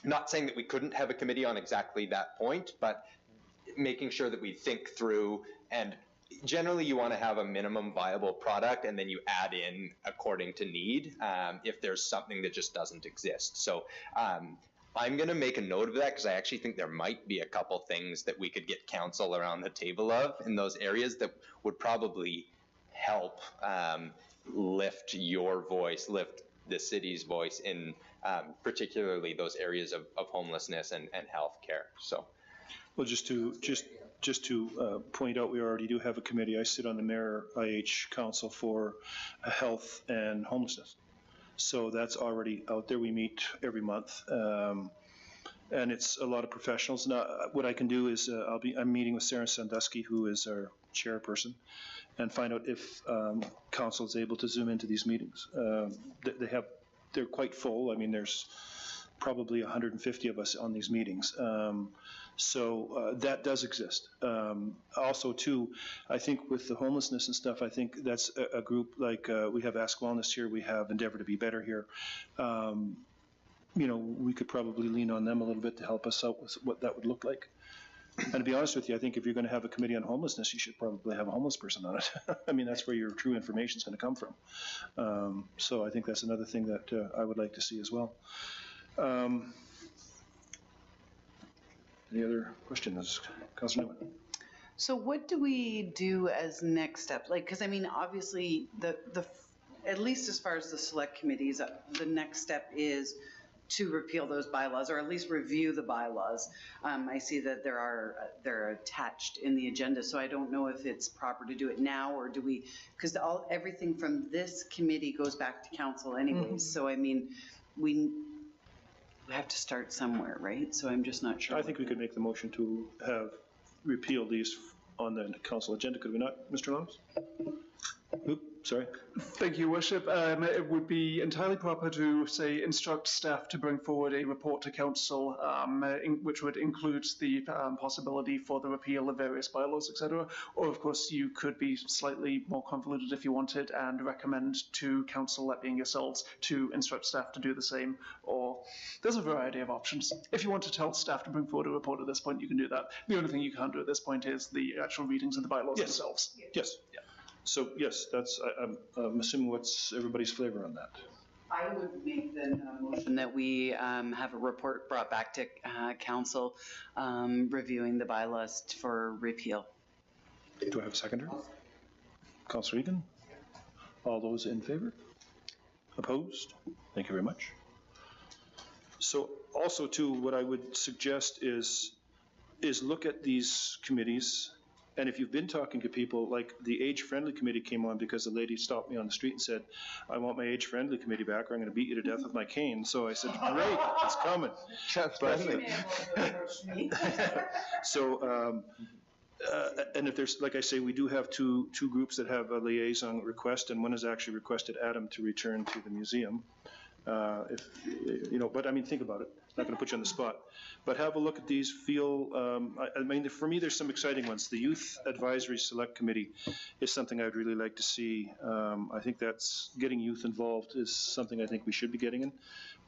not saying that we couldn't have a committee on exactly that point, but making sure that we think through, and generally you want to have a minimum viable product and then you add in according to need if there's something that just doesn't exist. So I'm going to make a note of that, because I actually think there might be a couple things that we could get council around the table of in those areas that would probably help lift your voice, lift the city's voice in particularly those areas of homelessness and healthcare. So, well, just to point out, we already do have a committee. I sit on the Mayor IH Council for Health and Homelessness, so that's already out there. We meet every month, and it's a lot of professionals. Now, what I can do is I'm meeting with Sarah Sandusky, who is our chairperson, and find out if council is able to zoom into these meetings. They're quite full. I mean, there's probably 150 of us on these meetings. So that does exist. Also, too, I think with the homelessness and stuff, I think that's a group like we have Ask Wellness here, we have Endeavor to Be Better here. We could probably lean on them a little bit to help us out with what that would look like. And to be honest with you, I think if you're going to have a committee on homelessness, you should probably have a homeless person on it. I mean, that's where your true information is going to come from. So I think that's another thing that I would like to see as well. Any other questions, Councilor Newman? So what do we do as next step? Like, because I mean, obviously, at least as far as the select committees, the next step is to repeal those bylaws, or at least review the bylaws. I see that they're attached in the agenda, so I don't know if it's proper to do it now, or do we, because everything from this committee goes back to council anyways. Mm-hmm. So I mean, we have to start somewhere, right? So I'm just not sure. I think we could make the motion to have repeal these on the council agenda, could we not, Mr. Lawrence? Sorry. Thank you, Worship. It would be entirely proper to, say, instruct staff to bring forward a report to council, which would include the possibility for the repeal of various bylaws, etc. Or, of course, you could be slightly more convoluted if you wanted and recommend to council, that being yourselves, to instruct staff to do the same. Or there's a variety of options. If you want to tell staff to bring forward a report at this point, you can do that. The only thing you can't do at this point is the actual readings of the bylaws themselves. Yes. Yeah. So yes, I'm assuming what's everybody's flavor on that? I would make the motion that we have a report brought back to council reviewing the bylaws for repeal. Do I have a seconder? Councilor Egan? All those in favor? Opposed? Thank you very much. So also too, what I would suggest is look at these committees. And if you've been talking to people, like the age-friendly committee came on because the lady stopped me on the street and said, I want my age-friendly committee back, or I'm going to beat you to death with my cane. So I said, great, it's coming. So, and if there's, like I say, we do have two groups that have a liaison request, and one has actually requested Adam to return to the museum. But I mean, think about it. Not going to put you on the spot, but have a look at these. I mean, for me, there's some exciting ones. The Youth Advisory Select Committee is something I'd really like to see. I think that's getting youth involved is something I think we should be getting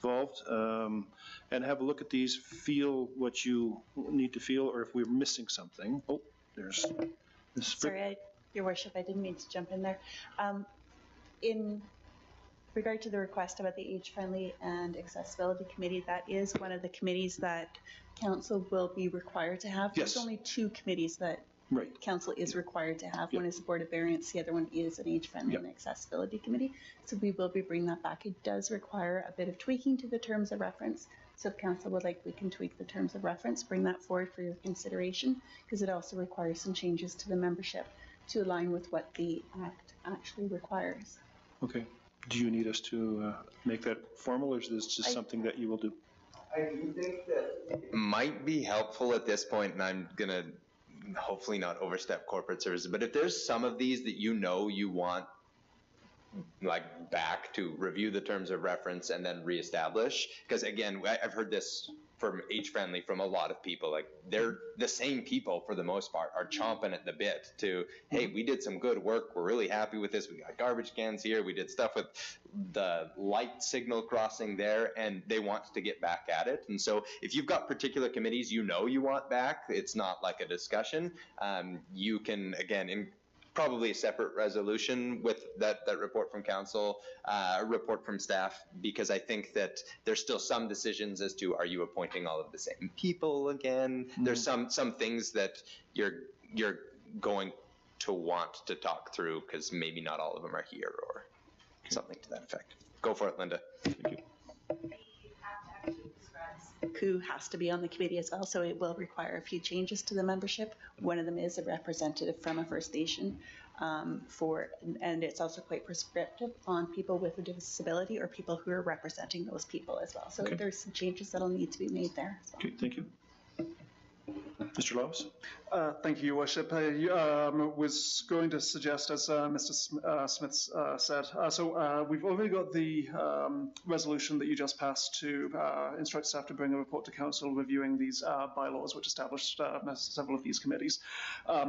involved. And have a look at these. Feel what you need to feel, or if we're missing something. Oh, there's. Sorry, Your Worship, I didn't mean to jump in there. In regard to the request about the Age-Friendly and Accessibility Committee, that is one of the committees that council will be required to have. Yes. There's only 2 committees that Right. council is required to have. One is the Board of Variance, the other one is an age-friendly and accessibility committee. So we will be bringing that back. It does require a bit of tweaking to the terms of reference. So if council would like, we can tweak the terms of reference, bring that forward for your consideration, because it also requires some changes to the membership to align with what the act actually requires. Okay. Do you need us to make that formal, or is this just something that you will do? I do think that it might be helpful at this point, and I'm going to hopefully not overstep corporate services, but if there's some of these that you know you want like back to review the terms of reference and then reestablish, because again, I've heard this from age-friendly from a lot of people, like they're the same people for the most part are chomping at the bit to, hey, we did some good work, we're really happy with this, we got garbage cans here, we did stuff with the light signal crossing there, and they want to get back at it. And so if you've got particular committees you know you want back, it's not like a discussion, you can, again, probably a separate resolution with that report from council, report from staff, because I think that there's still some decisions as to, are you appointing all of the same people again? Mm-hmm. There's some things that you're going to want to talk through because maybe not all of them are here or something to that effect. Go for it, Linda. Thank you. Who has to be on the committee as well, so it will require a few changes to the membership. One of them is a representative from a First Nation, and it's also quite prescriptive on people with a disability or people who are representing those people as well. So there's some changes that'll need to be made there. So. Okay, thank you. Mr. Laws? Thank you, Your Worship. I was going to suggest, as Mr. Smith said, we've already got the resolution that you just passed to instruct staff to bring a report to council reviewing these bylaws, which established several of these committees.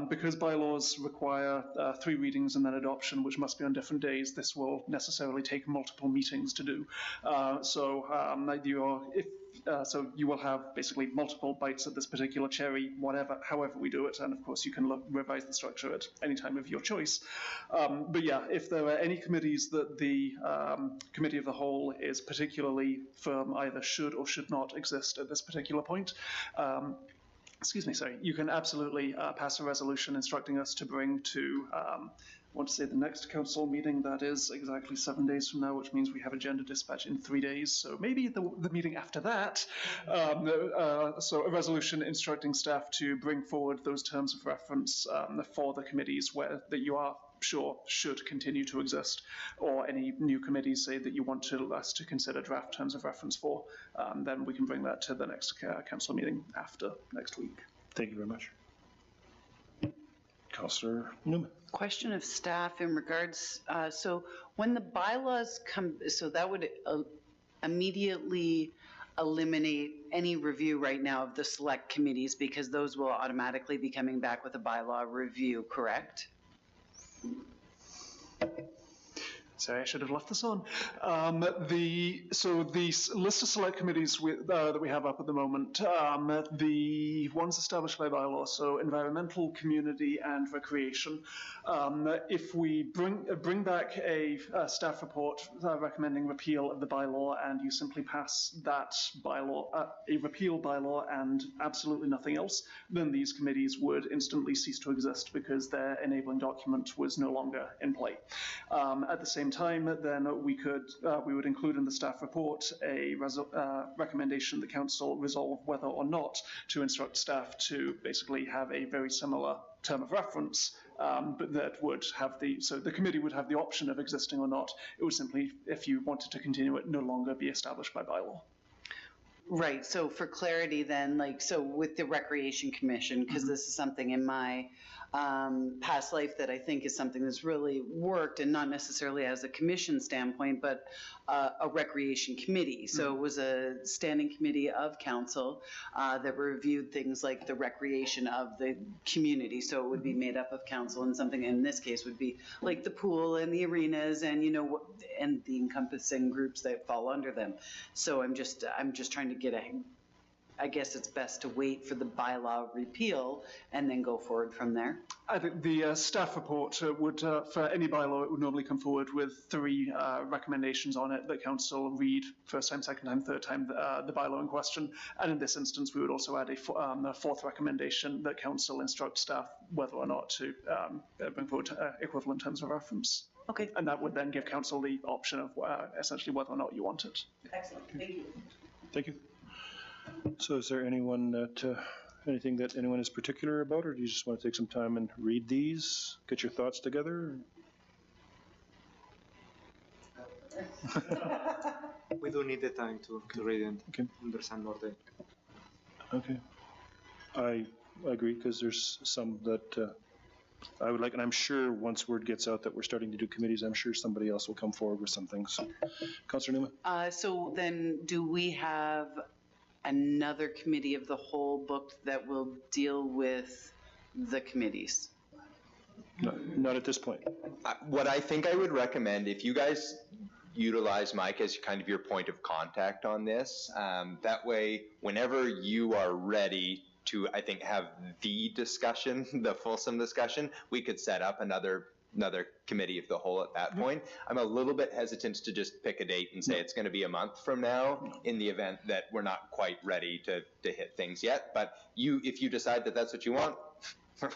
Because bylaws require 3 readings and then adoption, which must be on different days, this will necessarily take multiple meetings to do. So you will have basically multiple bites at this particular cherry, however we do it, and of course you can revise the structure at any time of your choice. But yeah, if there are any committees that the Committee of the Whole is particularly firm either should or should not exist at this particular point, you can absolutely pass a resolution instructing us to bring to I want to say the next council meeting, that is exactly 7 days from now, which means we have agenda dispatch in 3 days. So maybe the meeting after that. So a resolution instructing staff to bring forward those terms of reference for the committees that you are sure should continue to exist, or any new committees say that you want us to consider draft terms of reference for, then we can bring that to the next council meeting after next week. Thank you very much. Councillor Newman. Question of staff in regards, so when the bylaws come, so that would immediately eliminate any review right now of the select committees, because those will automatically be coming back with a bylaw review, correct? Sorry, I should have left this on. The list of select committees that we have up at the moment, the ones established by bylaw, so environmental, community, and recreation. If we bring back a staff report recommending repeal of the bylaw, and you simply pass that bylaw, a repeal bylaw, and absolutely nothing else, then these committees would instantly cease to exist because their enabling document was no longer in play. At the same time, then we would include in the staff report a recommendation the council resolve whether or not to instruct staff to basically have a very similar term of reference, but that would have so the committee would have the option of existing or not. It would simply, if you wanted to continue it, no longer be established by bylaw. Right, so for clarity then, so with the Recreation Commission, because this is something in my past life that I think is something that's really worked, and not necessarily as a commission standpoint, but a recreation committee. So it was a standing committee of council that reviewed things like the recreation of the community. So it would be made up of council, and something in this case would be like the pool and the arenas and and the encompassing groups that fall under them. So I'm just trying to get I guess it's best to wait for the bylaw repeal and then go forward from there. I think the staff report would, for any bylaw, it would normally come forward with 3 recommendations on it that council read first time, second time, third time, the bylaw in question. And in this instance, we would also add a 4th recommendation that council instruct staff whether or not to bring forward equivalent terms of reference. Okay. And that would then give council the option of essentially whether or not you want it. Excellent. Thank you. Thank you. So is there anyone that, anything that anyone is particular about, or do you just want to take some time and read these, get your thoughts together? We do need the time to read and understand more the. Okay. I agree, because there's some that I would like, and I'm sure once word gets out that we're starting to do committees, I'm sure somebody else will come forward with some things. Councillor Newman? So then do we have another committee of the whole booked that will deal with the committees? Not at this point. What I think I would recommend, if you guys utilize Mike as kind of your point of contact on this, that way, whenever you are ready to, I think, have the discussion, the fulsome discussion, we could set up another committee of the whole at that point. I'm a little bit hesitant to just pick a date and say it's going to be a month from now in the event that we're not quite ready to hit things yet. But if you decide that that's what you want,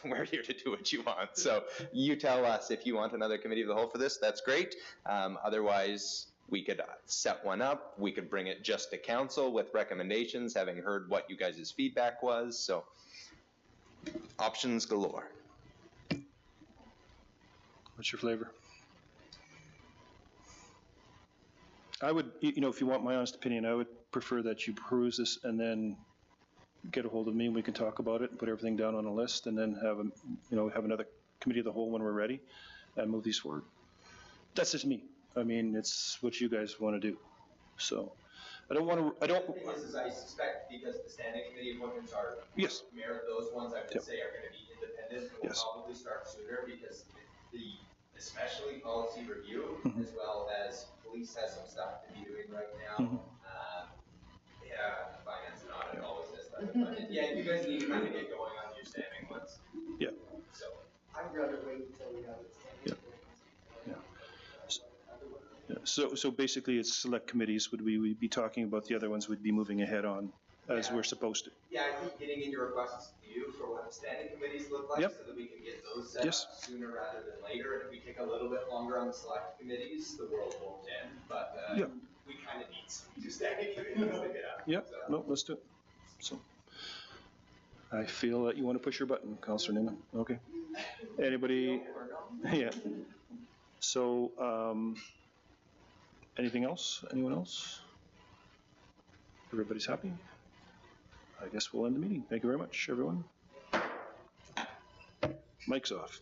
we're here to do what you want. So you tell us if you want another committee of the whole for this, that's great. Otherwise, we could set one up. We could bring it just to council with recommendations, having heard what you guys' feedback was. So options galore. What's your flavor? I would, if you want my honest opinion, I would prefer that you peruse this and then get a hold of me and we can talk about it and put everything down on a list and then have have another committee of the whole when we're ready and move these forward. That's just me. I mean, it's what you guys want to do. So I don't want to, The thing is I suspect because the standing committee appointments are Merritt, those ones I would say are going to be independent. We'll probably start sooner because especially policy review, as well as police has some stuff to be doing right now. Finance and audit always has stuff. But you guys need to kind of get going on your standing ones. Yeah. So I'd rather wait until we have it standing. So basically it's select committees would we be talking about, the other ones we'd be moving ahead on as we're supposed to. Yeah, I keep getting in your requests to you for what the standing committees look like so that we can get those set up sooner rather than later. And if we take a little bit longer on the select committees, the world won't end. But we kind of need some two standing committees to get up. Yeah, no, let's do it. So I feel that you want to push your button, Councillor Newman. Okay. Anybody? Yeah. So anything else? Anyone else? Everybody's happy? I guess we'll end the meeting. Thank you very much, everyone. Mic's off.